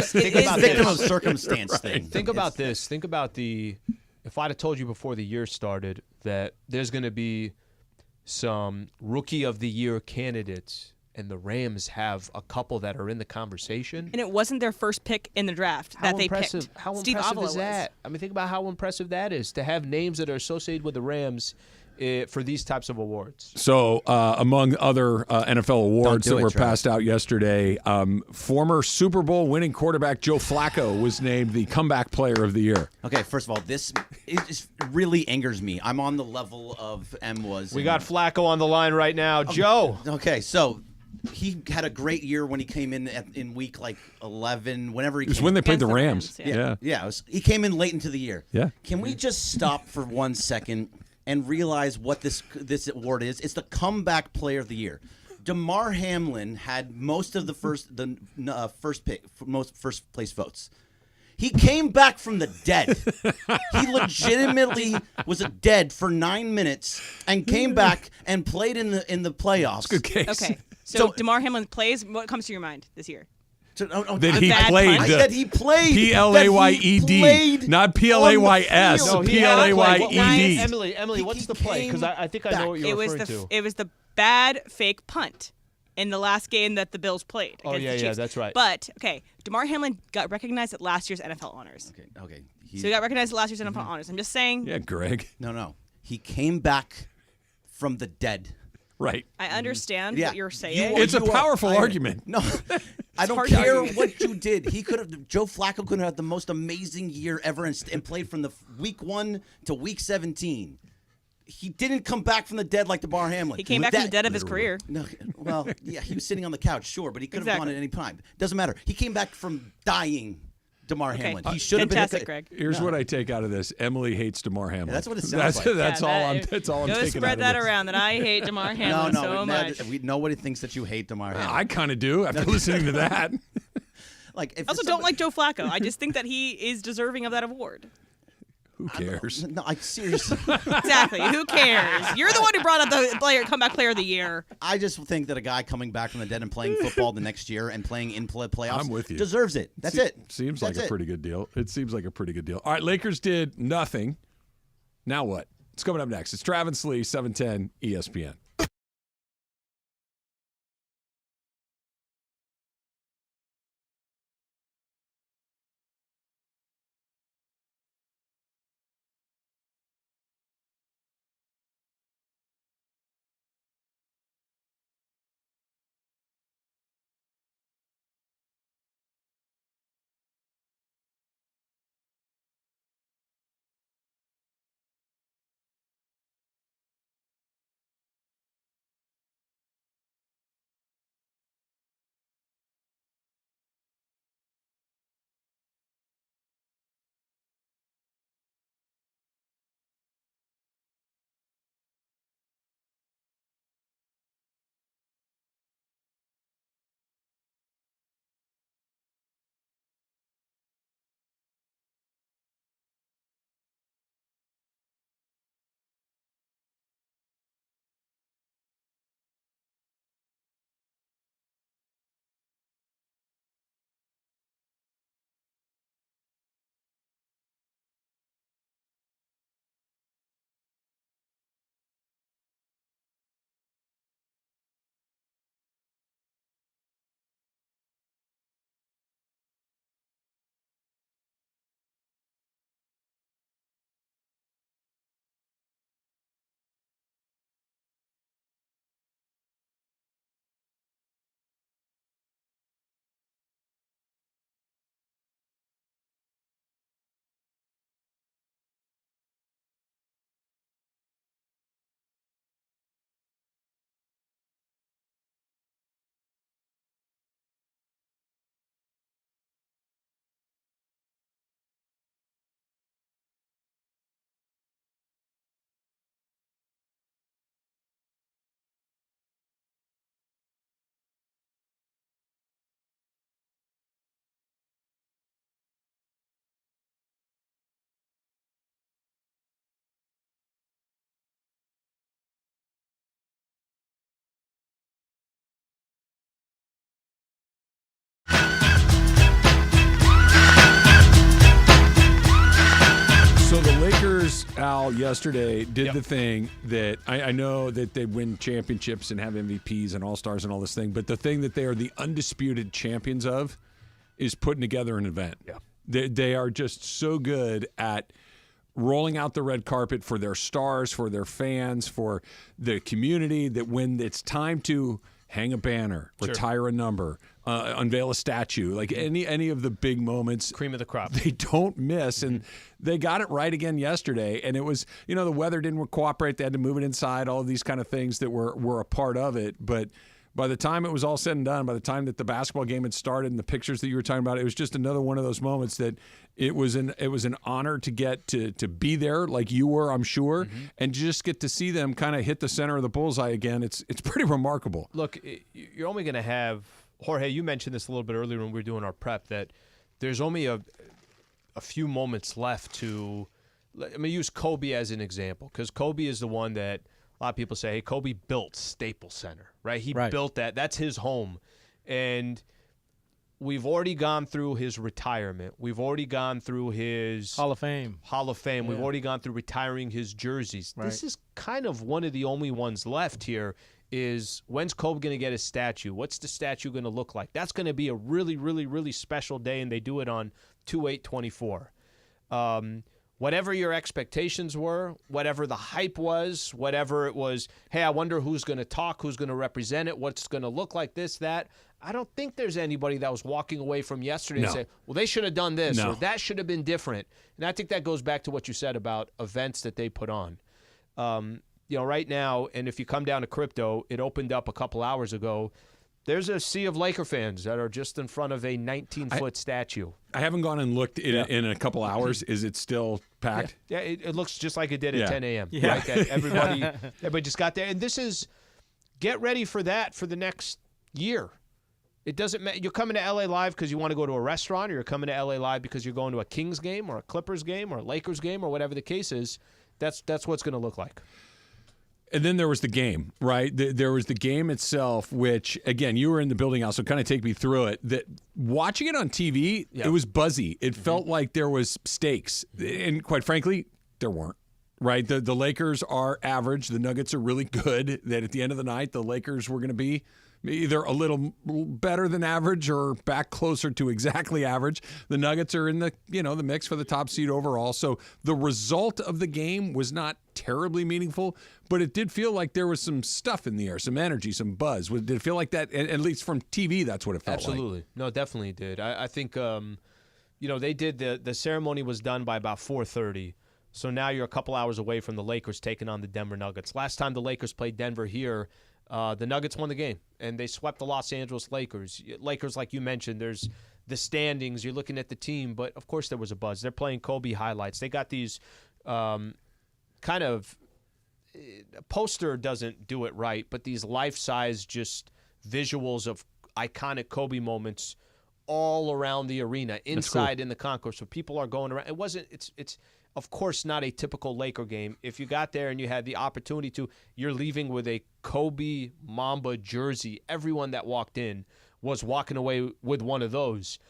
Speaker 6: think about
Speaker 2: victim of circumstance thing.
Speaker 6: Think about this. Think about if I'd have told you before the year started that there's going to be some rookie of the year candidates, and the Rams have a couple that are in the conversation.
Speaker 5: And it wasn't their first pick in the draft that they picked.
Speaker 6: How
Speaker 5: Steve
Speaker 6: impressive
Speaker 5: Avila
Speaker 6: is that? I mean, think about how impressive that is to have names that are associated with the Rams for these types of awards.
Speaker 4: So, among other NFL awards that were passed out yesterday, former Super Bowl winning quarterback Joe Flacco was named the Comeback Player of the Year.
Speaker 2: Okay, first of all, this really angers me. I'm on the level of M was.
Speaker 6: We got Flacco on the line right now. Joe.
Speaker 2: Okay, so he had a great year when he came in week 11, whenever he came.
Speaker 4: It was when they played the Rams.
Speaker 2: Yeah. He came in late into the year.
Speaker 4: Yeah.
Speaker 2: Can we just stop for 1 second and realize what this award is? It's the Comeback Player of the Year. Damar Hamlin had most of the first place votes. He came back from the dead. He legitimately was dead for 9 minutes and came back and played in the playoffs.
Speaker 4: That's a good case.
Speaker 5: Okay. So Damar Hamlin plays. What comes to your mind this year?
Speaker 4: That he played.
Speaker 2: I said he played.
Speaker 4: P-L-A-Y-E-D. Not P-L-A-Y-S.
Speaker 2: No,
Speaker 4: P-L-A-Y-E-D.
Speaker 6: Emily, what's the play? Because I think I know what you're referring to.
Speaker 5: It was the bad fake punt in the last game that the Bills played against the Chiefs.
Speaker 6: That's right.
Speaker 5: But, okay, Damar Hamlin got recognized at last year's NFL Honors.
Speaker 2: Okay.
Speaker 5: So he got recognized at last year's NFL Honors. I'm just saying.
Speaker 4: Yeah, Greg.
Speaker 2: No. He came back from the dead.
Speaker 4: Right.
Speaker 5: I understand what you're saying.
Speaker 4: It's a powerful argument.
Speaker 2: No, I don't care what you did. Joe Flacco could have had the most amazing year ever and played from the week 1 to week 17. He didn't come back from the dead like Damar Hamlin.
Speaker 5: He came back from the dead of his career.
Speaker 2: No, well, yeah, he was sitting on the couch, sure, but he could have gone at any time. Doesn't matter. He came back from dying. Damar Hamlin. He should have been.
Speaker 5: Fantastic, Greg.
Speaker 4: Here's what I take out of this: Emily hates Damar Hamlin.
Speaker 2: That's what it sounds like.
Speaker 4: That's all I'm taking out of this.
Speaker 5: Go spread that around that I hate Damar Hamlin so much.
Speaker 2: Nobody thinks that you hate Damar Hamlin.
Speaker 4: I kind of do after listening to that.
Speaker 5: I also don't like Joe Flacco. I just think that he is deserving of that award.
Speaker 4: Who cares?
Speaker 2: No, seriously.
Speaker 5: Exactly. Who cares? You're the one who brought up the comeback player of the year.
Speaker 2: I just think that a guy coming back from the dead and playing football the next year and playing in playoffs
Speaker 4: I'm with you.
Speaker 2: deserves it. That's it.
Speaker 4: Seems like a pretty good deal. It seems like a pretty good deal. All right, Lakers did nothing. Now what? It's coming up next. It's Travis Lee, 710 ESPN. Al yesterday did the thing that I know that they win championships and have MVPs and All-Stars and all this thing, but the thing that they are the undisputed champions of is putting together an event. Yeah. They are just so good at rolling out the red carpet for their stars, for their fans, for the community, that when it's time to hang a banner, retire a number, unveil a statue, like any of the big moments.
Speaker 6: Cream of the crop.
Speaker 4: They don't miss, and they got it right again yesterday. And it was, the weather didn't cooperate. They had to move it inside, all of these kind of things that were a part of it. But by the time it was all said and done, by the time that the basketball game had started and the pictures that you were talking about, it was just another one of those moments that it was an honor to get to be there, like you were, I'm sure, and just get to see them kind of hit the center of the bullseye again. It's pretty remarkable.
Speaker 6: Look, you're only going to have, Jorge, you mentioned this a little bit earlier when we were doing our prep, that there's only a few moments left to, let me use Kobe as an example, because Kobe is the one that a lot of people say, hey, Kobe built Staples Center, right? He built that. That's his home. And we've already gone through his retirement. We've already gone through his
Speaker 7: Hall of Fame.
Speaker 6: Yeah. We've already gone through retiring his jerseys.
Speaker 7: Right.
Speaker 6: This is kind of one of the only ones left here is, when's Kobe going to get his statue? What's the statue going to look like? That's going to be a really, really, really special day, and they do it on 2/8/24. Whatever your expectations were, whatever the hype was, whatever it was, hey, I wonder who's going to talk, who's going to represent it, what's going to look like this, that. I don't think there's anybody that was walking away from yesterday and say, well, they should have done this or that should have been different. And I think that goes back to what you said about events that they put on. Right now, and if you come down to crypto, it opened up a couple hours ago. There's a sea of Laker fans that are just in front of a 19-foot statue.
Speaker 4: I haven't gone and looked in a couple hours. Is it still packed?
Speaker 6: Yeah, it looks just like it did at 10 a.m.
Speaker 4: Yeah.
Speaker 6: Like everybody just got there. And this is, get ready for that for the next year. It doesn't matter. You're coming to LA Live because you want to go to a restaurant, or you're coming to LA Live because you're going to a Kings game or a Clippers game or a Lakers game or whatever the case is. That's what it's going to look like.
Speaker 4: And then there was the game, right? There was the game itself, which, again, you were in the building house, so kind of take me through it. That watching it on TV, it was buzzy. It felt like there was stakes. And quite frankly, there weren't, right? The Lakers are average. The Nuggets are really good. That at the end of the night, the Lakers were going to be either a little better than average or back closer to exactly average. The Nuggets are in the mix for the top seed overall. So the result of the game was not terribly meaningful, but it did feel like there was some stuff in the air, some energy, some buzz. Did it feel like that? At least from TV, that's what it felt like.
Speaker 6: Absolutely. No, definitely did. I think, they did the ceremony was done by about 4:30. So now you're a couple hours away from the Lakers taking on the Denver Nuggets. Last time the Lakers played Denver here, the Nuggets won the game, and they swept the Los Angeles Lakers. Lakers, like you mentioned, there's the standings. You're looking at the team, but of course there was a buzz. They're playing Kobe highlights. They got these kind of poster doesn't do it right, but these life-size just visuals of iconic Kobe moments all around the arena, inside in the concourse. So people are going around. It's of course not a typical Laker game. If you got there and you had the opportunity to, you're leaving with a Kobe Mamba jersey. Everyone that walked in was walking away with one of those.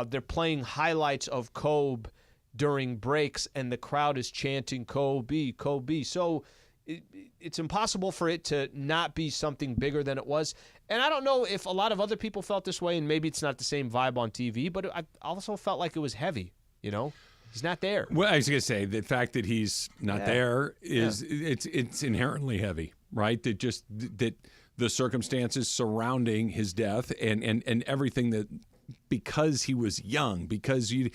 Speaker 6: They're playing highlights of Kobe during breaks, and the crowd is chanting Kobe, Kobe. So it's impossible for it to not be something bigger than it was. And I don't know if a lot of other people felt this way, and maybe it's not the same vibe on TV, but I also felt like it was heavy, He's not there.
Speaker 4: Well, I was going to say, the fact that he's not there is it's inherently heavy, right? That the circumstances surrounding his death and everything that, because he was young, because you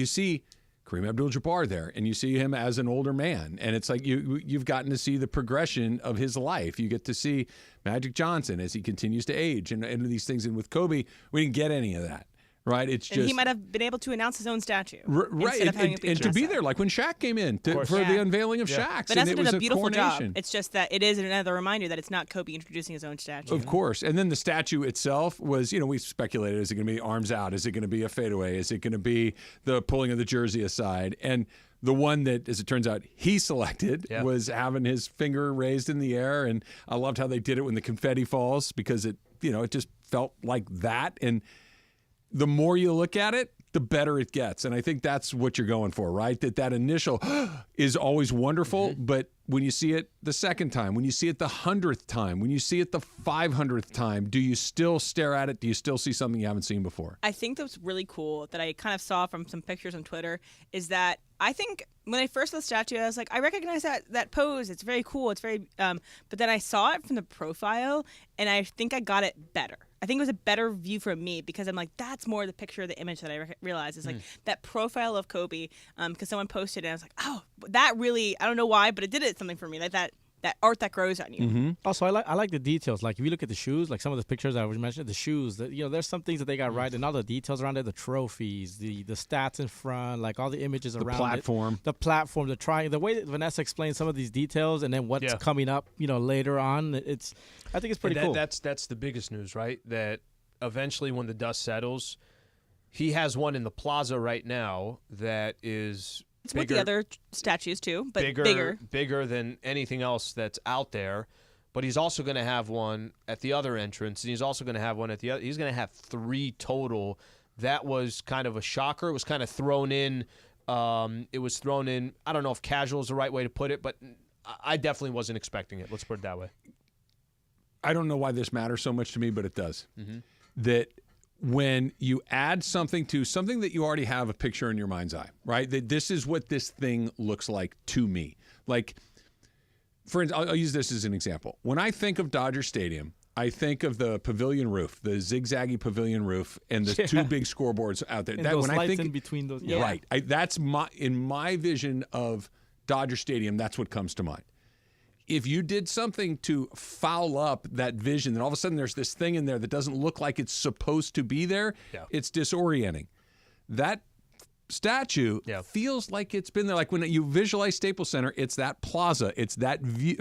Speaker 4: see Kareem Abdul-Jabbar there, and you see him as an older man, and it's like you've gotten to see the progression of his life. You get to see Magic Johnson as he continues to age, and these things. And with Kobe, we didn't get any of that. Right, it's
Speaker 5: and
Speaker 4: just
Speaker 5: he might have been able to announce his own statue,
Speaker 4: right? And to be there, like when Shaq came in for the unveiling of Shaq's,
Speaker 5: Vanessa
Speaker 4: and it was
Speaker 5: did a beautiful
Speaker 4: coronation.
Speaker 5: job. It's just that it is another reminder that it's not Kobe introducing his own statue.
Speaker 4: Of course, and then the statue itself was, we speculated: is it going to be arms out? Is it going to be a fadeaway? Is it going to be the pulling of the jersey aside? And the one that, as it turns out, he selected was having his finger raised in the air, and I loved how they did it when the confetti falls, because it just felt like that. And the more you look at it, the better it gets. And I think that's what you're going for, right? That initial is always wonderful, but when you see it the second time, when you see it the 100th time, when you see it the 500th time, do you still stare at it? Do you still see something you haven't seen before?
Speaker 5: I think that's really cool that I kind of saw from some pictures on Twitter is that I think when I first saw the statue, I was like, I recognize that pose. It's very cool. It's very, but then I saw it from the profile, and I think I got it better. I think it was a better view for me because I'm like, that's more the picture of the image that I realized is like that profile of Kobe. Because someone posted it, and I was like, oh, that really, I don't know why, but it did something for me. Like that art that grows on you.
Speaker 7: Also, I like the details. Like if you look at the shoes, like some of the pictures I was mentioning, the shoes. That, there's some things that they got right, and all the details around it, the trophies, the stats in front, like all the images around
Speaker 4: platform.
Speaker 7: The platform, the way that Vanessa explained some of these details, and then what's coming up, later on. I think it's pretty cool.
Speaker 6: That's the biggest news, right? That eventually, when the dust settles, he has one in the plaza right now that is.
Speaker 5: It's with the other statues too, but bigger than anything else that's out there. But he's also going to have one at the other entrance, and he's also going to have one at the other. He's going to have 3 total. That was kind of a shocker. It was kind of thrown in. It was thrown in. I don't know if casual is the right way to put it, but I definitely wasn't expecting it. Let's put it that way.
Speaker 4: I don't know why this matters so much to me, but it does. That when you add something to something that you already have a picture in your mind's eye, right? That this is what this thing looks like to me. Like, for instance, I'll use this as an example. When I think of Dodger Stadium, I think of the pavilion roof, the zigzaggy pavilion roof, and the 2 big scoreboards out there.
Speaker 7: And those lights in between those. Yeah.
Speaker 4: Right. That's in my vision of Dodger Stadium, that's what comes to mind. If you did something to foul up that vision, then all of a sudden there's this thing in there that doesn't look like it's supposed to be there, it's disorienting. That statue feels like it's been there. Like when you visualize Staples Center, it's that plaza. It's that view,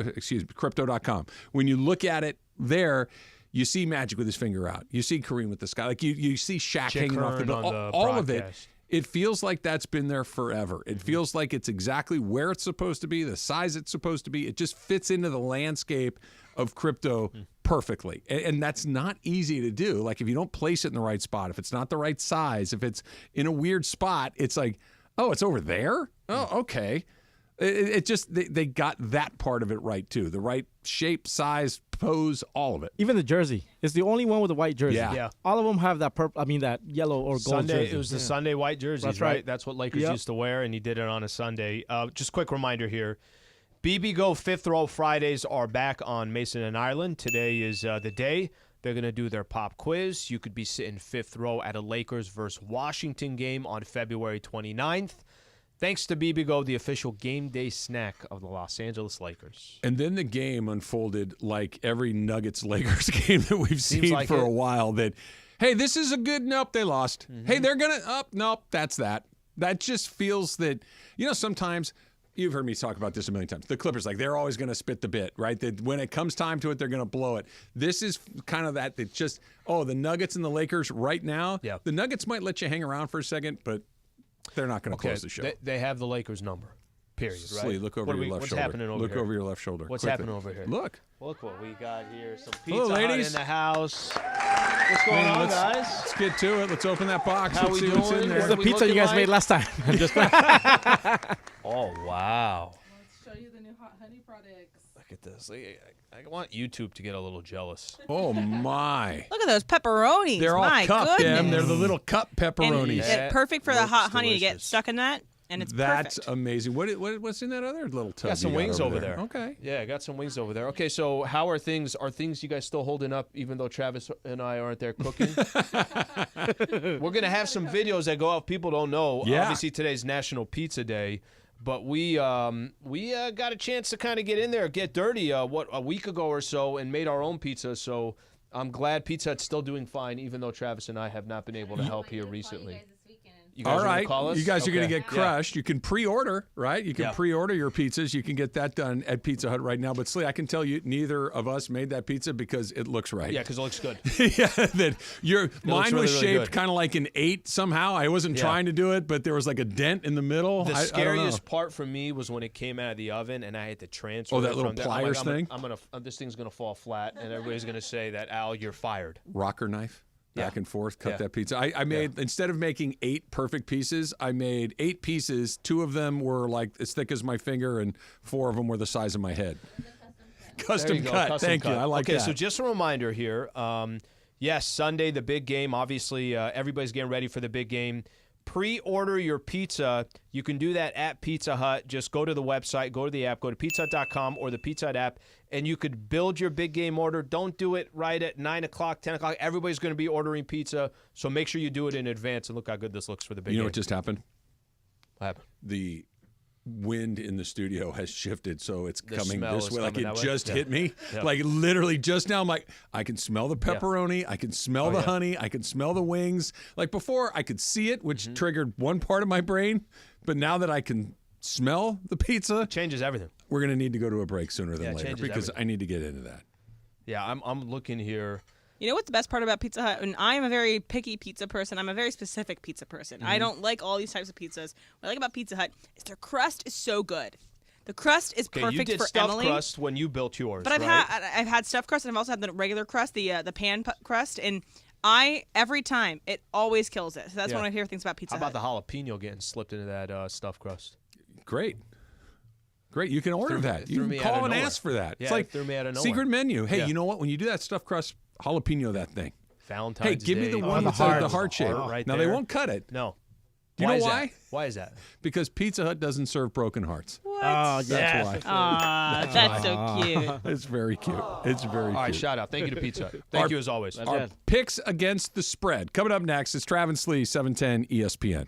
Speaker 4: Crypto.com. When you look at it there, you see Magic with his finger out. You see Kareem with the sky. Like you see Shaq hanging off the building. All of it. It feels like that's been there forever. It feels like it's exactly where it's supposed to be, the size it's supposed to be. It just fits into the landscape of crypto perfectly. And that's not easy to do. Like if you don't place it in the right spot, if it's not the right size, if it's in a weird spot, it's like, oh, it's over there? Oh, okay. It just, they got that part of it right too. The right shape, size, pose, all of it.
Speaker 7: Even the jersey. It's the only one with a white jersey.
Speaker 4: Yeah.
Speaker 7: All of them have that that yellow or gold jersey.
Speaker 6: It was the Sunday white jerseys,
Speaker 7: That's
Speaker 6: right? That's what Lakers used to wear, and he did it on a Sunday. Just quick reminder here. BB Go 5th Row Fridays are back on Mason and Ireland. Today is the day. They're going to do their pop quiz. You could be sitting 5th row at a Lakers versus Washington game on February 29th. Thanks to BB Go, the official game day snack of the Los Angeles Lakers.
Speaker 4: And then the game unfolded like every Nuggets-Lakers game that we've seen for a while. That, hey, this is a good, nope, they lost. Hey, they're going to, nope, that's that. That just feels that, sometimes, you've heard me talk about this a million times. The Clippers, they're always going to spit the bit, right? That when it comes time to it, they're going to blow it. This is kind of that just, the Nuggets and the Lakers right now, the Nuggets might let you hang around for a second, but they're not going to close the show.
Speaker 6: They have the Lakers number, period, right?
Speaker 4: Slee, look over your left shoulder.
Speaker 6: What's happening over here?
Speaker 4: Look over your left shoulder.
Speaker 6: What's
Speaker 4: quickly.
Speaker 6: happening over here?
Speaker 4: Look
Speaker 6: what we got here. Some
Speaker 4: Hello,
Speaker 6: Pizza Hut
Speaker 4: ladies.
Speaker 6: in the house. What's going on, guys?
Speaker 4: Let's get to it. Let's open that box.
Speaker 6: How
Speaker 4: Let's
Speaker 6: we
Speaker 4: see what's
Speaker 6: doing?
Speaker 4: in there.
Speaker 7: It's the pizza you guys made last time. I'm just
Speaker 6: Oh, wow.
Speaker 20: Let's show you the new hot honey products.
Speaker 6: Look at this. I want YouTube to get a little jealous.
Speaker 4: Oh, my.
Speaker 5: Look at those pepperonis.
Speaker 4: They're all
Speaker 5: My
Speaker 4: cupped,
Speaker 5: goodness.
Speaker 4: They're the little cup pepperonis.
Speaker 5: And perfect for the hot honey to get stuck in that. And it's
Speaker 4: That's
Speaker 5: perfect.
Speaker 4: amazing. What's in that other little tub?
Speaker 6: Got some wings over there.
Speaker 4: Okay.
Speaker 6: Yeah, I got some wings over there. Okay, so how are things? Are things you guys still holding up even though Travis and I aren't there cooking? We're going to have some videos that go out. People don't know.
Speaker 4: Yeah.
Speaker 6: Obviously, today's National Pizza Day. But we got a chance to kind of get in there, get dirty, a week ago or so, and made our own pizza. So I'm glad Pizza Hut's still doing fine, even though Travis and I have not been able to help here recently. You guys
Speaker 4: all right,
Speaker 6: call us?
Speaker 4: you guys are going to
Speaker 6: Okay.
Speaker 4: get crushed. You can pre-order, right? You can pre-order your pizzas. You can get that done at Pizza Hut right now. But Slee, I can tell you, neither of us made that pizza because it looks right.
Speaker 6: Yeah, because it looks good.
Speaker 4: Mine was
Speaker 6: really
Speaker 4: shaped kind of like an 8 somehow. I wasn't trying to do it, but there was like a dent in the middle.
Speaker 6: The
Speaker 4: I don't
Speaker 6: scariest
Speaker 4: know.
Speaker 6: part for me was when it came out of the oven and I had to transfer.
Speaker 4: Oh, that
Speaker 6: it
Speaker 4: little
Speaker 6: from there.
Speaker 4: pliers thing?
Speaker 6: This thing's gonna fall flat, and everybody's gonna say that Al, you're fired.
Speaker 4: Rocker knife. back and forth, cut that pizza. I made, instead of making 8 perfect pieces, I made 8 pieces. 2 of them were like as thick as my finger, and 4 of them were the size of my head. Custom cut. Thank you. I like that.
Speaker 6: Okay, so just a reminder here. Yes, Sunday, the big game. Obviously, everybody's getting ready for the big game. Pre-order your pizza. You can do that at Pizza Hut. Just go to the website, go to the app, go to pizzahut.com or the Pizza Hut app, and you could build your big game order. Don't do it right at 9 o'clock, 10 o'clock. Everybody's going to be ordering pizza, so make sure you do it in advance, and look how good this looks for the big game.
Speaker 4: You know what just happened?
Speaker 6: What happened?
Speaker 4: The wind in the studio has shifted, so it's coming this way. Like it
Speaker 6: way?
Speaker 4: just hit me. Like literally just now, I'm like, I can smell the pepperoni. I can smell the honey. I can smell the wings. Like before, I could see it, which triggered one part of my brain. But now that I can smell the pizza,
Speaker 6: it changes everything.
Speaker 4: We're going to need to go to a break sooner than later because
Speaker 6: everything.
Speaker 4: I need to get into that.
Speaker 6: Yeah, I'm looking here.
Speaker 5: You know what's the best part about Pizza Hut? And I am a very picky pizza person. I'm a very specific pizza person. I don't like all these types of pizzas. What I like about Pizza Hut is their crust is so good. The crust is perfect
Speaker 6: you did
Speaker 5: for
Speaker 6: stuffed
Speaker 5: Emily.
Speaker 6: crust when you built yours,
Speaker 5: but
Speaker 6: right?
Speaker 5: I've had stuffed crust, and I've also had the regular crust, the pan crust, and every time it always kills it. So that's one of my favorite things about Pizza
Speaker 6: How
Speaker 5: Hut.
Speaker 6: about the jalapeno getting slipped into that stuffed crust?
Speaker 4: Great. You can order that. You can call and ask for that.
Speaker 6: Yeah,
Speaker 4: it's like
Speaker 6: threw me out of nowhere.
Speaker 4: secret menu. Hey, you know what? When you do that stuffed crust, jalapeno that thing.
Speaker 6: Valentine's
Speaker 4: Hey, give me the
Speaker 6: Day.
Speaker 4: one with the heart shape.
Speaker 6: Right
Speaker 4: now,
Speaker 6: there.
Speaker 4: they won't cut it.
Speaker 6: No.
Speaker 4: Do you know
Speaker 6: is
Speaker 4: why?
Speaker 6: that? Why is that?
Speaker 4: Because Pizza Hut doesn't serve broken hearts.
Speaker 5: What?
Speaker 4: That's why.
Speaker 5: Aw, that's so cute.
Speaker 4: It's very cute. It's very cute.
Speaker 6: All right, shout out. Thank you to Pizza Hut. Thank you as always.
Speaker 4: Our picks against the spread. Coming up next is Travis Lee, 710 ESPN.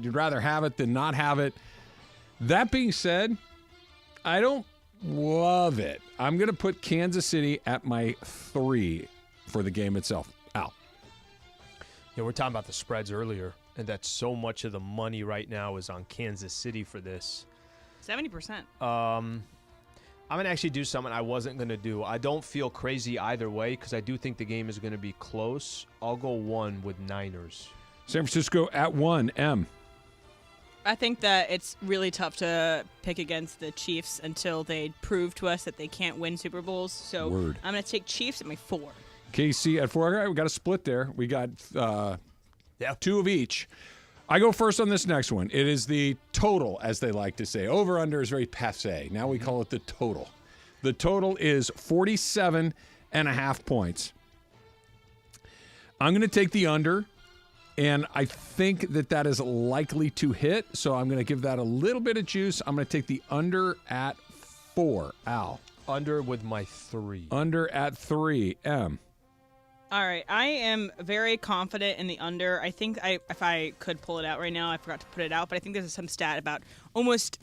Speaker 4: You'd rather have it than not have it. That being said, I don't love it. I'm going to put Kansas City at my 3 for the game itself. Al.
Speaker 6: Yeah, we're talking about the spreads earlier, and that so much of the money right now is on Kansas City for this.
Speaker 5: 70%.
Speaker 6: I'm going to actually do something I wasn't going to do. I don't feel crazy either way because I do think the game is going to be close. I'll go 1 with Niners.
Speaker 4: San Francisco at 1. M.
Speaker 5: I think that it's really tough to pick against the Chiefs until they prove to us that they can't win Super Bowls. So
Speaker 4: Word.
Speaker 5: I'm going to take Chiefs at my 4.
Speaker 4: KC at 4. All right, we got a split there. We got 2 of each. I go first on this next one. It is the total, as they like to say. Over-under is very passé. Now we call it the total. The total is 47.5 points. I'm going to take the under, and I think that is likely to hit, so I'm going to give that a little bit of juice. I'm going to take the under at 4. Al.
Speaker 6: Under with my 3.
Speaker 4: Under at 3. M.
Speaker 5: All right, I am very confident in the under. I think if I could pull it out right now, I forgot to put it out, but I think there's some stat about almost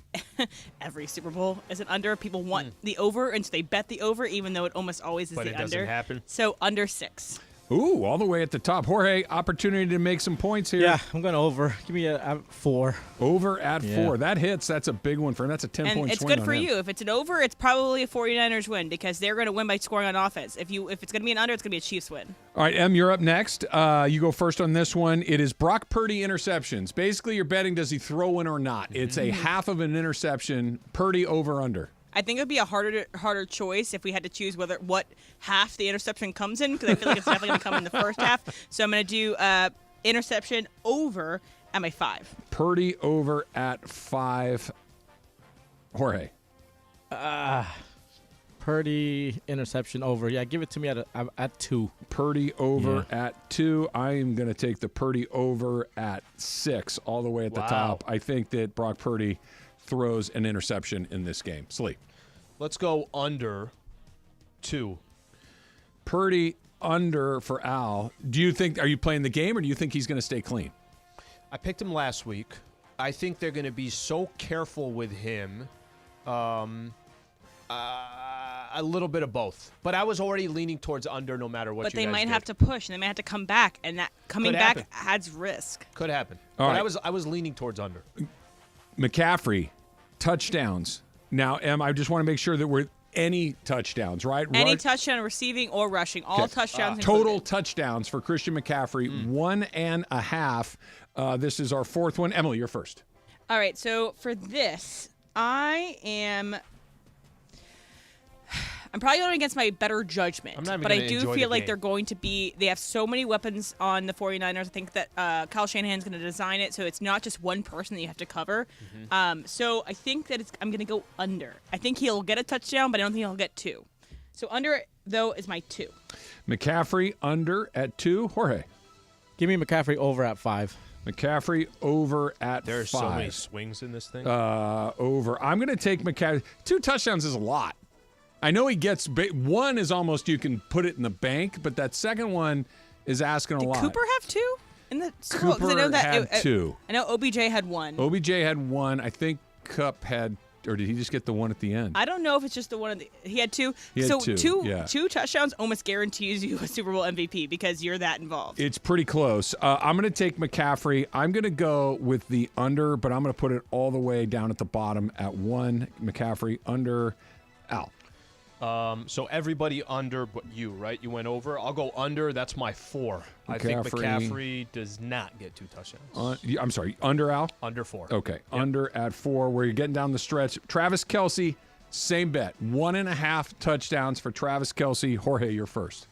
Speaker 5: every Super Bowl is an under. People want the over, and so they bet the over, even though it almost always is
Speaker 6: but
Speaker 5: the under.
Speaker 6: But it doesn't happen.
Speaker 5: So under 6.
Speaker 4: Ooh, all the way at the top. Jorge, opportunity to make some points here.
Speaker 7: Yeah, I'm going over. Give me a 4.
Speaker 4: Over at 4. That hits. That's a big one for him. That's a 10-point swing.
Speaker 5: And it's good for you. If it's an over, it's probably a 49ers win because they're going to win by scoring on offense. If it's going to be an under, it's going to be a Chiefs win.
Speaker 4: All right, Em, you're up next. You go first on this one. It is Brock Purdy interceptions. Basically, you're betting does he throw in or not. It's a half of an interception. Purdy over under.
Speaker 5: I think it would be a harder choice if we had to choose what half the interception comes in, because I feel like it's definitely going to come in the first half. So I'm going to do interception over at my 5.
Speaker 4: Purdy over at 5. Jorge.
Speaker 7: Purdy interception over. Yeah, give it to me at 2.
Speaker 4: Purdy over at 2. I am going to take the Purdy over at 6, all the way at the top. I think that Brock Purdy throws an interception in this game. Sleep.
Speaker 6: Let's go under 2.
Speaker 4: Purdy under for Al. Are you playing the game, or do you think he's going to stay clean?
Speaker 6: I picked him last week. I think they're going to be so careful with him. A little bit of both. But I was already leaning towards under no matter what you guys did.
Speaker 5: But they might have to push, and they might have to come back, and that coming back adds risk.
Speaker 6: Could happen.
Speaker 4: All right.
Speaker 6: I was leaning towards under.
Speaker 4: McCaffrey, touchdowns. Now, Em, I just want to make sure that we're any touchdowns, right?
Speaker 5: Any touchdown receiving or rushing. All touchdowns
Speaker 4: total touchdowns for Christian McCaffrey, 1.5. This is our 4th one. Emily, you're first.
Speaker 5: All right, so for this, I'm probably going against my better judgment, but I do feel like they're going to be – they have so many weapons on the 49ers. I think that Kyle Shanahan's going to design it so it's not just one person that you have to cover. So I think that I'm going to go under. I think he'll get a touchdown, but I don't think he'll get 2. So under, though, is my 2.
Speaker 4: McCaffrey under at 2. Jorge.
Speaker 7: Give me McCaffrey over at 5.
Speaker 4: McCaffrey over at 5.
Speaker 6: There's so many swings in this thing.
Speaker 4: Over. I'm going to take McCaffrey. 2 touchdowns is a lot. I know he gets – 1 is almost you can put it in the bank, but that second one is asking a lot.
Speaker 5: Did Cooper have 2 in the Super Bowl?
Speaker 4: Cooper had 2.
Speaker 5: I know OBJ had 1.
Speaker 4: OBJ had 1. I think Kupp had – or did he just get the one at the end?
Speaker 5: I don't know if it's just the one. He had 2.
Speaker 4: He had 2,
Speaker 5: two touchdowns almost guarantees you a Super Bowl MVP because you're that involved.
Speaker 4: It's pretty close. I'm going to take McCaffrey. I'm going to go with the under, but I'm going to put it all the way down at the bottom at 1. McCaffrey under. Al.
Speaker 6: So everybody under but you, right? You went over. I'll go under. That's my 4. I think McCaffrey does not get 2 touchdowns.
Speaker 4: I'm sorry. Under, Al?
Speaker 6: Under 4.
Speaker 4: Okay.
Speaker 6: Yep.
Speaker 4: Under at 4. Where you're getting down the stretch. Travis Kelce, same bet. 1.5 touchdowns for Travis Kelce. Jorge, you're first.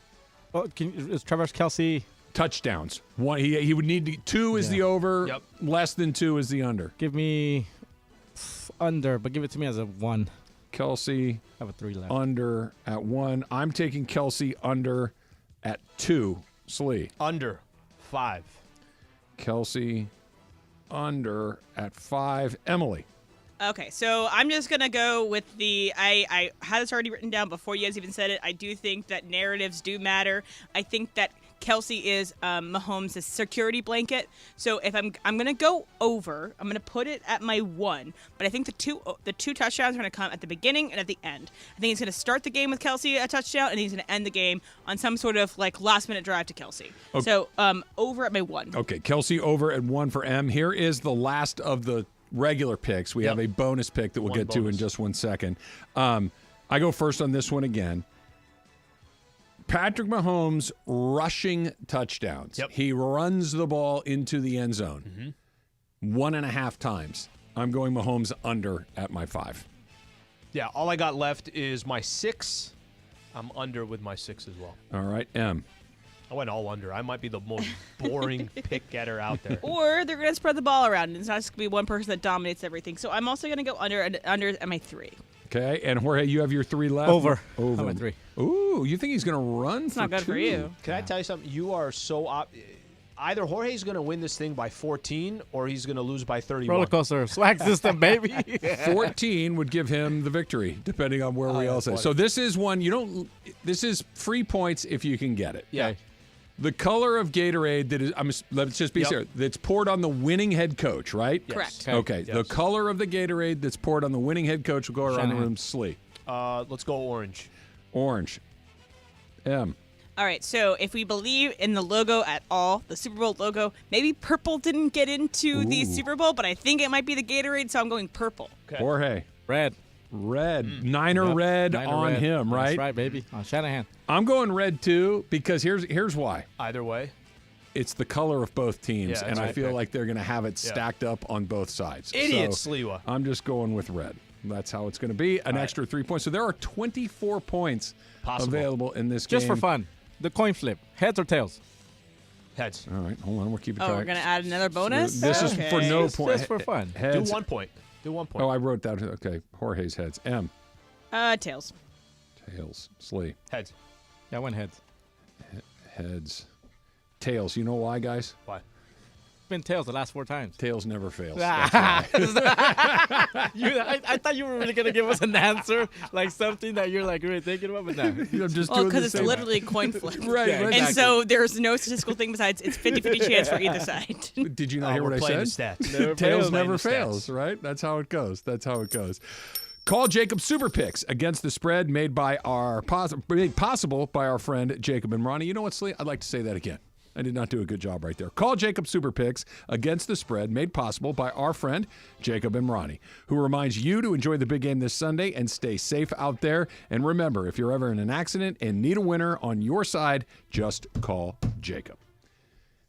Speaker 7: Oh, is Travis Kelce
Speaker 4: touchdowns? 1. He would need 2 is the over.
Speaker 6: Yep.
Speaker 4: Less than 2 is the under.
Speaker 7: Give me under, but give it to me as a 1.
Speaker 4: Kelce,
Speaker 7: I have a 3 left.
Speaker 4: Under at 1. I'm taking Kelce under at 2. Slee.
Speaker 6: Under 5.
Speaker 4: Kelce under at 5. Emily.
Speaker 5: Okay, so I'm just going to go with I had this already written down before you guys even said it. I do think that narratives do matter. I think that Kelsey is Mahomes' security blanket. So if I'm going to go over, I'm going to put it at my 1. But I think the two touchdowns are going to come at the beginning and at the end. I think he's going to start the game with Kelsey a touchdown, and he's going to end the game on some sort of last-minute drive to Kelsey. Okay. So over at my 1.
Speaker 4: Okay, Kelsey over at 1 for M. Here is the last of the regular picks. We have a bonus pick that we'll get to in just 1 second. I go first on this one again. Patrick Mahomes rushing touchdowns.
Speaker 6: Yep.
Speaker 4: He runs the ball into the end zone 1.5 times. I'm going Mahomes under at my 5.
Speaker 6: Yeah, all I got left is my 6. I'm under with my 6 as well.
Speaker 4: All right, M.
Speaker 6: I went all under. I might be the most boring pick getter out there.
Speaker 5: Or they're going to spread the ball around, and it's not just going to be one person that dominates everything. So I'm also going to go under at my 3.
Speaker 4: Okay, and Jorge, you have your 3 left?
Speaker 7: Over.
Speaker 4: Over.
Speaker 7: I'm at 3.
Speaker 4: Ooh, you think he's going to run
Speaker 5: It's
Speaker 4: for
Speaker 5: not good
Speaker 4: 2?
Speaker 5: for you.
Speaker 6: Can I tell you something? You are so either Jorge's going to win this thing by 14 or he's going to lose by 31.
Speaker 7: Roller coaster. Swag system, baby.
Speaker 4: 14 would give him the victory, depending on where we all say. So this is one this is free points if you can get it.
Speaker 6: Yeah.
Speaker 4: The color of Gatorade that is, let's just be serious, that's poured on the winning head coach, right?
Speaker 6: Yes.
Speaker 5: Correct.
Speaker 4: Okay.
Speaker 6: Yes.
Speaker 4: The color of the Gatorade that's poured on the winning head coach will go around the room. Slee.
Speaker 6: Let's go orange.
Speaker 4: Orange. M.
Speaker 5: All right, so if we believe in the logo at all, the Super Bowl logo, maybe purple didn't get into the Super Bowl, but I think it might be the Gatorade, so I'm going purple.
Speaker 4: Okay. Jorge.
Speaker 7: Red.
Speaker 4: Niner red
Speaker 7: Niner
Speaker 4: on
Speaker 7: red.
Speaker 4: him, right?
Speaker 7: That's right, baby. On Shanahan.
Speaker 4: I'm going red too because here's why.
Speaker 6: Either way.
Speaker 4: It's the color of both teams,
Speaker 6: Yeah,
Speaker 4: and I
Speaker 6: right.
Speaker 4: feel like they're going to have it stacked up on both sides.
Speaker 6: Idiot,
Speaker 4: so
Speaker 6: Sliwa.
Speaker 4: I'm just going with red. That's how it's going to be. An extra 3 points. So there are 24 points available in this game.
Speaker 7: Just for fun. The coin flip. Heads or tails?
Speaker 6: Heads.
Speaker 4: All right, hold on. We're keeping
Speaker 5: Oh,
Speaker 4: track.
Speaker 5: we're going to add another bonus?
Speaker 4: This is for no point.
Speaker 7: Just for fun.
Speaker 4: Heads.
Speaker 6: Do 1 point. Do 1 point.
Speaker 4: Oh, I wrote down. Okay, Jorge's heads. M.
Speaker 5: Tails.
Speaker 4: Tails. Slee.
Speaker 6: Heads.
Speaker 7: Yeah, I went heads.
Speaker 4: Heads. Tails. You know why, guys?
Speaker 6: Why?
Speaker 7: It's been tails the last 4 times.
Speaker 4: Tails never fails.
Speaker 7: I thought you were really going to give us an answer, like something that you're like really thinking about, but no.
Speaker 4: I'm just
Speaker 5: Well,
Speaker 4: doing
Speaker 5: because
Speaker 4: the
Speaker 5: it's
Speaker 4: same.
Speaker 5: literally a coin flip.
Speaker 4: Right,
Speaker 7: Yeah,
Speaker 4: right.
Speaker 5: And so there's no statistical thing besides it's 50-50 chance for either side.
Speaker 4: Did you not hear
Speaker 6: we're
Speaker 4: what I
Speaker 6: playing
Speaker 4: said?
Speaker 6: the stats.
Speaker 7: Never
Speaker 4: Tails
Speaker 7: fails.
Speaker 4: never
Speaker 6: Playing the
Speaker 4: fails,
Speaker 6: stats.
Speaker 4: right? That's how it goes. That's how it goes. Call Jacob Super Picks against the spread made by made possible by our friend Jacob and Ronnie. You know what, Slee? I'd like to say that again. I did not do a good job right there. Call Jacob Super Picks against the spread made possible by our friend Jacob and Ronnie, who reminds you to enjoy the big game this Sunday and stay safe out there. And remember, if you're ever in an accident and need a winner on your side, just call Jacob.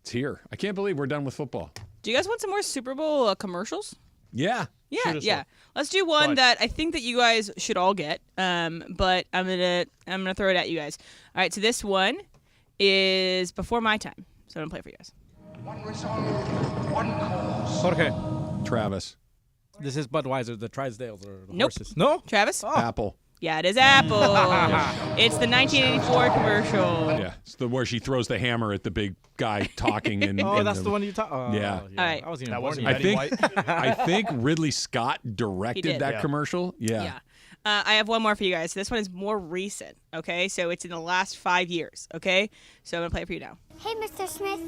Speaker 4: It's here. I can't believe we're done with football.
Speaker 5: Do you guys want some more Super Bowl commercials?
Speaker 4: Yeah.
Speaker 5: Yeah. Let's do one that I think that you guys should all get. But I'm gonna throw it at you guys. All right. So this one is before my time. So I'm gonna play it for you guys.
Speaker 9: One result, one cause.
Speaker 7: Okay.
Speaker 4: Travis.
Speaker 7: This is Budweiser, the Trisdales, or the
Speaker 5: Nope.
Speaker 7: horses. No?
Speaker 5: Travis?
Speaker 4: Apple.
Speaker 5: Yeah, it is Apple. It's the 1984 commercial.
Speaker 4: Yeah. It's the where she throws the hammer at the big guy talking. And,
Speaker 7: Oh,
Speaker 4: and
Speaker 7: that's the one you talk.
Speaker 4: Yeah.
Speaker 5: All right.
Speaker 7: I wasn't even
Speaker 6: That
Speaker 7: born
Speaker 6: wasn't
Speaker 7: yet.
Speaker 4: I think
Speaker 6: White.
Speaker 4: I think Ridley Scott directed
Speaker 5: did.
Speaker 4: that
Speaker 6: Yeah.
Speaker 4: commercial. Yeah.
Speaker 5: Yeah. I have one more for you guys. This one is more recent, okay? So it's in the last 5 years, okay? So I'm going to play it for you now.
Speaker 21: Hey, Mr. Smith.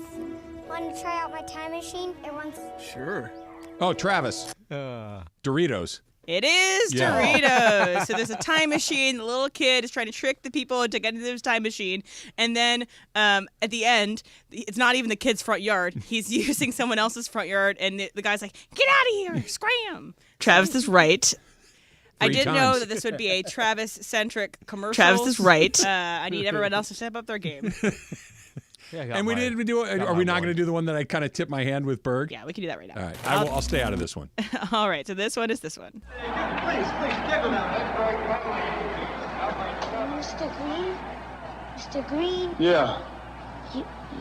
Speaker 21: Want to try out my time machine? It runs.
Speaker 7: Sure.
Speaker 4: Oh, Travis. Doritos.
Speaker 5: It is
Speaker 4: Yeah.
Speaker 5: Doritos. So there's a time machine. The little kid is trying to trick the people into getting into this time machine. And then at the end, it's not even the kid's front yard. He's using someone else's front yard. And the guy's like, get out of here. Scram. Travis is right. I didn't know that this would be a Travis-centric commercial. Travis is right. I need everyone else to step up their game.
Speaker 4: And we didn't do it. Are we not going to do the one that I kind of tip my hand with Berg?
Speaker 5: Yeah, we can do that right now.
Speaker 4: All right. I'll stay out of this one.
Speaker 5: All right, so this one is this one.
Speaker 21: Mr. Green? Mr. Green?
Speaker 17: Yeah.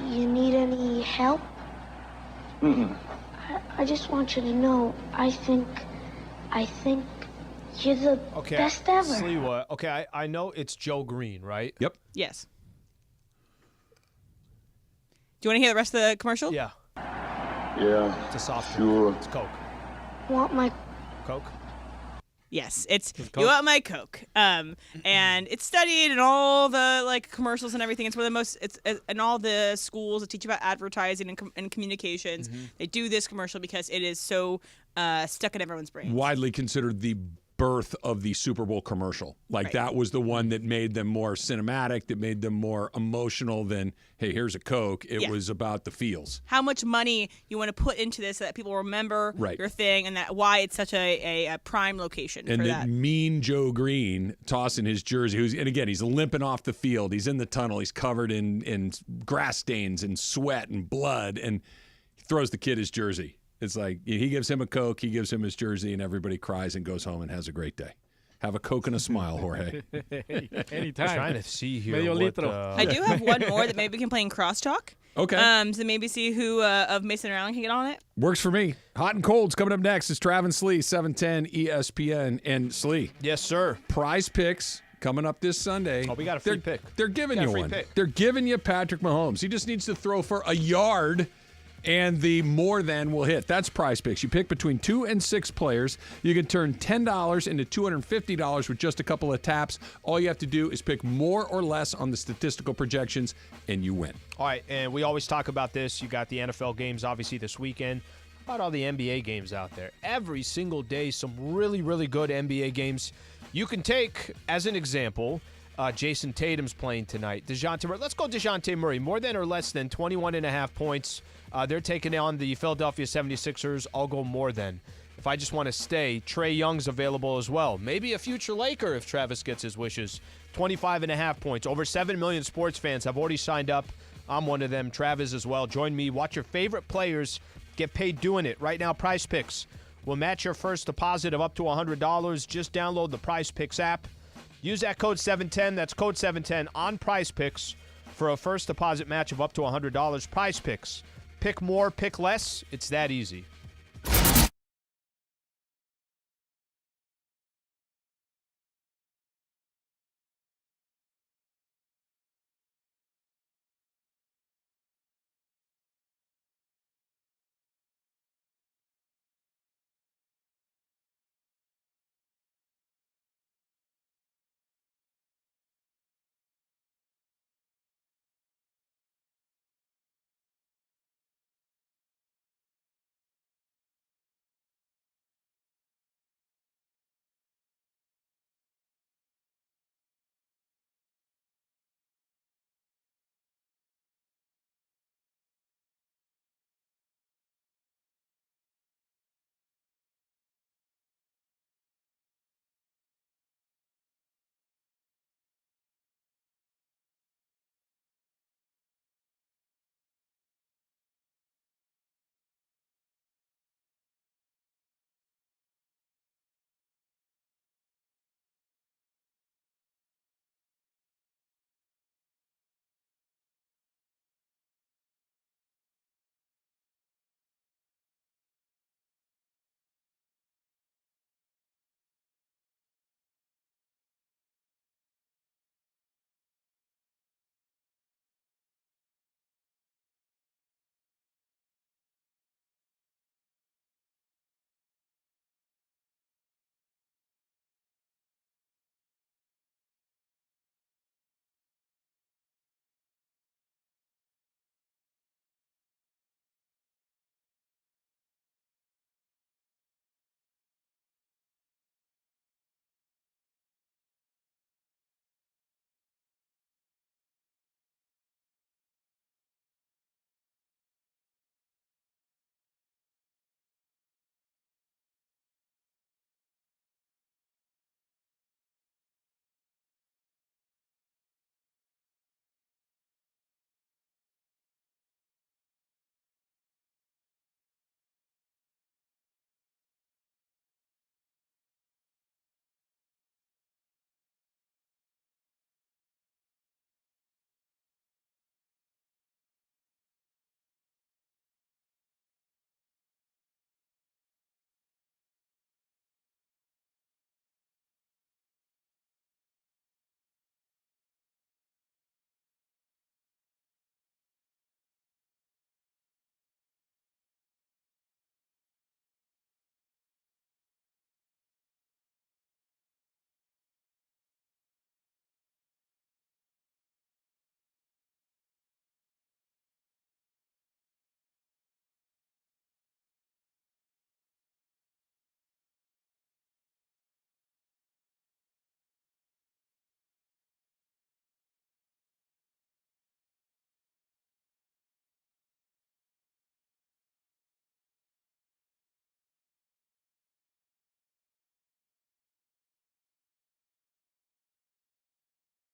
Speaker 21: You need any help?
Speaker 17: Mm-mm.
Speaker 21: I just want you to know, I think you're the best ever.
Speaker 6: Sliwa. Okay, I know it's Joe Green, right?
Speaker 4: Yep.
Speaker 5: Yes. Do you want to hear the rest of the commercial?
Speaker 6: Yeah.
Speaker 17: Yeah.
Speaker 6: It's a soft
Speaker 17: Sure.
Speaker 6: drink. It's Coke.
Speaker 21: Want my
Speaker 6: Coke?
Speaker 5: Yes, it's you want my Coke, and it's studied in all the commercials and everything. It's one of the most. It's in all the schools that teach about advertising and communications. They do this commercial because it is so stuck in everyone's brain.
Speaker 4: Widely considered the birth of the Super Bowl commercial. That was the one that made them more cinematic, that made them more emotional than, hey, here's a Coke. It was about the feels.
Speaker 5: How much money you want to put into this so that people remember your thing, and that why it's such a prime location
Speaker 4: and
Speaker 5: for
Speaker 4: that. And Mean Joe Green tossing his jersey, and again, he's limping off the field. He's in the tunnel. He's covered in grass stains and sweat and blood, and he throws the kid his jersey. It's like he gives him a Coke, he gives him his jersey, and everybody cries and goes home and has a great day. Have a Coke and a smile, Jorge.
Speaker 7: Anytime.
Speaker 6: I'm trying to see here.
Speaker 5: I do have one more that maybe we can play in crosstalk.
Speaker 4: Okay.
Speaker 5: So maybe see who of Mason and Allen can get on it.
Speaker 4: Works for me. Hot and Cold's coming up next. It's Travis Slee, 710 ESPN. And Slee.
Speaker 6: Yes, sir.
Speaker 4: Prize picks coming up this Sunday.
Speaker 6: Oh, we got a free pick.
Speaker 4: They're giving you one. They're giving you Patrick Mahomes. He just needs to throw for a yard, and the more than will hit. That's Prize Picks. You pick between 2 and 6 players. You can turn $10 into $250 with just a couple of taps. All you have to do is pick more or less on the statistical projections, and you win.
Speaker 6: All right, and we always talk about this. You got the NFL games, obviously, this weekend. How about all the NBA games out there? Every single day, some really, really good NBA games. You can take, as an example, Jason Tatum's playing tonight. DeJounte Murray. Let's go DeJounte Murray. More than or less than 21.5 points. They're taking on the Philadelphia 76ers. I'll go more than. If I just want to stay, Trae Young's available as well. Maybe a future Laker if Travis gets his wishes. 25.5 points. Over 7 million sports fans have already signed up. I'm one of them. Travis as well. Join me. Watch your favorite players get paid doing it. Right now, Prize Picks will match your first deposit of up to $100. Just download the Prize Picks app. Use that code 710. That's code 710 on Prize Picks for a first deposit match of up to $100. Prize Picks. Pick more, pick less. It's that easy.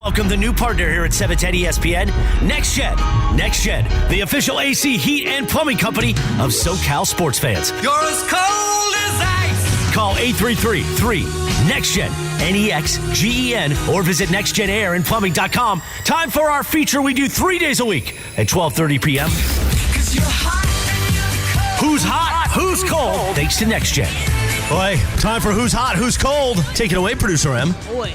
Speaker 14: Welcome the new partner here at 710 ESPN, NextGen. NextGen, the official AC, heat, and plumbing company of SoCal sports fans.
Speaker 8: You're as cold as ice.
Speaker 14: Call 833-3-NEXTGEN, NEXGEN, or visit nextgenairandplumbing.com. Time for our feature we do 3 days a week at 12:30 p.m. Who's hot? Who's cold? Thanks to NextGen. Boy, time for Who's Hot? Who's Cold? Take it away, Producer M.
Speaker 5: Boy,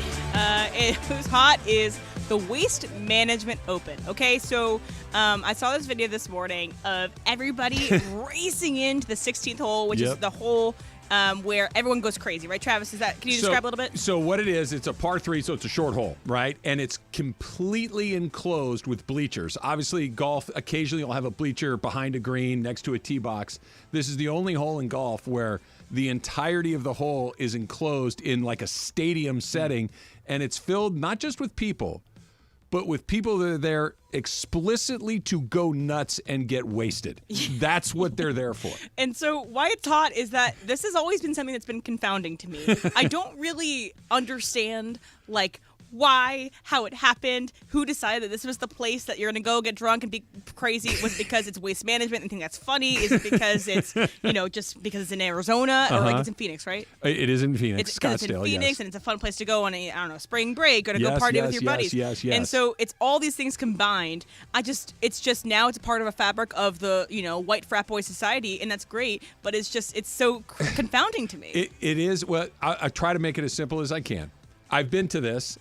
Speaker 5: Who's Hot is the Waste Management Open. Okay, so I saw this video this morning of everybody racing into the 16th hole, which is the hole where everyone goes crazy, right, Travis? Can you describe a little bit?
Speaker 4: So what it is, it's a par 3, so it's a short hole, right? And it's completely enclosed with bleachers. Obviously, golf, occasionally you'll have a bleacher behind a green next to a tee box. This is the only hole in golf where the entirety of the hole is enclosed in like a stadium setting, and it's filled not just with people, but with people that are there explicitly to go nuts and get wasted. That's what they're there for.
Speaker 5: And so why it's hot is that this has always been something that's been confounding to me. I don't really understand, like, why, how it happened, who decided that this was the place that you're going to go get drunk and be crazy. Was it because it's waste management and think that's funny? Is it because it's, just because it's in Arizona or like it's in Phoenix, right?
Speaker 4: It is in Phoenix, Scottsdale,
Speaker 5: it's in Phoenix,
Speaker 4: yes.
Speaker 5: and it's a fun place to go on a spring break or to go party with your buddies.
Speaker 4: Yes.
Speaker 5: And so it's all these things combined. It's just now it's a part of a fabric of the, white frat boy society, and that's great, but it's so confounding to me.
Speaker 4: It is. Well, I try to make it as simple as I can. I've been to this.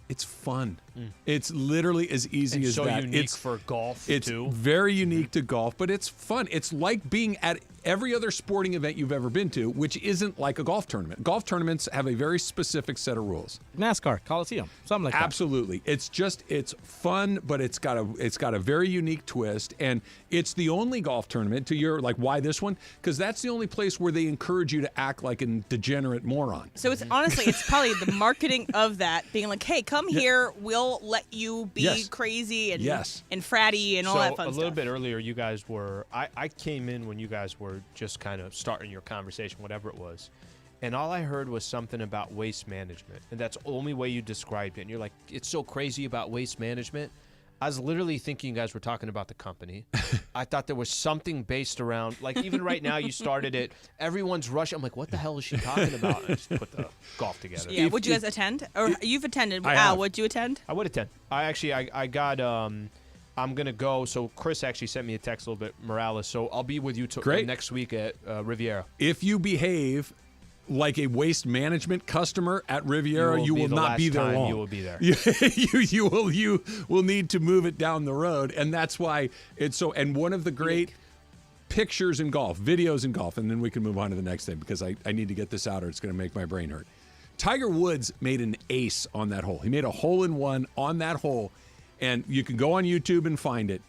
Speaker 4: It's fun. It's literally as easy as that.
Speaker 6: Unique for golf,
Speaker 4: it's
Speaker 6: too.
Speaker 4: Very unique to golf, but it's fun. It's like being at every other sporting event you've ever been to, which isn't like a golf tournament. Golf tournaments have a very specific set of rules.
Speaker 7: NASCAR, Coliseum, something like that.
Speaker 4: Absolutely. It's fun, but it's got a very unique twist, and it's the only golf tournament, to your, like, why this one? Because that's the only place where they encourage you to act like a degenerate moron.
Speaker 5: So it's probably the marketing of that, being like, hey, come here, we'll let you be crazy and fratty and all that fun stuff.
Speaker 6: So a little bit earlier, you guys were, I came in when you guys were just kind of starting your conversation, whatever it was, and all I heard was something about waste management, and that's the only way you described it. And you're like, it's so crazy about waste management. I was literally thinking you guys were talking about the company. I thought there was something based around, like, even right now you started it, everyone's rushing. I'm like, what the hell is she talking about? And I just put the golf together.
Speaker 5: Yeah, would you guys attend? Or you've attended.
Speaker 6: Al,
Speaker 5: would you attend?
Speaker 6: I would attend. I got, I'm going to go. So Chris actually sent me a text a little bit, Morales. So I'll be with you next week at Riviera.
Speaker 4: If you behave like a waste management customer at Riviera, you will not be there long.
Speaker 6: You will be there.
Speaker 4: You will need to move it down the road, and that's why it's so. And one of the great pictures in golf, videos in golf, and then we can move on to the next thing because I need to get this out or it's going to make my brain hurt. Tiger Woods made an ace on that hole. He made a hole-in-one on that hole, and you can go on YouTube and find it.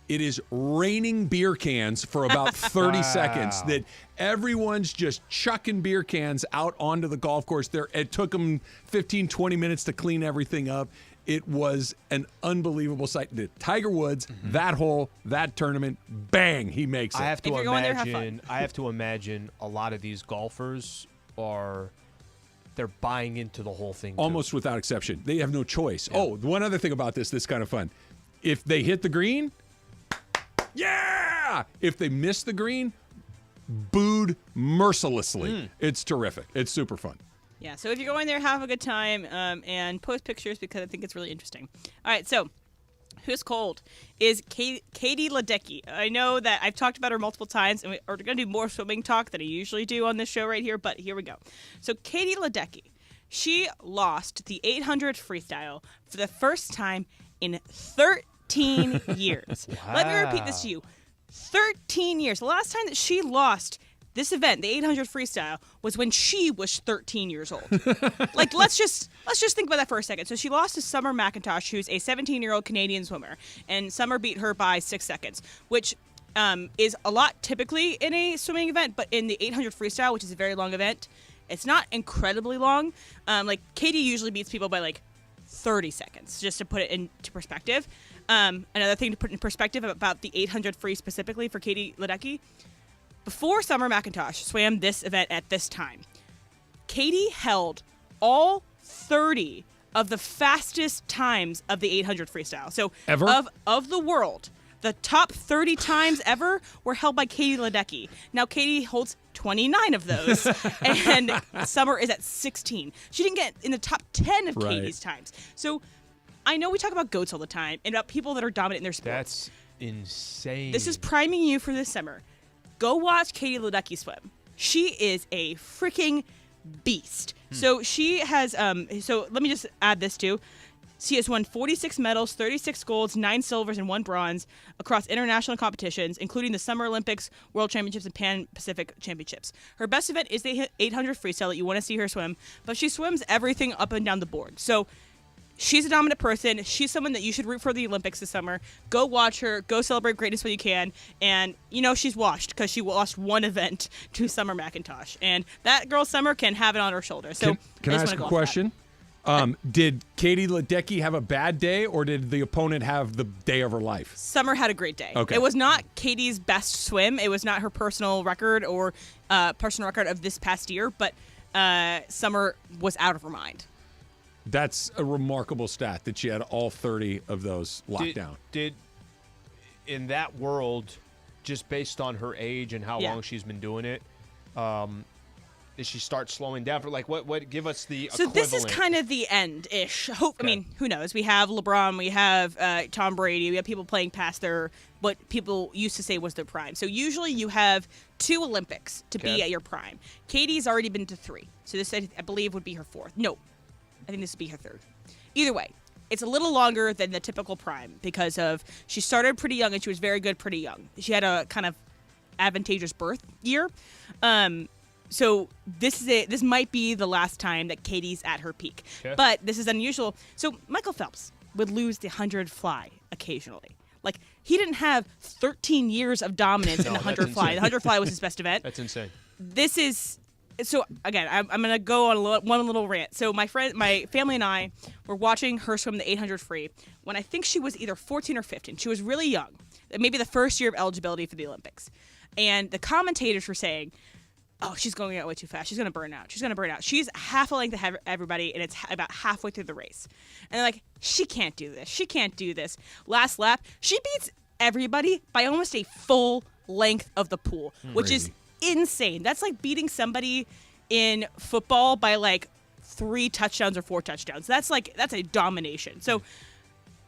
Speaker 4: It is raining beer cans for about 30 seconds. That everyone's just chucking beer cans out onto the golf course. It took them 15, 20 minutes to clean everything up. It was an unbelievable sight. Tiger Woods, that hole, that tournament, bang, he makes it.
Speaker 6: I have to imagine a lot of these golfers they're buying into the whole thing.
Speaker 4: Almost without exception. They have no choice. Yeah. Oh, one other thing about this that's kind of fun. If they hit the green, yeah! If they miss the green, booed mercilessly. It's terrific. It's super fun.
Speaker 5: Yeah, so if you're going there, have a good time and post pictures because I think it's really interesting. All right, so who's cold is Katie Ledecky. I know that I've talked about her multiple times, and we're going to do more swimming talk than I usually do on this show right here, but here we go. So Katie Ledecky, she lost the 800 freestyle for the first time in 13 years. Wow. Let me repeat this to you. 13 years. The last time that she lost this event, the 800 freestyle, was when she was 13 years old. Like, let's just think about that for a second. So she lost to Summer McIntosh, who's a 17-year-old Canadian swimmer, and Summer beat her by 6 seconds, which is a lot typically in a swimming event, but in the 800 freestyle, which is a very long event, it's not incredibly long. Like, Katie usually beats people by, 30 seconds, just to put it into perspective. Another thing to put in perspective about the 800 free specifically for Katie Ledecky, before Summer McIntosh swam this event at this time, Katie held all 30 of the fastest times of the 800 freestyle. So
Speaker 4: Ever?
Speaker 5: Of the world, the top 30 times ever were held by Katie Ledecky. Now, Katie holds 29 of those, and Summer is at 16. She didn't get in the top 10 of Katie's times. So I know we talk about GOATs all the time and about people that are dominant in their sports.
Speaker 6: That's insane.
Speaker 5: This is priming you for this summer. Go watch Katie Ledecky swim. She is a freaking beast. So she has, so let me just add this too. She has won 46 medals, 36 golds, 9 silvers, and 1 bronze across international competitions, including the Summer Olympics, World Championships, and Pan-Pacific Championships. Her best event is the 800 freestyle that you want to see her swim, but she swims everything up and down the board. So she's a dominant person. She's someone that you should root for the Olympics this summer. Go watch her. Go celebrate greatness when you can. And you know she's washed because she lost one event to Summer McIntosh. And that girl Summer can have it on her shoulder. So
Speaker 4: can I ask a question? Did Katie Ledecky have a bad day, or did the opponent have the day of her life?
Speaker 5: Summer had a great day.
Speaker 4: Okay.
Speaker 5: It was not Katie's best swim. It was not her personal record or personal record of this past year, but Summer was out of her mind.
Speaker 4: That's a remarkable stat that she had all 30 of those locked down.
Speaker 6: Did in that world, just based on her age and how long she's been doing it, did she start slowing down for what? Give us the
Speaker 5: so
Speaker 6: equivalent.
Speaker 5: This is kind of the end-ish. I mean, who knows? We have LeBron, we have Tom Brady, we have people playing past their what people used to say was their prime. So usually you have 2 Olympics to be at your prime. Katie's already been to 3, so this I believe would be her 4th. No, I think this would be her 3rd. Either way, it's a little longer than the typical prime because of she started pretty young and she was very good pretty young. She had a kind of advantageous birth year. So this might be the last time that Katie's at her peak. Okay. But this is unusual. So Michael Phelps would lose the 100 fly occasionally. Like, he didn't have 13 years of dominance in the 100 fly. The 100 fly was his best event.
Speaker 6: That's insane.
Speaker 5: This is... So, again, I'm going to go on one little rant. So my family and I were watching her swim the 800 free when I think she was either 14 or 15. She was really young. Maybe the first year of eligibility for the Olympics. And the commentators were saying... Oh, she's going out way too fast. She's going to burn out. She's half a length ahead of everybody, and it's about halfway through the race. And they're like, she can't do this. Last lap, she beats everybody by almost a full length of the pool, which is insane. That's like beating somebody in football by like 3 touchdowns or 4 touchdowns. That's a domination. So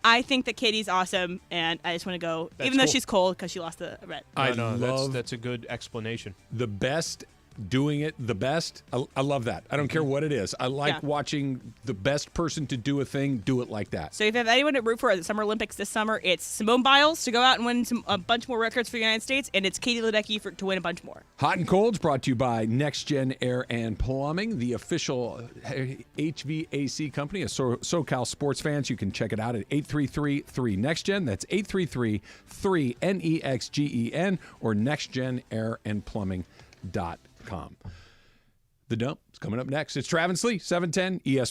Speaker 5: I think that Katie's awesome, and I just want to go, even though she's cold because she lost the event.
Speaker 6: That's a good explanation.
Speaker 4: The best doing it the best. I love that. I don't care what it is. I like watching the best person to do a thing do it like that.
Speaker 5: So if you have anyone to root for at the Summer Olympics this summer, it's Simone Biles to go out and win a bunch more records for the United States, and it's Katie Ledecky to win a bunch more.
Speaker 4: Hot and Cold's brought to you by Next Gen Air and Plumbing, the official HVAC company of SoCal sports fans. You can check it out at 833-3NEXTGen. That's 833-3NEXGEN or nextgenairandplumbing.com. The Dump is coming up next. It's Travis Lee, 710 ESPN.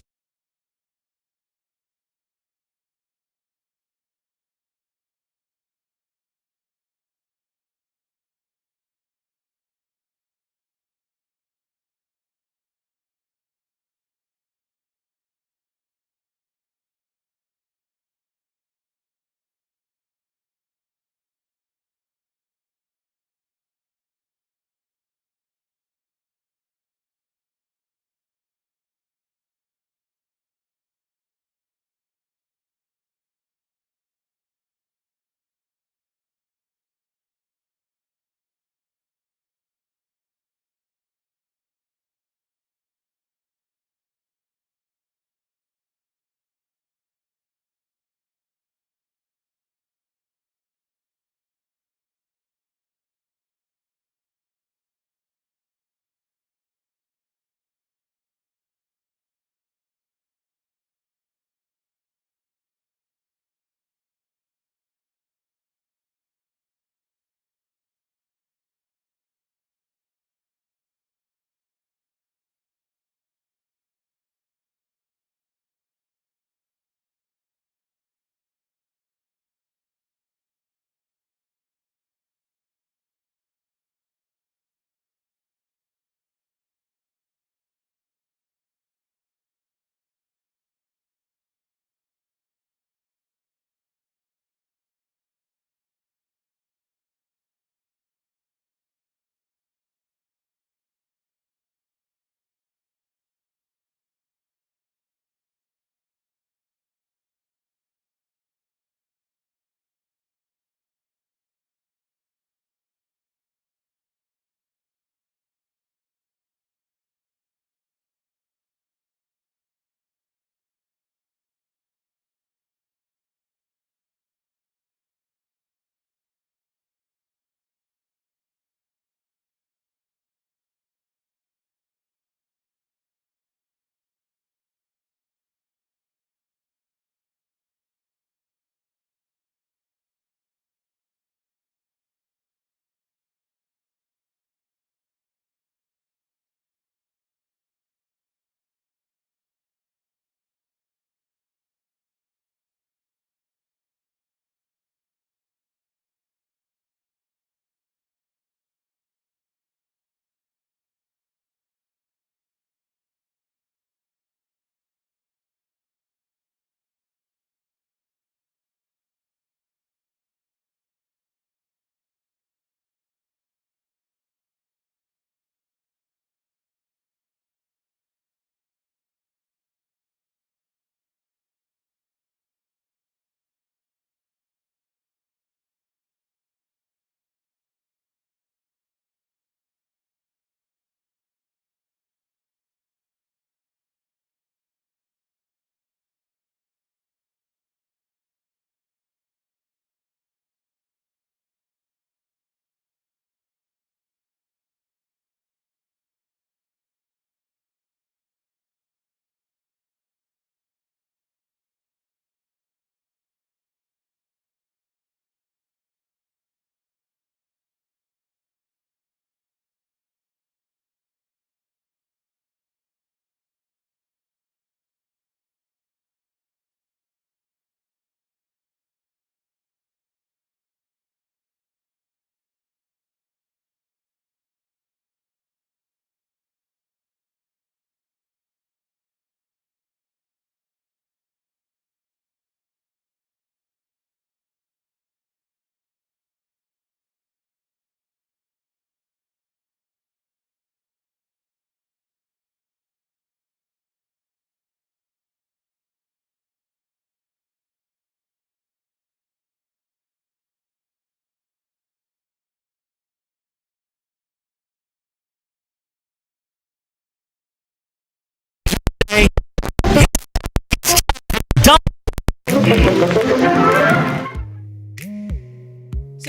Speaker 5: So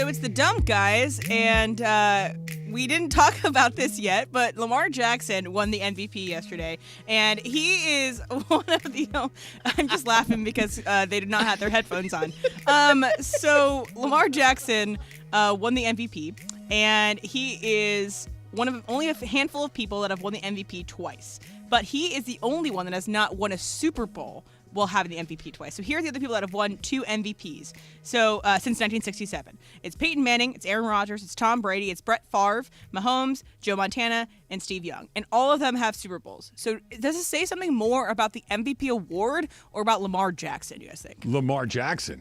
Speaker 5: it's the dump, guys, and we didn't talk about this yet, but Lamar Jackson won the MVP yesterday, and he is one of the. I'm just laughing because they did not have their headphones on. So Lamar Jackson won the MVP, and he is one of only a handful of people that have won the MVP twice. But he is the only one that has not won a Super Bowl while having the MVP twice. So here are the other people that have won 2 MVPs. So since 1967, it's Peyton Manning, it's Aaron Rodgers, it's Tom Brady, it's Brett Favre, Mahomes, Joe Montana, and Steve Young, and all of them have Super Bowls. So does it say something more about the MVP award or about Lamar Jackson? You guys think?
Speaker 4: Lamar Jackson,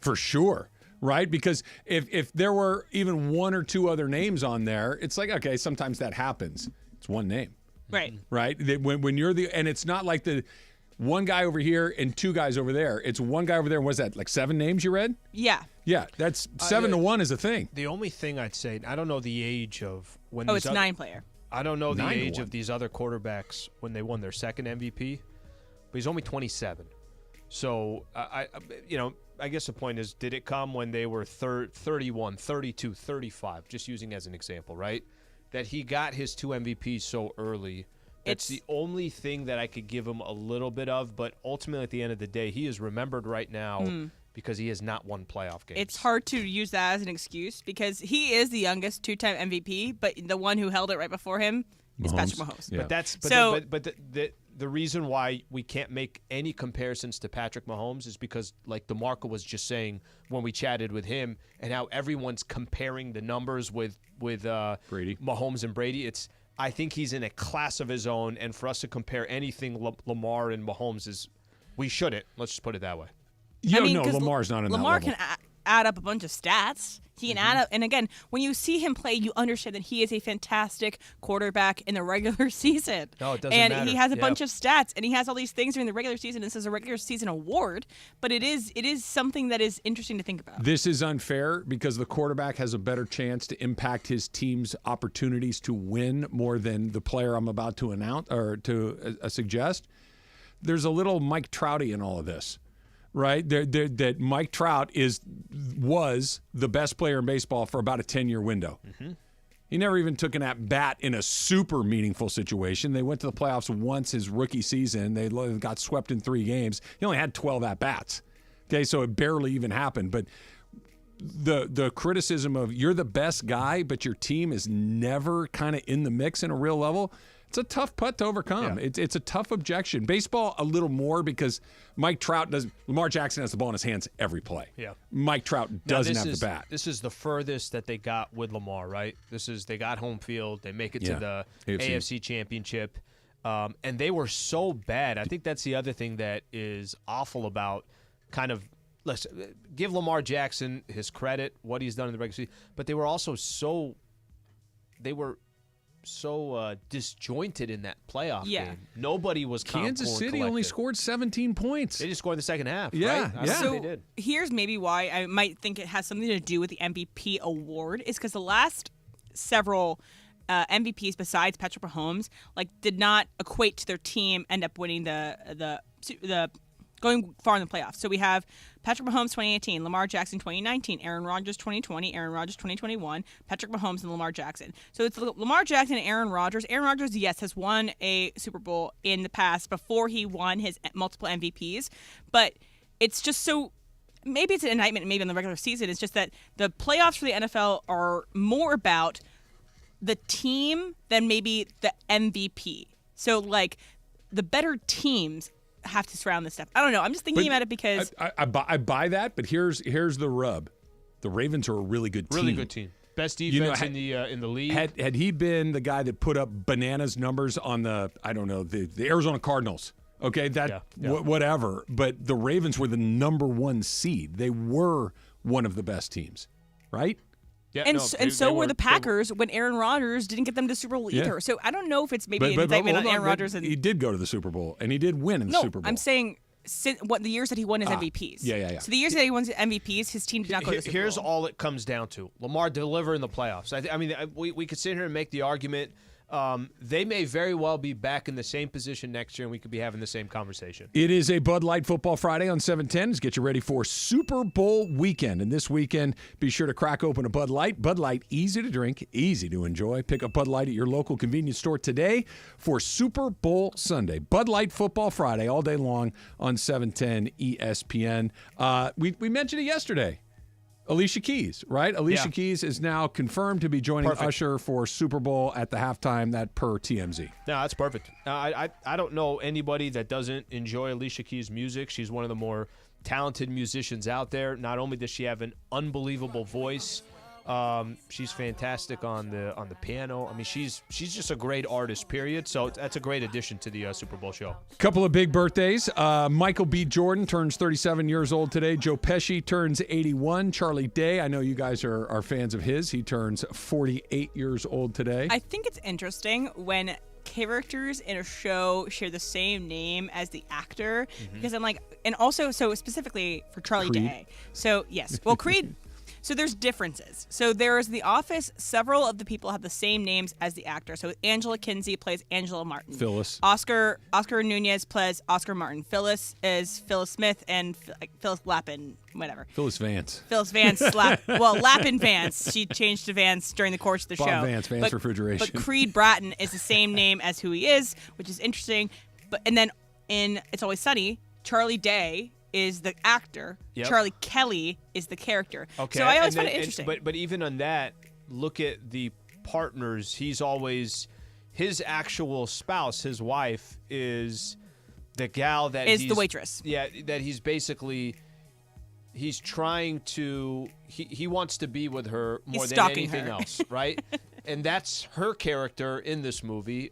Speaker 4: for sure. Right? Because if there were even 1 or 2 other names on there, it's like, okay, sometimes that happens. It's one name.
Speaker 5: Right.
Speaker 4: Right? When you're and it's not like the one guy over here and 2 guys over there. It's one guy over there. What's that, like 7 names you read?
Speaker 5: Yeah.
Speaker 4: Yeah, that's 7 to 1 is a thing.
Speaker 6: The only thing I'd say, I don't know the age of when.
Speaker 5: Oh, it's 9-player.
Speaker 6: I don't know the age of these other quarterbacks when they won their second MVP, but he's only 27. So, I guess the point is, did it come when they were 31, 32, 35, just using as an example, right? That he got his 2 MVPs so early. That's the only thing that I could give him a little bit of, but ultimately at the end of the day, he is remembered right now because he has not won playoff games.
Speaker 5: It's hard to use that as an excuse because he is the youngest 2-time MVP, but the one who held it right before him is Patrick Mahomes.
Speaker 6: Yeah. But the reason why we can't make any comparisons to Patrick Mahomes is because, like DeMarco was just saying when we chatted with him, and how everyone's comparing the numbers with
Speaker 4: Brady,
Speaker 6: Mahomes and Brady. I think he's in a class of his own, and for us to compare anything Lamar and Mahomes is, we shouldn't. Let's just put it that way.
Speaker 4: Lamar's not in
Speaker 5: Lamar
Speaker 4: that level.
Speaker 5: can add up a bunch of stats. He can add up, and again, when you see him play, you understand that he is a fantastic quarterback in the regular season.
Speaker 6: No, it doesn't
Speaker 5: and
Speaker 6: matter.
Speaker 5: He has a bunch of stats, and he has all these things during the regular season. This is a regular season award, but it is something that is interesting to think about.
Speaker 4: This is unfair because the quarterback has a better chance to impact his team's opportunities to win more than the player I'm about to announce or to suggest. There's a little Mike Trouty in all of this. Right, that Mike Trout was the best player in baseball for about a 10-year window. Mm-hmm. He never even took an at-bat in a super meaningful situation. They went to the playoffs once his rookie season. They got swept in 3 games. He only had 12 at-bats. Okay, so it barely even happened. But the criticism of you're the best guy, but your team is never kind of in the mix in a real level, it's a tough putt to overcome. Yeah. It's a tough objection. Baseball, a little more because Lamar Jackson has the ball in his hands every play.
Speaker 6: Yeah.
Speaker 4: Mike Trout doesn't have the bat.
Speaker 6: This is the furthest that they got with Lamar, right? They got home field. They make it to the AFC Championship. And they were so bad. I think that's the other thing that is awful about kind of, let's give Lamar Jackson his credit, what he's done in the regular season, but they were also so disjointed in that playoff game. Nobody was
Speaker 4: Kansas City only scored 17 points.
Speaker 6: They just scored in the second half.
Speaker 4: Yeah,
Speaker 6: right?
Speaker 5: So
Speaker 6: they did.
Speaker 5: Here's maybe why I might think it has something to do with the MVP award is because the last several MVPs besides Patrick Mahomes did not equate to their team end up winning the going far in the playoffs. So we have Patrick Mahomes 2018, Lamar Jackson 2019, Aaron Rodgers 2020, Aaron Rodgers 2021, Patrick Mahomes and Lamar Jackson. So it's Lamar Jackson and Aaron Rodgers. Aaron Rodgers, yes, has won a Super Bowl in the past before he won his multiple MVPs, but it's just so maybe it's an indictment maybe in the regular season. It's just that the playoffs for the NFL are more about the team than maybe the MVP. So the better teams have to surround this stuff. I don't know. I'm just thinking about it because
Speaker 4: I buy that, but here's the rub. The Ravens are a really good team.
Speaker 6: Really good team. Best defense in the league.
Speaker 4: Had he been the guy that put up bananas numbers on the Arizona Cardinals, okay, whatever. But the Ravens were the number 1 seed. They were one of the best teams, right?
Speaker 5: Yeah, so were the Packers when Aaron Rodgers didn't get them to the Super Bowl either. So I don't know if it's maybe an indictment on Aaron Rodgers.
Speaker 4: He did go to the Super Bowl, and he did win in the Super Bowl.
Speaker 5: I'm saying the years that he won his MVPs.
Speaker 4: Yeah.
Speaker 5: So the years that he won his MVPs, his team did not go to the Super Bowl.
Speaker 6: Here's all it comes down to. Lamar deliver in the playoffs. I mean, we could sit here and make the argument they may very well be back in the same position next year, and we could be having the same conversation.
Speaker 4: It is a Bud Light Football Friday on 710. Let's get you ready for Super Bowl weekend. And this weekend, be sure to crack open a Bud Light. Bud Light, easy to drink, easy to enjoy. Pick up Bud Light at your local convenience store today for Super Bowl Sunday. Bud Light Football Friday all day long on 710 ESPN. We mentioned it yesterday. Alicia Keys, right? Alicia Keys is now confirmed to be joining Usher for Super Bowl at the halftime, that per TMZ.
Speaker 6: No, that's perfect. I don't know anybody that doesn't enjoy Alicia Keys' music. She's one of the more talented musicians out there. Not only does she have an unbelievable voice, she's fantastic on the piano. I mean, she's just a great artist, period. So that's a great addition to the Super Bowl show.
Speaker 4: Couple of big birthdays. Michael B. Jordan turns 37 years old today. Joe Pesci turns 81. Charlie Day, I know you guys are fans of his. He turns 48 years old today.
Speaker 5: I think it's interesting when characters in a show share the same name as the actor, because I'm like, and also, so specifically for Charlie Day. So, yes. Well, Creed... So there's differences. So there's The Office. Several of the people have the same names as the actor. So Angela Kinsey plays Angela Martin.
Speaker 4: Phyllis.
Speaker 5: Oscar Nunez plays Oscar Martin. Phyllis is Phyllis Smith, and Phyllis Lappin, whatever.
Speaker 4: Phyllis Vance.
Speaker 5: Phyllis Vance. Lappin Vance. She changed to Vance during the course of the show.
Speaker 4: Bob Vance, Vance Refrigeration.
Speaker 5: But Creed Bratton is the same name as who he is, which is interesting. And then in It's Always Sunny, Charlie Day is the actor.
Speaker 6: Yep.
Speaker 5: Charlie Kelly is the character.
Speaker 6: Okay.
Speaker 5: So I always find it interesting.
Speaker 6: But even on that, look at the partners. He's always, his actual spouse, his wife, is the gal that
Speaker 5: is the waitress.
Speaker 6: Yeah, that he's basically, he's trying to, he wants to be with her more than anything else, right? And that's her character in this movie.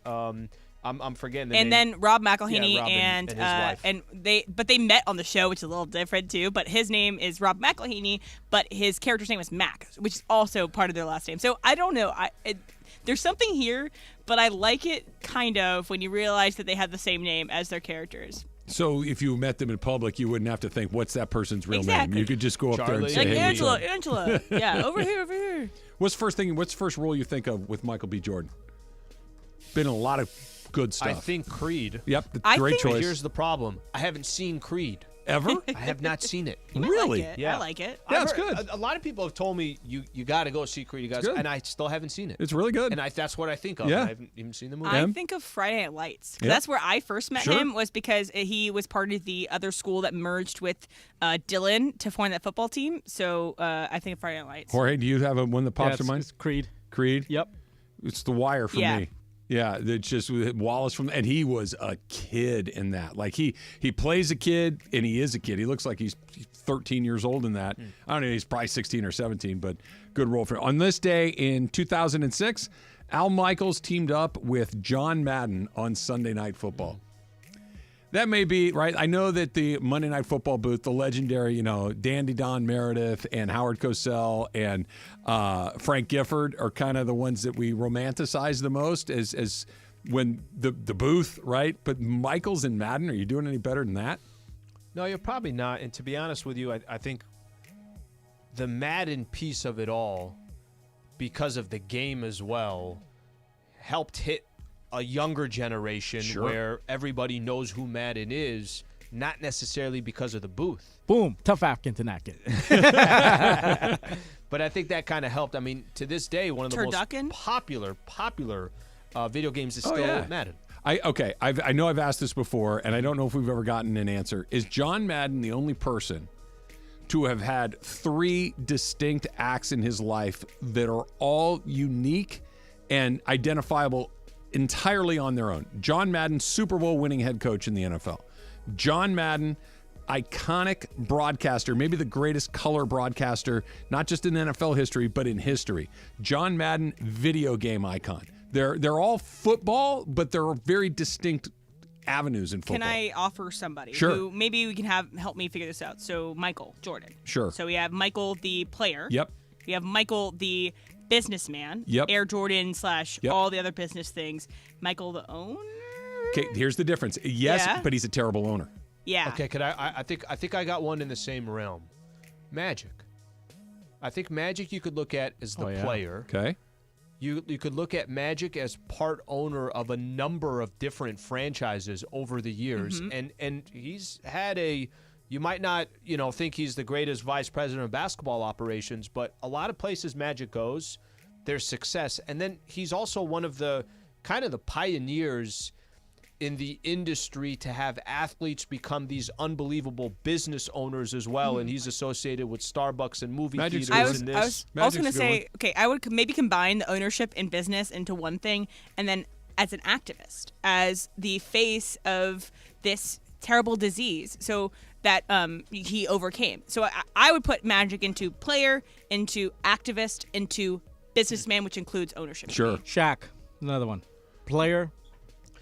Speaker 6: I'm forgetting the name.
Speaker 5: And then Rob McElhenney
Speaker 6: Rob and his wife.
Speaker 5: and they met on the show, which is a little different too. But his name is Rob McElhenney, but his character's name is Mac, which is also part of their last name. So I don't know. There's something here, but I like it kind of when you realize that they have the same name as their characers.
Speaker 4: So if you met them in public, you wouldn't have to think, what's that person's real name? You could just go up there and say,
Speaker 5: like,
Speaker 4: hey,
Speaker 5: Angela. Yeah, over here.
Speaker 4: What's the first role you think of with Michael B. Jordan? Been in a lot of good stuff.
Speaker 6: I think Creed.
Speaker 4: Yep, great choice.
Speaker 6: Here's the problem. I haven't seen Creed.
Speaker 4: Ever?
Speaker 6: I have not seen it.
Speaker 4: Really?
Speaker 5: Like
Speaker 6: Yeah.
Speaker 5: I like it.
Speaker 4: Yeah, it's good.
Speaker 6: A lot of people have told me you got to go see Creed, and I still haven't seen it.
Speaker 4: It's really good.
Speaker 6: And that's what I think of.
Speaker 4: Yeah.
Speaker 6: I haven't even seen the movie.
Speaker 5: I think of Friday Night Lights.
Speaker 4: Yep.
Speaker 5: That's where I first met him, was because he was part of the other school that merged with Dylan to form that football team. So I think of Friday Night Lights.
Speaker 4: Jorge, do you have one that pops to mind?
Speaker 7: It's Creed.
Speaker 4: Creed?
Speaker 7: Yep.
Speaker 4: It's The Wire for me. Yeah, it's just Wallace and he was a kid in that. Like he plays a kid and he is a kid. He looks like he's 13 years old in that. I don't know, he's probably 16 or 17, but good role for him. On this day in 2006, Al Michaels teamed up with John Madden on Sunday Night Football. That may be, right? I know that the Monday Night Football booth, the legendary, Dandy Don Meredith and Howard Cosell and Frank Gifford are kind of the ones that we romanticize the most as when the booth, right? But Michaels and Madden, are you doing any better than that?
Speaker 6: No, you're probably not. And to be honest with you, I think the Madden piece of it all, because of the game as well, helped hit a younger generation where everybody knows who Madden is, not necessarily because of the booth.
Speaker 7: Boom, tough African to knock it.
Speaker 6: But I think that kind of helped. I mean, to this day, one of the
Speaker 5: Turducken?
Speaker 6: most popular video games is still Madden.
Speaker 4: I know I've asked this before, and I don't know if we've ever gotten an answer. Is John Madden the only person to have had 3 distinct acts in his life that are all unique and identifiable entirely on their own? John Madden, Super Bowl winning head coach in the NFL. John Madden, iconic broadcaster, maybe the greatest color broadcaster, not just in NFL history, but in history. John Madden, video game icon. They're all football, but they're very distinct avenues in football.
Speaker 5: Can I offer somebody who maybe we can help me figure this out? So Michael Jordan.
Speaker 4: Sure.
Speaker 5: So we have Michael the player.
Speaker 4: Yep.
Speaker 5: We have Michael the businessman.
Speaker 4: Yep.
Speaker 5: Air Jordan / all the other business things. Michael the owner.
Speaker 4: Okay, here's the difference. Yes, but he's a terrible owner.
Speaker 5: Yeah.
Speaker 6: Okay, I think I got one in the same realm. Magic. I think Magic you could look at as the player.
Speaker 4: Okay.
Speaker 6: You could look at Magic as part owner of a number of different franchises over the years, and he's had you might not think he's the greatest vice president of basketball operations, but a lot of places Magic goes, there's success, and then he's also one of the kind of the pioneers in the industry to have athletes become these unbelievable business owners as well, and he's associated with Starbucks and movie theaters and this.
Speaker 5: I was also going to say, okay, I would maybe combine the ownership and business into one thing, and then as an activist, as the face of this terrible disease, so that he overcame. So I would put Magic into player, into activist, into businessman, which includes ownership.
Speaker 4: Sure.
Speaker 7: Shaq, another one. Player,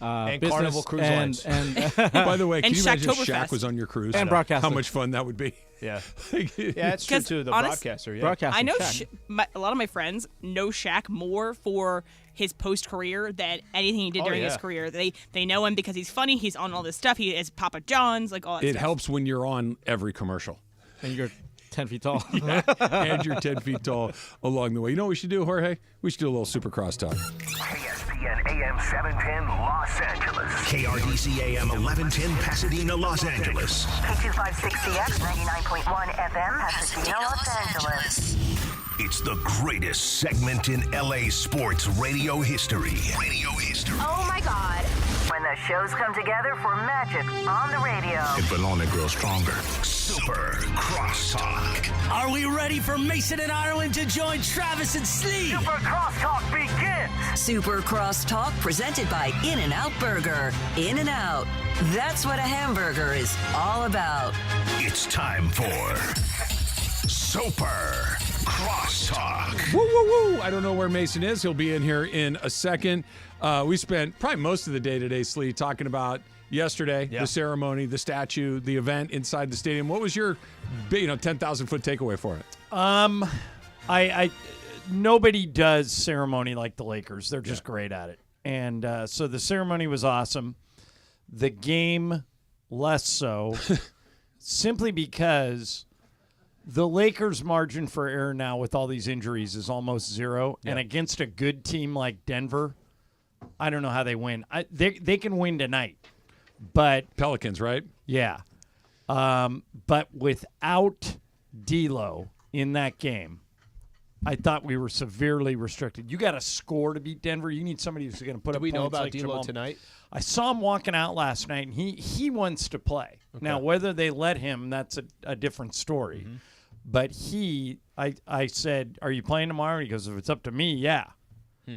Speaker 6: and
Speaker 7: business,
Speaker 6: Carnival Cruise Lines.
Speaker 7: And
Speaker 4: by the way, can you imagine if
Speaker 5: Shacktoberfest.
Speaker 4: Shaq was on your cruise?
Speaker 7: And broadcaster.
Speaker 4: How much fun that would be.
Speaker 6: Yeah. Yeah, it's true too. The broadcaster. Yeah.
Speaker 5: I know a lot of my friends know Shaq more for his post-career than anything he did during his career. They know him because he's funny. He's on all this stuff. He is Papa John's, like all that
Speaker 4: It
Speaker 5: stuff.
Speaker 4: helps when you're on every commercial.
Speaker 7: And you're 10 feet tall.
Speaker 4: And you're 10 feet tall along the way. You know what we should do, Jorge? We should do a little Supercross talk.
Speaker 14: ESPN AM 710 Los Angeles. KRDC AM 1110 Pasadena, Los Angeles.
Speaker 12: K256CX 99.1 FM Pasadena, Los Angeles.
Speaker 14: It's the greatest segment in LA sports radio history.
Speaker 12: Oh my God. When the shows come together for magic on the radio.
Speaker 14: It will only grow stronger. Super Crosstalk. Are we ready for Mason and Ireland to join Travis and Slee?
Speaker 12: Super Crosstalk begins. Super Crosstalk presented by In-N-Out Burger. In-N-Out. That's what a hamburger is all about.
Speaker 14: It's time for Super Crosstalk.
Speaker 4: Woo, woo, woo. I don't know where Mason is. He'll be in here in a second. We spent probably most of the day today, Slee, talking about yesterday, the ceremony, the statue, the event inside the stadium. What was your 10,000-foot takeaway for it?
Speaker 1: Nobody does ceremony like the Lakers. They're just great at it. And so the ceremony was awesome. The game, less so, simply because the Lakers' margin for error now with all these injuries is almost zero. Yeah. And against a good team like Denver, I don't know how they win. They can win tonight. But
Speaker 4: Pelicans, right?
Speaker 1: Yeah. But without D'Lo in that game, I thought we were severely restricted. You got to score to beat Denver. You need somebody who's going to put up points.
Speaker 6: Do we know about
Speaker 1: like
Speaker 6: D'Lo
Speaker 1: Jamal
Speaker 6: tonight?
Speaker 1: I saw him walking out last night, and he wants to play. Okay. Now, whether they let him, that's a different story. Mm-hmm. But I said, are you playing tomorrow? He goes, if it's up to me, yeah.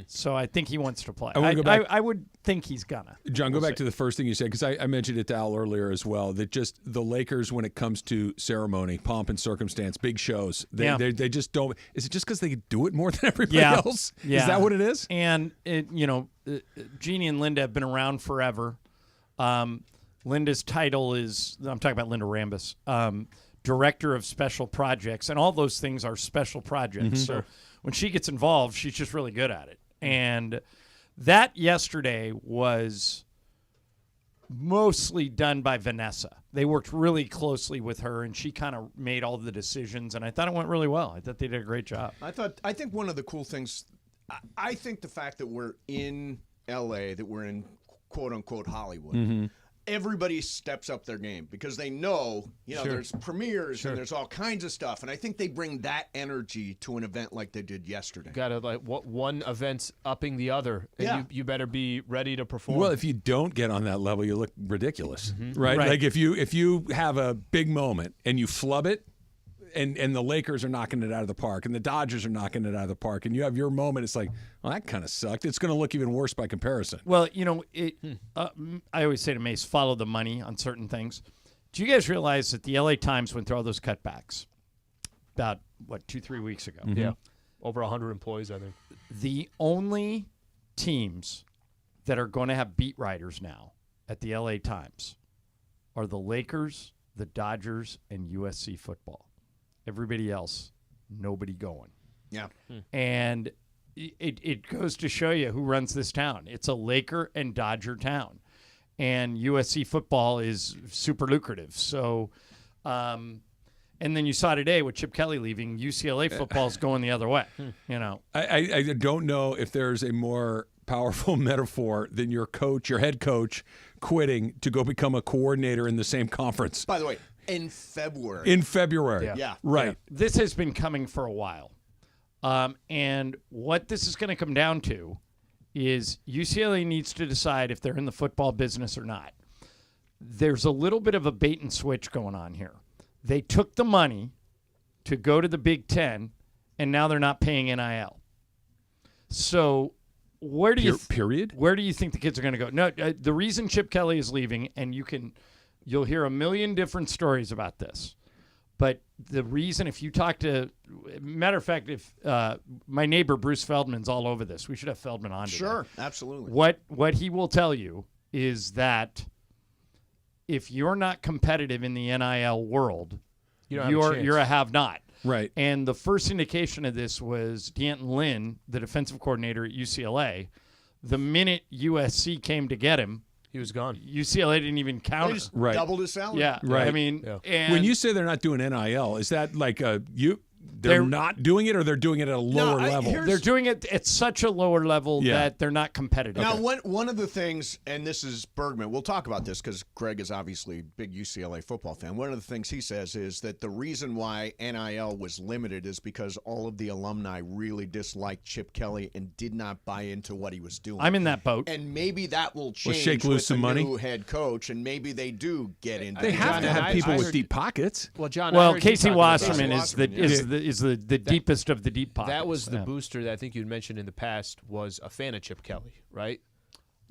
Speaker 1: So I think he wants to play. I would think he's gonna.
Speaker 4: John, go back to the first thing you said, because I mentioned it to Al earlier as well, that just the Lakers, when it comes to ceremony, pomp and circumstance, big shows, they just don't. Is it just because they do it more than everybody else? Yeah. Is that what it is?
Speaker 1: And, Jeannie and Linda have been around forever. Linda's title is, I'm talking about Linda Rambis, Director of Special Projects, and all those things are special projects. Mm-hmm. So when she gets involved, she's just really good at it. And that yesterday was mostly done by Vanessa. They worked really closely with her, and she kind of made all the decisions, and I thought it went really well. I thought they did a great job.
Speaker 22: I think one of the cool things, I think the fact that we're in L.A., that we're in quote-unquote Hollywood, mm-hmm. Everybody steps up their game because they know, sure. There's premieres and there's all kinds of stuff. And I think they bring that energy to an event like they did yesterday.
Speaker 6: Got to one event's upping the other. And you better be ready to perform.
Speaker 4: Well, if you don't get on that level, you look ridiculous, mm-hmm. right? Like if you have a big moment and you flub it, and the Lakers are knocking it out of the park, and the Dodgers are knocking it out of the park, and you have your moment, it's like, well, that kind of sucked. It's going to look even worse by comparison.
Speaker 1: Well, I always say to Mace, follow the money on certain things. Do you guys realize that the LA Times went through all those cutbacks about, 2-3 weeks ago?
Speaker 6: Mm-hmm. Yeah. Over 100 employees, I think.
Speaker 1: The only teams that are going to have beat writers now at the LA Times are the Lakers, the Dodgers, and USC football. Everybody else, nobody going.
Speaker 22: Yeah.
Speaker 1: And it goes to show you who runs this town. It's a Laker and Dodger town. And USC football is super lucrative. So, and And then you saw today with Chip Kelly leaving, UCLA football's going the other way. You know,
Speaker 4: I don't know if there's a more powerful metaphor than your head coach, quitting to go become a coordinator in the same conference.
Speaker 22: By the way, in February.
Speaker 4: Yeah. Right.
Speaker 1: Yeah. This has been coming for a while. And what this is going to come down to is UCLA needs to decide if they're in the football business or not. There's a little bit of a bait and switch going on here. They took the money to go to the Big Ten, and now they're not paying NIL. So where do you Where do you think the kids are going to go? No, the reason Chip Kelly is leaving, and you'll hear a million different stories about this. But the reason, if you talk to, matter of fact, if my neighbor Bruce Feldman's all over this, we should have Feldman on today.
Speaker 22: Sure, absolutely.
Speaker 1: What he will tell you is that if you're not competitive in the NIL world, you're a have-not.
Speaker 4: Right.
Speaker 1: And the first indication of this was D'Anton Lynn, the defensive coordinator at UCLA. The minute USC came to get him,
Speaker 6: he was gone.
Speaker 1: UCLA didn't even count
Speaker 22: They just doubled his salary.
Speaker 1: Yeah,
Speaker 4: Right.
Speaker 1: I mean, and
Speaker 4: when you say they're not doing NIL, is that like they're not doing it, or they're doing it at a lower level?
Speaker 1: They're doing it at such a lower level that they're not competitive.
Speaker 22: Now, one of the things, and this is Bergman, we'll talk about this because Greg is obviously a big UCLA football fan. One of the things he says is that the reason why NIL was limited is because all of the alumni really disliked Chip Kelly and did not buy into what he was doing.
Speaker 1: I'm in that boat.
Speaker 22: And maybe that will change
Speaker 4: shake loose
Speaker 22: with
Speaker 4: some
Speaker 22: the
Speaker 4: money.
Speaker 22: new head coach, and maybe they do get into
Speaker 4: They
Speaker 22: it.
Speaker 4: have to have people with deep pockets.
Speaker 6: Well, John.
Speaker 1: Well, Casey Wasserman is the deepest of the deep pockets.
Speaker 6: That was the booster that I think you'd mentioned in the past was a fan of Chip Kelly, right?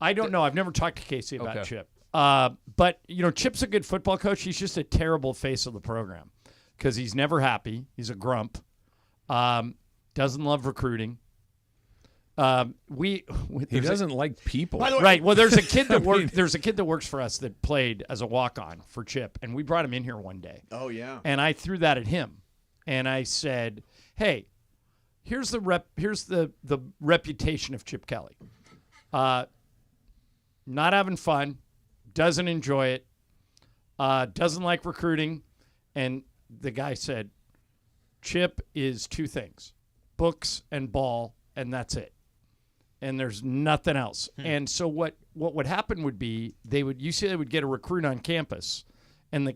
Speaker 1: I don't know. I've never talked to Casey about Chip. But, Chip's a good football coach. He's just a terrible face of the program because he's never happy. He's a grump. Doesn't love recruiting.
Speaker 4: He doesn't like people.
Speaker 1: Right. Well, there's a kid that there's a kid that works for us that played as a walk-on for Chip, and we brought him in here one day.
Speaker 22: Oh, yeah.
Speaker 1: And I threw that at him. And I said, "Hey, here's the reputation of Chip Kelly. Not having fun, doesn't enjoy it, doesn't like recruiting." And the guy said, "Chip is two things: books and ball, and that's it. And there's nothing else." And so what would happen would be UCLA would get a recruit on campus, and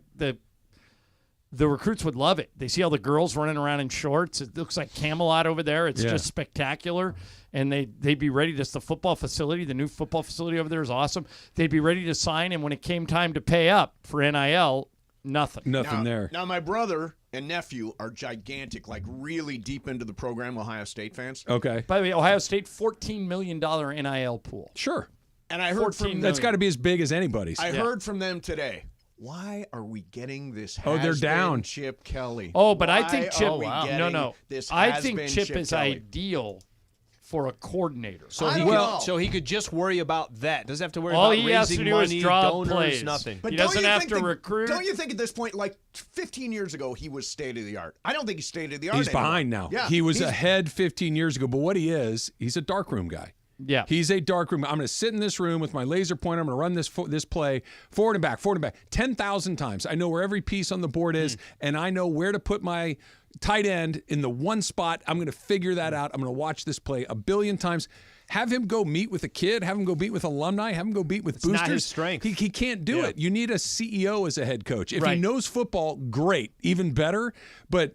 Speaker 1: the recruits would love it. They see all the girls running around in shorts. It looks like Camelot over there. It's just spectacular. And they'd be ready. Just the football facility, the new football facility over there is awesome. They'd be ready to sign. And when it came time to pay up for NIL, nothing.
Speaker 4: Nothing there.
Speaker 22: Now, my brother and nephew are gigantic, like really deep into the program, Ohio State fans.
Speaker 4: Okay.
Speaker 1: By the way, Ohio State, $14 million NIL pool.
Speaker 4: Sure.
Speaker 22: And I heard from them.
Speaker 4: That's got to be as big as anybody's.
Speaker 22: I heard from them today. Why are we getting this?
Speaker 4: They're down.
Speaker 22: Chip Kelly.
Speaker 1: Oh, but I think Chip.
Speaker 22: This
Speaker 1: I think Chip
Speaker 22: Chip
Speaker 1: is
Speaker 22: Kelly.
Speaker 1: ideal for a coordinator.
Speaker 6: So he could just worry about that. Doesn't have to worry
Speaker 1: all
Speaker 6: about
Speaker 1: he has to
Speaker 6: raising
Speaker 1: do
Speaker 6: money,
Speaker 1: is draw
Speaker 6: donors,
Speaker 1: plays.
Speaker 6: nothing.
Speaker 22: But
Speaker 1: He doesn't have to
Speaker 22: think
Speaker 1: recruit.
Speaker 22: Don't you think at this point, like 15 years ago, he was state of the art? I don't think he's state of the art.
Speaker 4: He's behind now.
Speaker 22: Yeah,
Speaker 4: he was ahead 15 years ago. But what he's a darkroom guy.
Speaker 1: Yeah.
Speaker 4: He's a darkroom. I'm going to sit in this room with my laser pointer. I'm going to run this play forward and back, 10,000 times. I know where every piece on the board is, and I know where to put my tight end in the one spot. I'm going to figure that out. I'm going to watch this play a billion times. Have him go meet with a kid. Have him go meet with alumni. Have him go meet with boosters.
Speaker 6: Not his strength.
Speaker 4: He can't do it. You need a CEO as a head coach. If he knows football, great, even better. But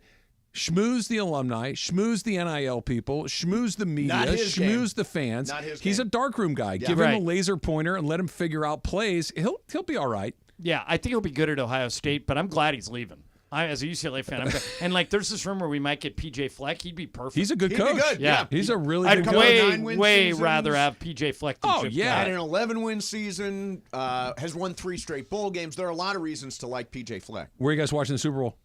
Speaker 4: schmooze the alumni, schmooze the NIL people, schmooze the media, schmooze the fans. He's a darkroom guy. Yeah. Give him a laser pointer and let him figure out plays. He'll be all right.
Speaker 1: Yeah, I think he'll be good at Ohio State, but I'm glad he's leaving. As a UCLA fan, I'm glad. And there's this rumor we might get PJ Fleck. He'd be perfect.
Speaker 4: He's a good coach.
Speaker 22: Be good.
Speaker 1: Yeah,
Speaker 4: he's a really
Speaker 1: I'd
Speaker 4: good coach.
Speaker 1: way rather have PJ Fleck than Chip
Speaker 22: Had
Speaker 1: Kelly.
Speaker 22: an 11-win season, has won 3 straight bowl games. There are a lot of reasons to like PJ Fleck.
Speaker 4: Where are you guys watching the Super Bowl?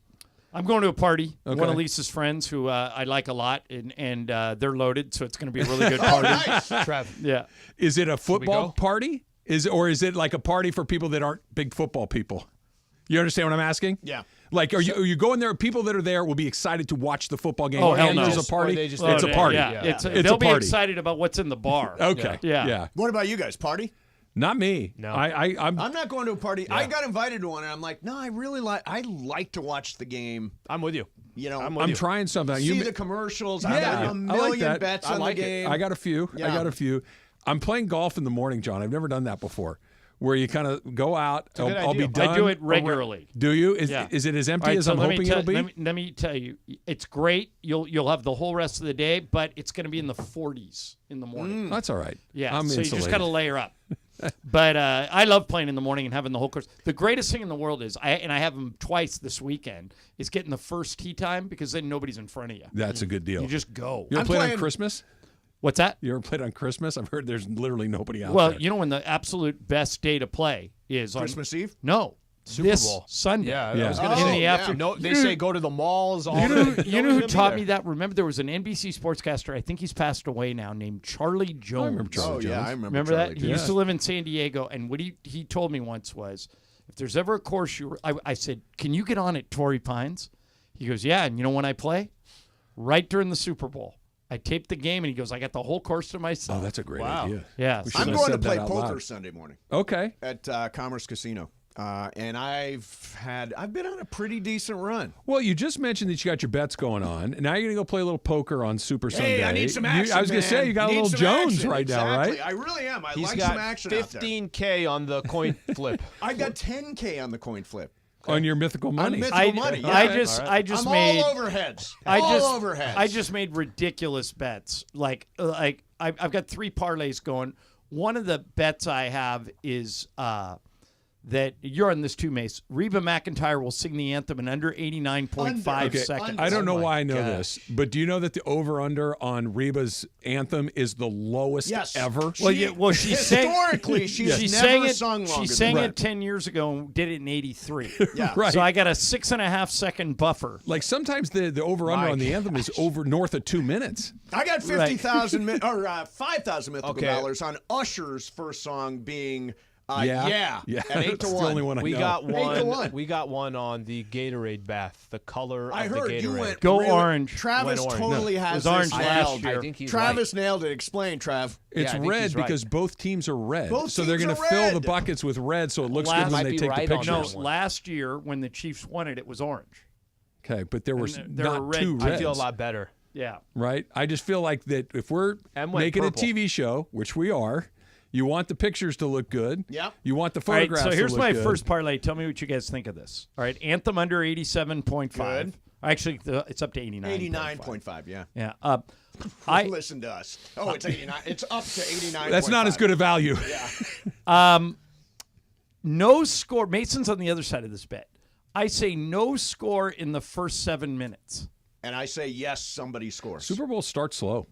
Speaker 1: I'm going to a party.
Speaker 4: Okay.
Speaker 1: One of Lisa's friends who I like a lot, and they're loaded, so it's going to be a really good party.
Speaker 22: Nice.
Speaker 6: Trav.
Speaker 1: Yeah.
Speaker 4: Is it a football party? Or is it like a party for people that aren't big football people? You understand what I'm asking?
Speaker 22: Yeah.
Speaker 4: Like, are you going there? People that are there will be excited to watch the football game.
Speaker 1: Oh, hell no.
Speaker 4: There's a party.
Speaker 6: It's
Speaker 4: a party.
Speaker 1: Yeah.
Speaker 4: It's
Speaker 1: they'll
Speaker 4: a
Speaker 1: be
Speaker 4: party.
Speaker 1: excited about what's in the bar.
Speaker 4: Okay.
Speaker 1: Yeah.
Speaker 22: What about you guys? Party?
Speaker 4: Not me.
Speaker 6: No.
Speaker 4: I'm
Speaker 22: not going to a party. I got invited to one, and I'm like, no, I like to watch the game.
Speaker 6: I'm with you.
Speaker 22: You know,
Speaker 4: I'm trying something.
Speaker 22: See the commercials.
Speaker 4: Yeah,
Speaker 22: I got a million
Speaker 4: like
Speaker 22: bets on the game.
Speaker 4: I got a few.
Speaker 22: Yeah.
Speaker 4: I'm playing golf in the morning, John. I've never done that before. Where you kind of go out. I'll be done.
Speaker 1: I do it regularly.
Speaker 4: Do you? Is it as empty as I'm hoping it'll be?
Speaker 1: Let me tell you, it's great. You'll have the whole rest of the day, but it's going to be in the 40s in the morning.
Speaker 4: That's all right.
Speaker 1: Yeah,
Speaker 4: I'm
Speaker 1: so
Speaker 4: insulated.
Speaker 1: you just got to layer up. But I love playing in the morning and having the whole course. The greatest thing in the world is, I have them twice this weekend, is getting the first tee time because then nobody's in front of you.
Speaker 4: That's a good deal.
Speaker 1: You just go.
Speaker 4: You ever played on Christmas?
Speaker 1: What's that?
Speaker 4: You ever played on Christmas? I've heard there's literally nobody out
Speaker 1: well,
Speaker 4: there.
Speaker 1: you know when the absolute best day to play is
Speaker 22: Christmas Eve?
Speaker 1: No.
Speaker 6: Super
Speaker 1: this
Speaker 6: Bowl.
Speaker 1: Sunday.
Speaker 6: Yeah, I was going to
Speaker 1: in
Speaker 6: say.
Speaker 1: the afternoon.
Speaker 6: No, they say go to the malls. All
Speaker 1: You know who
Speaker 6: the,
Speaker 1: taught me that? Remember, there was an NBC sportscaster, I think he's passed away now, named Charlie Jones.
Speaker 4: I remember Charlie Jones.
Speaker 22: Yeah, I remember
Speaker 1: that?
Speaker 22: Charlie
Speaker 1: He used to live in San Diego, and what he told me once was, if there's ever a course I said, can you get on at Torrey Pines? He goes, yeah, and you know when I play? Right during the Super Bowl. I taped the game, and he goes, I got the whole course to myself.
Speaker 4: Oh, that's a great idea.
Speaker 1: Yeah.
Speaker 22: I'm going to play poker Sunday morning.
Speaker 4: Okay.
Speaker 22: At Commerce Casino. And I've been on a pretty decent run.
Speaker 4: Well, you just mentioned that you got your bets going on, and now you're going to go play a little poker on Super Sunday.
Speaker 22: Hey, I need some action,
Speaker 4: I was going to say, you got a little Jones right now, right?
Speaker 22: I really am.
Speaker 6: He's
Speaker 22: like
Speaker 6: got
Speaker 22: some action out there.
Speaker 6: $15K on the coin flip.
Speaker 22: I got $10K on the coin flip.
Speaker 4: On your mythical money.
Speaker 22: On mythical money. Yeah.
Speaker 1: I just
Speaker 22: I'm
Speaker 1: made
Speaker 22: all over heads. All over heads.
Speaker 1: I just made ridiculous bets. Like I've got 3 parlays going. One of the bets I have is that you're on this too, Mace. Reba McEntire will sing the anthem in under 89.5 seconds.
Speaker 4: I don't know why I know this, but do you know that the over-under on Reba's anthem is the lowest ever?
Speaker 1: She sang
Speaker 22: historically she's never sung longer.
Speaker 1: She sang it 10 years ago and did it in 83.
Speaker 22: Yeah,
Speaker 4: right.
Speaker 1: So I got a 6.5 second buffer.
Speaker 4: Like sometimes the over-under on the anthem is over north of 2 minutes.
Speaker 22: I got 50,000 or 5,000 mythical dollars on Usher's first song being.
Speaker 4: Yeah.
Speaker 22: At 8 to 1.
Speaker 4: The only one I
Speaker 6: We
Speaker 4: know.
Speaker 6: got
Speaker 22: 8 to 1.
Speaker 6: We got one on the Gatorade bath. The color
Speaker 22: I
Speaker 6: of the
Speaker 22: heard
Speaker 6: Gatorade.
Speaker 22: you went
Speaker 1: Go
Speaker 22: really,
Speaker 1: orange.
Speaker 22: Travis
Speaker 6: Went orange.
Speaker 22: totally
Speaker 1: No, it
Speaker 22: has
Speaker 1: was
Speaker 22: this
Speaker 1: orange last
Speaker 22: nailed.
Speaker 1: year.
Speaker 6: I think he's
Speaker 22: Travis nailed it. Explain, Trav.
Speaker 4: It's
Speaker 6: I think
Speaker 4: red
Speaker 6: he's right.
Speaker 4: because both teams are red.
Speaker 22: Both
Speaker 4: so they're
Speaker 22: teams
Speaker 4: going to
Speaker 22: are
Speaker 4: fill
Speaker 22: red.
Speaker 4: the buckets with red so it looks good when
Speaker 6: Might
Speaker 4: they
Speaker 6: be
Speaker 4: take
Speaker 6: right
Speaker 4: the
Speaker 6: on
Speaker 1: No,
Speaker 4: pictures.
Speaker 6: that one.
Speaker 1: last year when the Chiefs won it, it was orange.
Speaker 4: Okay, but there were
Speaker 1: there were
Speaker 4: not
Speaker 1: red
Speaker 4: 2
Speaker 1: teams.
Speaker 4: reds.
Speaker 6: I feel a lot better.
Speaker 1: Yeah.
Speaker 4: Right? I just feel like that if we're
Speaker 6: And went
Speaker 4: making
Speaker 6: purple.
Speaker 4: a TV show, which we are, you want the pictures to look good.
Speaker 22: Yep.
Speaker 4: You want the
Speaker 1: All right,
Speaker 4: photographs
Speaker 1: so here's
Speaker 4: to look
Speaker 1: my
Speaker 4: good.
Speaker 1: first parlay. Tell me what you guys think of this. All right, anthem under 87.5.
Speaker 22: Good.
Speaker 1: Actually, it's up to 89.
Speaker 22: 89.5, yeah.
Speaker 1: Yeah.
Speaker 22: Listen to us. Oh, it's 89. It's up to 89.
Speaker 4: That's not as good a value.
Speaker 22: Yeah.
Speaker 1: No score. Mason's on the other side of this bet. I say no score in the first 7 minutes.
Speaker 22: And I say yes, somebody scores.
Speaker 4: Super Bowl starts slow.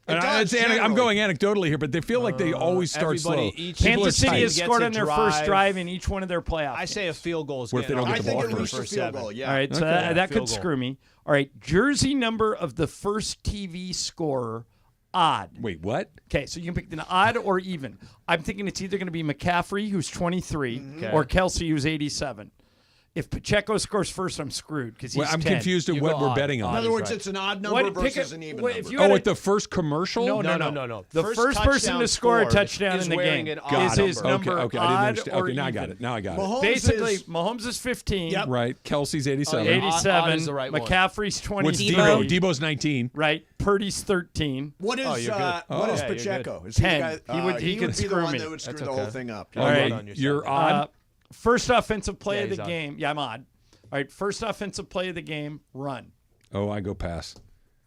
Speaker 22: It
Speaker 4: And
Speaker 22: does,
Speaker 4: I'm
Speaker 22: generally.
Speaker 4: going anecdotally here, but they feel like they always start slow.
Speaker 1: Kansas City has
Speaker 6: gets
Speaker 1: scored
Speaker 6: a
Speaker 1: on their first
Speaker 6: drive.
Speaker 1: drive in each one of their playoffs.
Speaker 6: I say a field goal is
Speaker 4: What if they
Speaker 6: getting
Speaker 4: don't
Speaker 6: off
Speaker 4: get the
Speaker 6: the
Speaker 4: ball
Speaker 6: board
Speaker 4: first?
Speaker 6: for
Speaker 22: At least a field
Speaker 6: 7.
Speaker 22: goal, yeah.
Speaker 1: All right, so
Speaker 4: Okay.
Speaker 1: that
Speaker 6: Field
Speaker 1: could
Speaker 6: goal.
Speaker 1: screw me. All right, jersey number of the first TV scorer, odd.
Speaker 4: Wait, what?
Speaker 1: Okay, so you can pick an odd or even. I'm thinking it's either going to be McCaffrey, who's 23, or Kelsey, who's 87. If Pacheco scores first, I'm screwed because he's
Speaker 4: Well, I'm
Speaker 1: 10.
Speaker 4: confused at
Speaker 6: You
Speaker 4: what
Speaker 6: go
Speaker 4: we're
Speaker 6: odd.
Speaker 4: betting
Speaker 22: In
Speaker 4: on.
Speaker 22: other words, it's an odd number versus an even number.
Speaker 1: If you had
Speaker 4: At the first commercial?
Speaker 1: No. The first person
Speaker 6: touchdown
Speaker 1: to score a
Speaker 6: scored
Speaker 1: touchdown
Speaker 6: is
Speaker 1: in the
Speaker 6: wearing
Speaker 1: game
Speaker 6: an odd
Speaker 1: is his number
Speaker 4: Okay, I didn't
Speaker 1: odd
Speaker 4: understand.
Speaker 1: or
Speaker 4: Okay, now I
Speaker 1: even.
Speaker 4: got it. Now I got it.
Speaker 22: Mahomes
Speaker 1: Basically,
Speaker 22: is,
Speaker 1: Mahomes is 15.
Speaker 22: Yep.
Speaker 4: Right. Kelsey's 87.
Speaker 1: 87.
Speaker 6: Odd is the right one.
Speaker 1: McCaffrey's 20.
Speaker 4: What's Debo? Debo's 19.
Speaker 1: Right. Purdy's 13.
Speaker 22: what is
Speaker 6: Oh, you're good.
Speaker 22: what is
Speaker 6: Yeah, you're
Speaker 22: Pacheco?
Speaker 6: good.
Speaker 22: Is he the
Speaker 1: 10.
Speaker 22: guy-
Speaker 1: He would
Speaker 22: he
Speaker 1: could
Speaker 22: would be the
Speaker 1: screw
Speaker 22: one
Speaker 1: me.
Speaker 22: that would screw
Speaker 6: That's
Speaker 22: the
Speaker 6: okay.
Speaker 22: whole thing up.
Speaker 1: All right.
Speaker 6: on yourself.
Speaker 4: You're odd.
Speaker 1: First offensive play
Speaker 6: Yeah,
Speaker 1: of the
Speaker 6: he's odd.
Speaker 1: game. Yeah, I'm odd. All right. First offensive play of the game. Run.
Speaker 4: Oh, I go pass.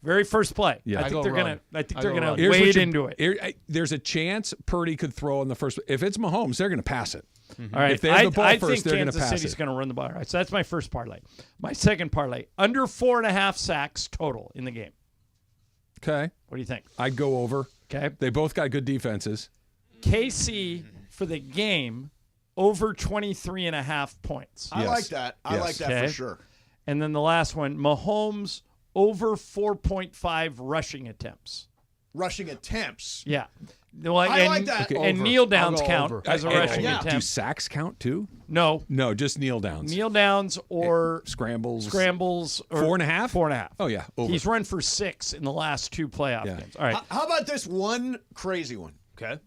Speaker 1: Very first play.
Speaker 4: Yeah.
Speaker 1: I
Speaker 4: I
Speaker 1: think
Speaker 6: go
Speaker 1: they're
Speaker 6: run.
Speaker 1: gonna. I think
Speaker 6: I
Speaker 1: they're
Speaker 6: go
Speaker 1: gonna
Speaker 6: run.
Speaker 4: Here's what
Speaker 1: wade
Speaker 4: you-
Speaker 1: into it.
Speaker 4: There's a chance Purdy could throw on the first. If it's Mahomes, they're going to pass it.
Speaker 1: All right.
Speaker 4: If they have the ball
Speaker 1: I
Speaker 4: first,
Speaker 1: think
Speaker 4: they're going to
Speaker 1: Kansas
Speaker 4: pass
Speaker 1: City's
Speaker 4: it.
Speaker 1: going to run the ball. All right. So that's my first parlay. My second parlay: under 4.5 sacks total in the game.
Speaker 4: Okay.
Speaker 1: What do you think?
Speaker 4: I'd go over.
Speaker 1: Okay.
Speaker 4: They both got good defenses.
Speaker 1: KC for the game over 23.5 points.
Speaker 22: I like that. I
Speaker 4: Yes.
Speaker 22: like that
Speaker 1: Okay.
Speaker 22: for sure.
Speaker 1: And then the last one: Mahomes over 4.5 rushing attempts.
Speaker 22: Rushing attempts.
Speaker 1: Yeah. Well,
Speaker 22: I
Speaker 1: and,
Speaker 22: like that.
Speaker 1: And
Speaker 6: Over.
Speaker 1: kneel downs
Speaker 6: I'll go
Speaker 1: count
Speaker 6: over.
Speaker 1: as a
Speaker 4: And-
Speaker 1: rushing
Speaker 22: yeah.
Speaker 4: Do
Speaker 1: attempt.
Speaker 4: sacks count too?
Speaker 1: No.
Speaker 4: No, just kneel downs.
Speaker 1: Kneel downs or
Speaker 4: Scrambles.
Speaker 1: or
Speaker 4: 4.5?
Speaker 1: 4.5.
Speaker 4: Oh, yeah, over.
Speaker 1: He's run for 6 in the last 2 playoff
Speaker 4: Yeah.
Speaker 1: games. All right.
Speaker 22: How about this one crazy one?
Speaker 6: Okay.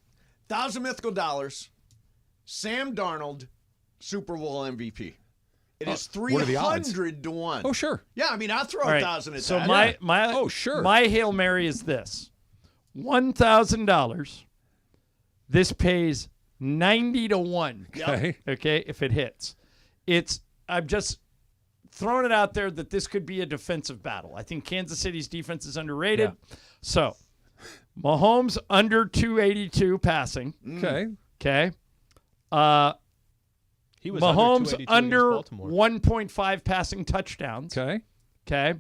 Speaker 22: $1,000 mythical dollars. Sam Darnold, Super Bowl MVP. It is
Speaker 4: what are the odds?
Speaker 22: 300 to 1.
Speaker 4: Oh, sure.
Speaker 22: Yeah, I mean, I'll throw
Speaker 1: All right,
Speaker 22: 1,000 at
Speaker 1: so
Speaker 22: that.
Speaker 1: my Hail Mary is this: $1,000. This pays 90 to 1.
Speaker 4: Okay.
Speaker 1: Okay, if it hits. I'm just throwing it out there that this could be a defensive battle. I think Kansas City's defense is underrated.
Speaker 4: Yeah.
Speaker 1: So, Mahomes under 282 passing.
Speaker 4: Okay.
Speaker 1: Okay.
Speaker 6: He was
Speaker 1: Mahomes
Speaker 6: under
Speaker 1: under 1.5 passing touchdowns.
Speaker 4: Okay.
Speaker 1: Okay.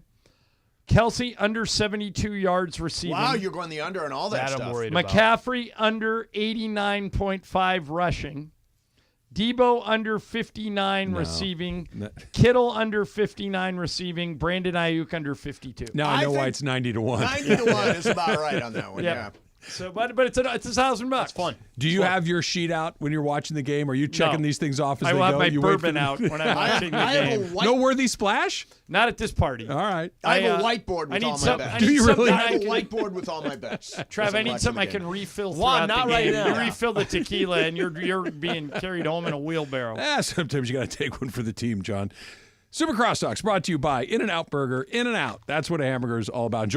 Speaker 1: Kelsey under 72 yards receiving.
Speaker 22: Wow, you're going the under and all that stuff.
Speaker 6: I'm worried about.
Speaker 1: McCaffrey under 89.5 rushing. Debo under 59 receiving. Kittle under 59 receiving. Brandon Ayuk under 52.
Speaker 4: Now I know why it's 90 to 1.
Speaker 22: 90 to 1 is about right on that one, yeah.
Speaker 1: So, but it's $1,000. That's
Speaker 6: fun.
Speaker 4: Do you have your sheet out when you're watching the game? Are you checking these things off as they go?
Speaker 1: I will have my
Speaker 4: You wait for
Speaker 1: bourbon
Speaker 4: them-
Speaker 1: out when I'm watching the game.
Speaker 4: No worthy splash?
Speaker 1: Not at this party.
Speaker 4: All right.
Speaker 22: I have a whiteboard with all my bets.
Speaker 4: Do you really?
Speaker 22: I have a whiteboard with all my bets.
Speaker 1: Trav, I need something I can refill throughout
Speaker 6: not
Speaker 1: the
Speaker 6: right
Speaker 1: game.
Speaker 6: now.
Speaker 1: You refill the tequila, and you're being carried home in a wheelbarrow.
Speaker 4: Sometimes you got to take one for the team, John. Super Crosstalks brought to you by In-N-Out Burger. In-N-Out. That's what a hamburger is all about.